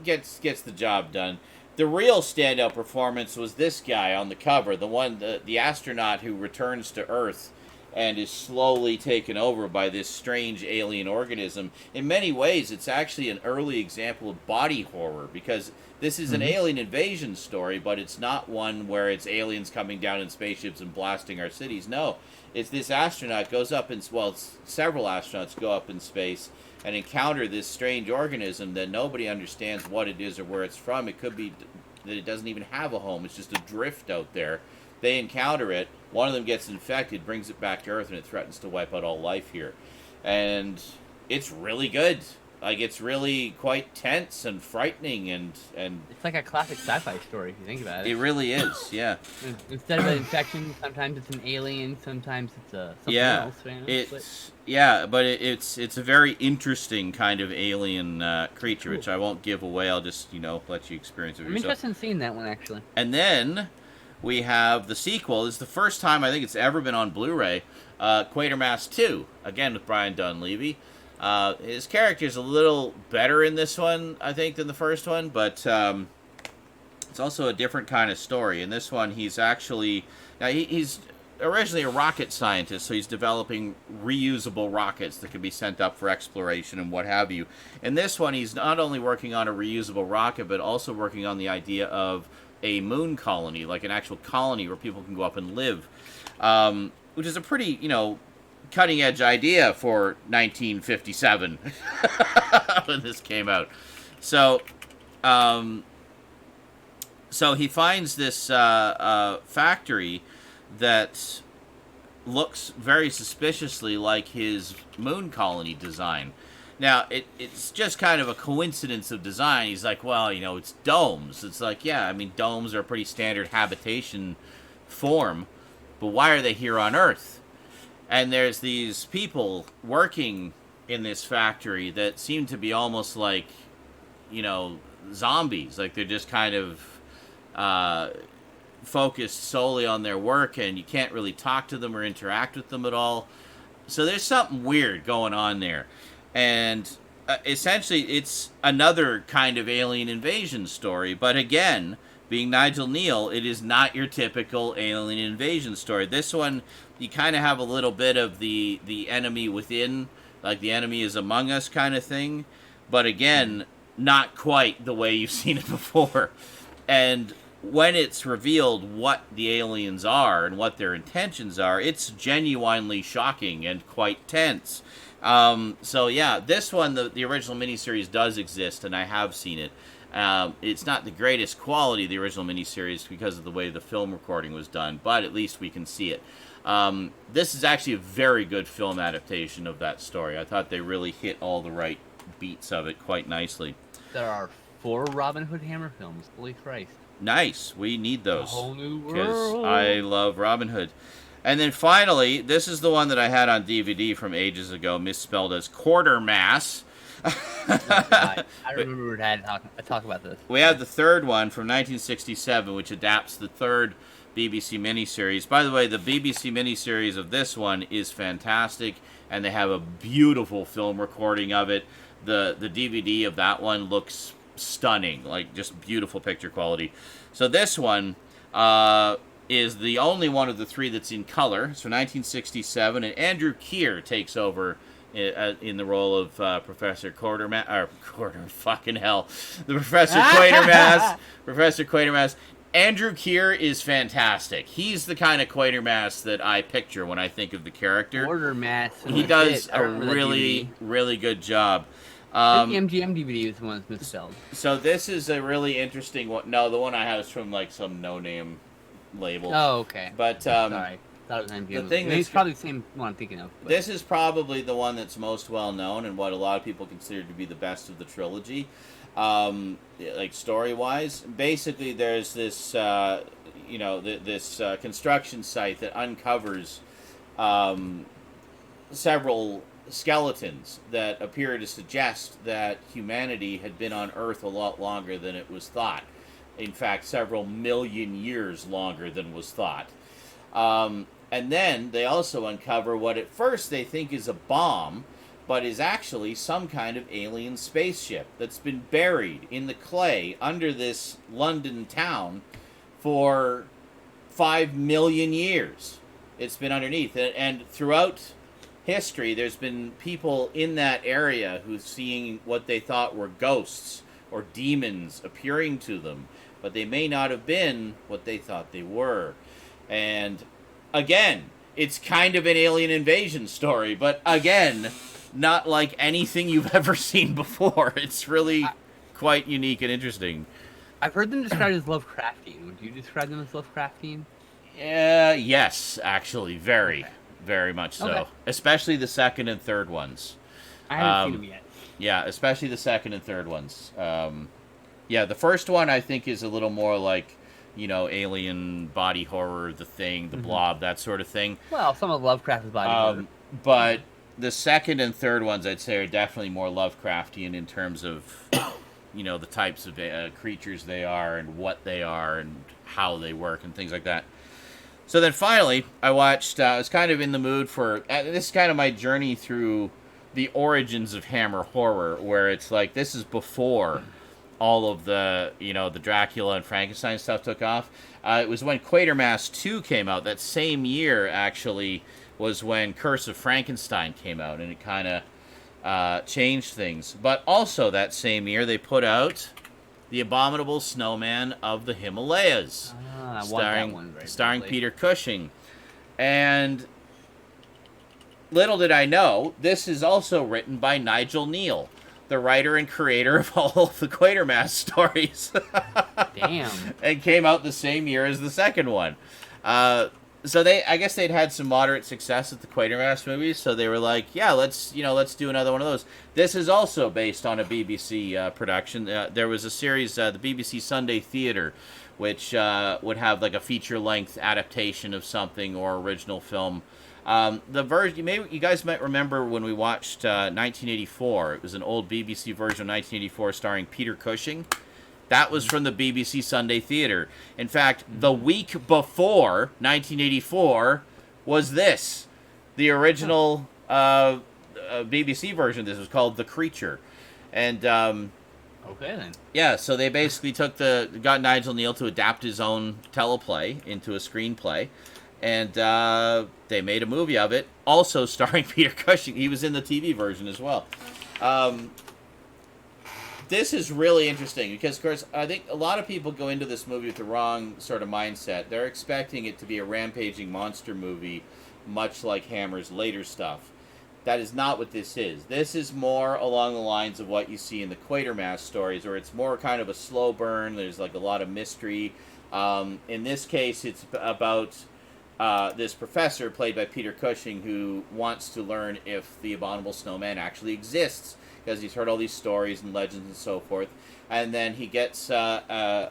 gets the job done. The real standout performance was this guy on the cover, the astronaut who returns to Earth and is slowly taken over by this strange alien organism. In many ways, it's actually an early example of body horror, because this is an alien invasion story, but it's not one where it's aliens coming down in spaceships and blasting our cities. No, it's this astronaut goes up in, well, several astronauts go up in space and encounter this strange organism that nobody understands what it is or where it's from. It could be that it doesn't even have a home. It's just a drift out there. They encounter it. One of them gets infected, brings it back to Earth, and it threatens to wipe out all life here. And it's really good. Like, it's really quite tense and frightening, and it's like a classic sci-fi story if you think about it. It really is, yeah. Instead of an infection, sometimes it's an alien, sometimes it's something else. You know? It's a very interesting kind of alien creature, which I won't give away. I'll just, let you experience it yourself. I'm interested in seeing that one, actually. And then we have the sequel. This is the first time I think it's ever been on Blu-ray. Quatermass II, again with Brian Donlevy. His character's a little better in this one, I think, than the first one, but it's also a different kind of story. In this one, he's actually... Now, he's originally a rocket scientist, so he's developing reusable rockets that can be sent up for exploration and what have you. In this one, he's not only working on a reusable rocket, but also working on the idea of a moon colony, like an actual colony where people can go up and live, which is a pretty, cutting-edge idea for 1957 when this came out. So he finds this factory that looks very suspiciously like his moon colony design. Now, it's just kind of a coincidence of design. He's like, well, it's domes. It's like, yeah, I mean, domes are a pretty standard habitation form, but why are they here on Earth? And there's these people working in this factory that seem to be almost like, zombies. Like, they're just kind of focused solely on their work, and you can't really talk to them or interact with them at all. So there's something weird going on there. And essentially, it's another kind of alien invasion story. But again, being Nigel Neal, it is not your typical alien invasion story. This one, you kind of have a little bit of the enemy within, like the enemy is among us kind of thing. But again, not quite the way you've seen it before. And when it's revealed what the aliens are and what their intentions are, it's genuinely shocking and quite tense. So yeah, this one, the original miniseries does exist, and I have seen it. It's not the greatest quality of the original miniseries because of the way the film recording was done, but at least we can see it. This is actually a very good film adaptation of that story. I thought they really hit all the right beats of it quite nicely. There are 4 Robin Hood Hammer films. Holy Christ. Nice. We need those. A whole new world. Because I love Robin Hood. And then finally, this is the one that I had on DVD from ages ago, misspelled as Quatermass. I remember Dad talk about this. We have the third one from 1967, which adapts the third BBC miniseries. By the way, the BBC miniseries of this one is fantastic, and they have a beautiful film recording of it. The DVD of that one looks stunning, like just beautiful picture quality. So this one is the only one of the 3 that's in color. It's from 1967, and Andrew Keir takes over in the role of Professor Quatermass, the Professor Quatermass. Professor Quatermass. Andrew Keir is fantastic. He's the kind of Quatermass that I picture when I think of the character. Quatermass. He does a really, really good job. The MGM DVD is the one that's misspelled. So this is a really interesting one. No, the one I have is from like some no-name label. Oh, okay. But sorry, thought it was MGM. The thing it's probably the same one I'm thinking of. But. This is probably the one that's most well known and what a lot of people consider to be the best of the trilogy, like story-wise. Basically, there's this this construction site that uncovers several skeletons that appear to suggest that humanity had been on Earth a lot longer than it was thought. In fact, several million years longer than was thought. And then they also uncover what at first they think is a bomb, but is actually some kind of alien spaceship that's been buried in the clay under this London town for 5 million years. It's been underneath. And throughout history, there's been people in that area who's seeing what they thought were ghosts or demons appearing to them, but they may not have been what they thought they were. And again, it's kind of an alien invasion story, but again, not like anything you've ever seen before. It's really quite unique and interesting. I've heard them described as Lovecraftian. Would you describe them as Lovecraftian? Yes, actually, very. Okay. Very much so. Okay. Especially the second and third ones. I haven't seen them yet. Yeah, especially the second and third ones. The first one I think is a little more like, alien body horror, The Thing, The Blob, that sort of thing. Well, some of Lovecraft's body horror. But the second and third ones, I'd say, are definitely more Lovecraftian in terms of, the types of creatures they are and what they are and how they work and things like that. So then finally, I watched, I was kind of in the mood for, this is kind of my journey through the origins of Hammer horror, where it's like, this is before all of the, the Dracula and Frankenstein stuff took off. It was when Quatermass II came out. That same year, actually, was when Curse of Frankenstein came out, and it kind of changed things. But also that same year, they put out The Abominable Snowman of the Himalayas. Starring Peter Cushing. And little did I know, this is also written by Nigel Neal, the writer and creator of all of the Quatermass stories. Damn. And came out the same year as the second one. So I guess they'd had some moderate success at the Quatermass movies, so they were like, yeah, let's do another one of those. This is also based on a BBC production. There was a series, the BBC Sunday Theatre, which would have like a feature-length adaptation of something or original film. The version, you guys might remember when we watched 1984. It was an old BBC version of 1984 starring Peter Cushing. That was from the BBC Sunday Theatre. In fact, the week before 1984 was this. The original BBC version of this was called The Creature. And Okay, then. Yeah, so they basically got Nigel Neal to adapt his own teleplay into a screenplay, and they made a movie of it, also starring Peter Cushing. He was in the TV version as well. This is really interesting because, of course, I think a lot of people go into this movie with the wrong sort of mindset. They're expecting it to be a rampaging monster movie, much like Hammer's later stuff. That is not what this is. This is more along the lines of what you see in the Quatermass stories, where it's more kind of a slow burn. There's like a lot of mystery. In this case, it's about this professor, played by Peter Cushing, who wants to learn if the Abominable Snowman actually exists, because he's heard all these stories and legends and so forth. And then he gets an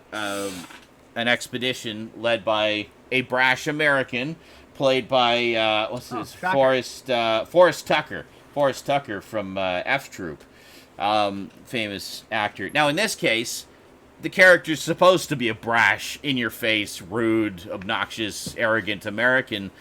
expedition led by a brash American, played by Forrest Tucker. Forrest Tucker from F Troop, famous actor. Now, in this case, the character's supposed to be a brash, in-your-face, rude, obnoxious, arrogant American,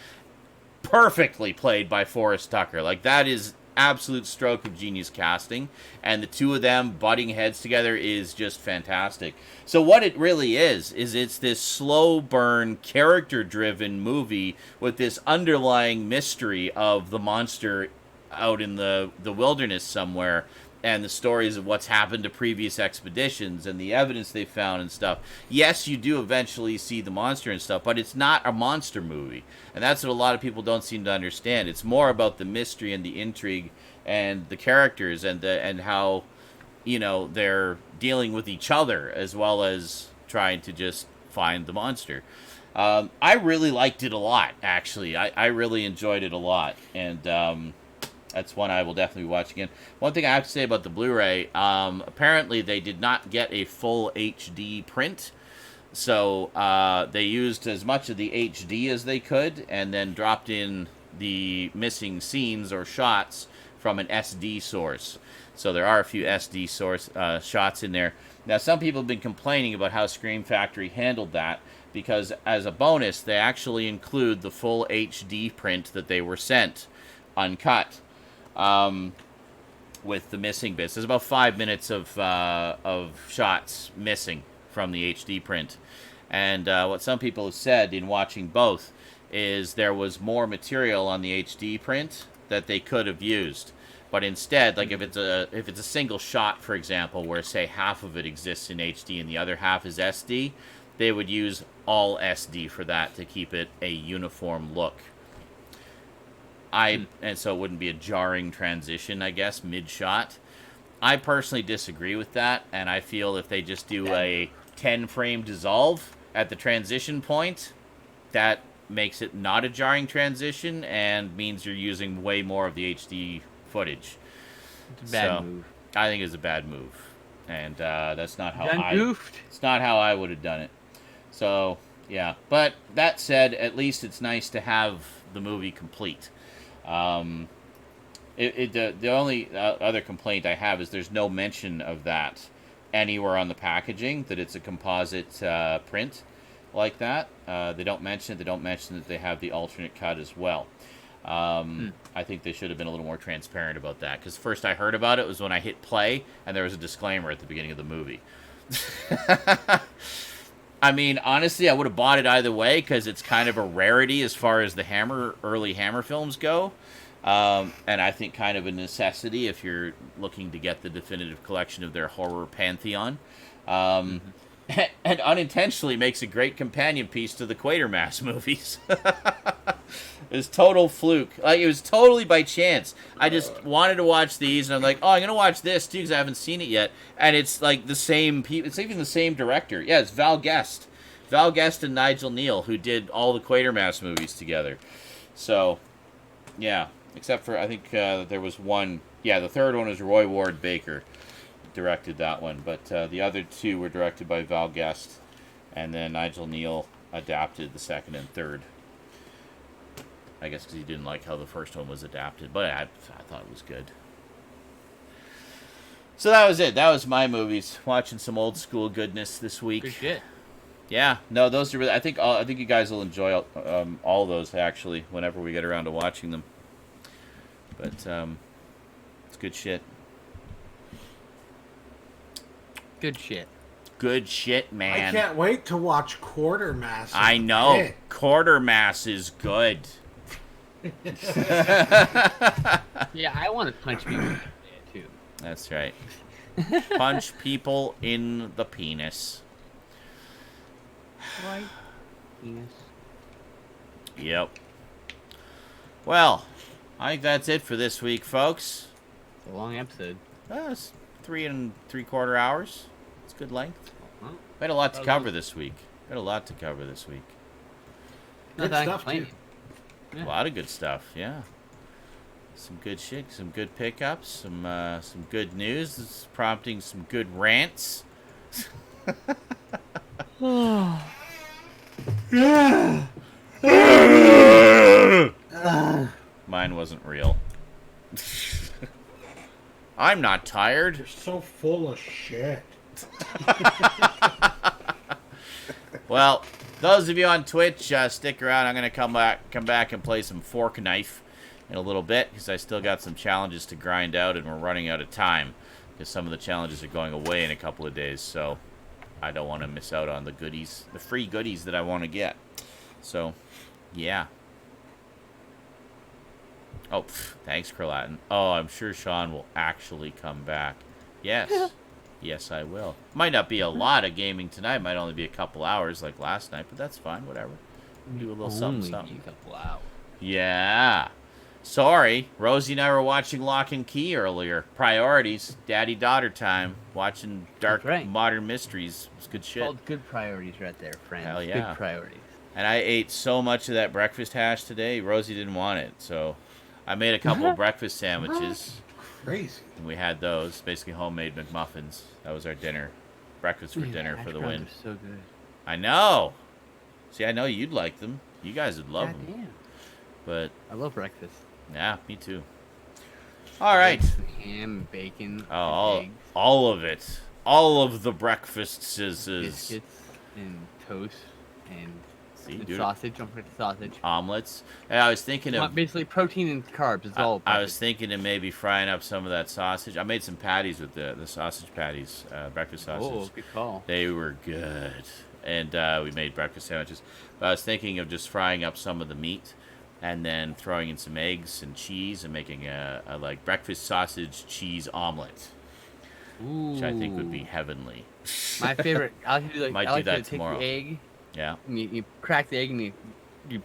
perfectly played by Forrest Tucker. Like, that is absolute stroke of genius casting, and the two of them butting heads together is just fantastic. So what it really is it's this slow burn, character-driven movie with this underlying mystery of the monster out in the wilderness somewhere, and the stories of what's happened to previous expeditions and the evidence they found and stuff. Yes, you do eventually see the monster and stuff, but it's not a monster movie. And that's what a lot of people don't seem to understand. It's more about the mystery and the intrigue and the characters and how, they're dealing with each other as well as trying to just find the monster. I really liked it a lot, actually. I really enjoyed it a lot. And that's one I will definitely watch again. One thing I have to say about the Blu-ray, apparently they did not get a full HD print. So they used as much of the HD as they could and then dropped in the missing scenes or shots from an SD source. So there are a few SD source shots in there. Now, some people have been complaining about how Scream Factory handled that, because as a bonus, they actually include the full HD print that they were sent, uncut. With the missing bits. There's about 5 minutes of shots missing from the HD print. And what some people have said in watching both is there was more material on the HD print that they could have used. But instead, like if it's a single shot, for example, where say half of it exists in HD and the other half is SD, they would use all SD for that to keep it a uniform look. And so it wouldn't be a jarring transition, I guess, mid-shot. I personally disagree with that, and I feel if they just do a 10-frame dissolve at the transition point, that makes it not a jarring transition and means you're using way more of the HD footage. It's a bad move. I think it's a bad move, and that's not how It's not how I would have done it. So yeah, but that said, at least it's nice to have the movie complete. The only other complaint I have is there's no mention of that anywhere on the packaging, that it's a composite print like that. They don't mention it. They don't mention that they have the alternate cut as well. I think they should have been a little more transparent about that, because first I heard about it was when I hit play and there was a disclaimer at the beginning of the movie. I mean, honestly, I would have bought it either way, because it's kind of a rarity as far as the early Hammer films go. And I think kind of a necessity if you're looking to get the definitive collection of their horror pantheon. And unintentionally makes a great companion piece to the Quatermass movies. It was total fluke. Like, it was totally by chance. I just wanted to watch these, and I'm like, oh, I'm going to watch this, too, because I haven't seen it yet. And it's, like, the same people. It's even the same director. Yeah, it's Val Guest. Val Guest and Nigel Neal, who did all the Quatermass movies together. So, yeah. Except for, I think there was one. Yeah, the third one was Roy Ward Baker. Directed that one. But the other two were directed by Val Guest. And then Nigel Neal adapted the second and third. I guess because he didn't like how the first one was adapted. But I thought it was good. So that was it. That was my movies. Watching some old school goodness this week. Good shit. Yeah. No, those are really... I think you guys will enjoy all those, actually, whenever we get around to watching them. But it's good shit. Good shit. Good shit, man. I can't wait to watch Quatermass. I know. Quatermass is good. Yeah, I want to punch people too. That's right. Punch people in the penis. Right. Penis. Yep. Well, I think that's it for this week, folks. It's a long episode. It's 3 3/4 hours. It's good length. We had a lot to cover this week. Good stuff, too. A lot of good stuff, yeah. Some good shit, some good pickups, some good news. This is prompting some good rants. Mine wasn't real. I'm not tired. You're so full of shit. Well, those of you on Twitch, stick around. I'm gonna come back and play some Fork Knife in a little bit because I still got some challenges to grind out, and we're running out of time because some of the challenges are going away in a couple of days. So I don't want to miss out on the goodies, the free goodies that I want to get. So, yeah. Oh, thanks, Kralatin. Oh, I'm sure Sean will actually come back. Yes. Yes, I will. Might not be a lot of gaming tonight. Might only be a couple hours like last night, but that's fine. Whatever. Do a little something. A couple hours. Yeah. Sorry. Rosie and I were watching Lock and Key earlier. Priorities. Daddy-daughter time. Watching Dark Modern Mysteries. It was good shit. Called good priorities right there, friends. Hell yeah. Good priorities. And I ate so much of that breakfast hash today. Rosie didn't want it, so I made a couple of breakfast sandwiches. Crazy. And we had those, basically homemade McMuffins. That was our dinner. Breakfast for dinner for the win. So good. I know. See, I know you'd like them. You guys would love them. Damn. But I love breakfast. yeah, me too. All right. Ham, bacon, eggs. All of it. All of the breakfasts is biscuits and toast and dude. Sausage. Don't forget the sausage. Omelets. Hey, I was thinking of basically protein and carbs. It's all. I was thinking of maybe frying up some of that sausage. I made some patties with the sausage patties, breakfast sausage. Oh, good call. They were good, and we made breakfast sandwiches. But I was thinking of just frying up some of the meat, and then throwing in some eggs and cheese, and making a like breakfast sausage cheese omelet, which I think would be heavenly. My favorite. I like to do Might do that tomorrow. Take the egg. Yeah. And you crack the egg and you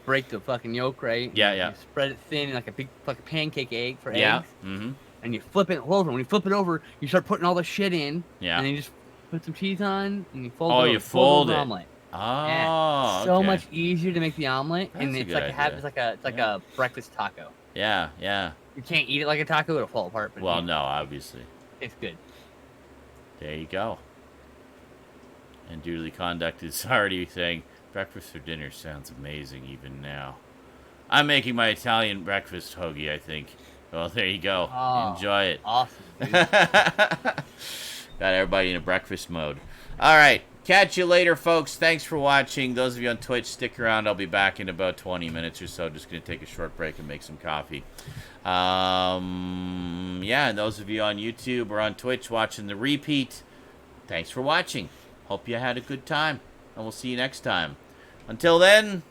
break the fucking yolk, right? Yeah, and yeah. You spread it thin like a big like pancake egg for eggs. Yeah. Mm-hmm. And you flip it over. When you flip it over, you start putting all the shit in. Yeah. And then you just put some cheese on and you fold it. Oh, you fold it. Omelet. Oh, yeah. So much easier to make the omelet, That's and it's like it's like a breakfast taco. Yeah, yeah. You can't eat it like a taco; it'll fall apart. But Well, no, obviously. It's good. There you go. And duly conducted is already saying, breakfast for dinner sounds amazing even now. I'm making my Italian breakfast hoagie, I think. Well, there you go. Oh, enjoy it. Awesome, dude. Got everybody in a breakfast mode. All right. Catch you later, folks. Thanks for watching. Those of you on Twitch, stick around. I'll be back in about 20 minutes or so. Just going to take a short break and make some coffee. Yeah, and those of you on YouTube or on Twitch watching the repeat, thanks for watching. Hope you had a good time, and we'll see you next time. Until then,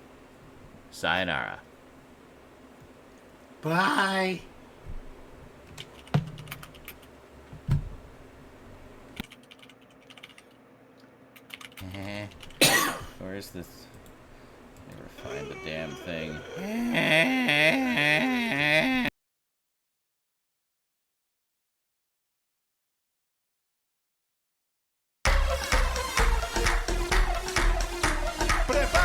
sayonara. Bye. Where's this? Never find the damn thing. Prepara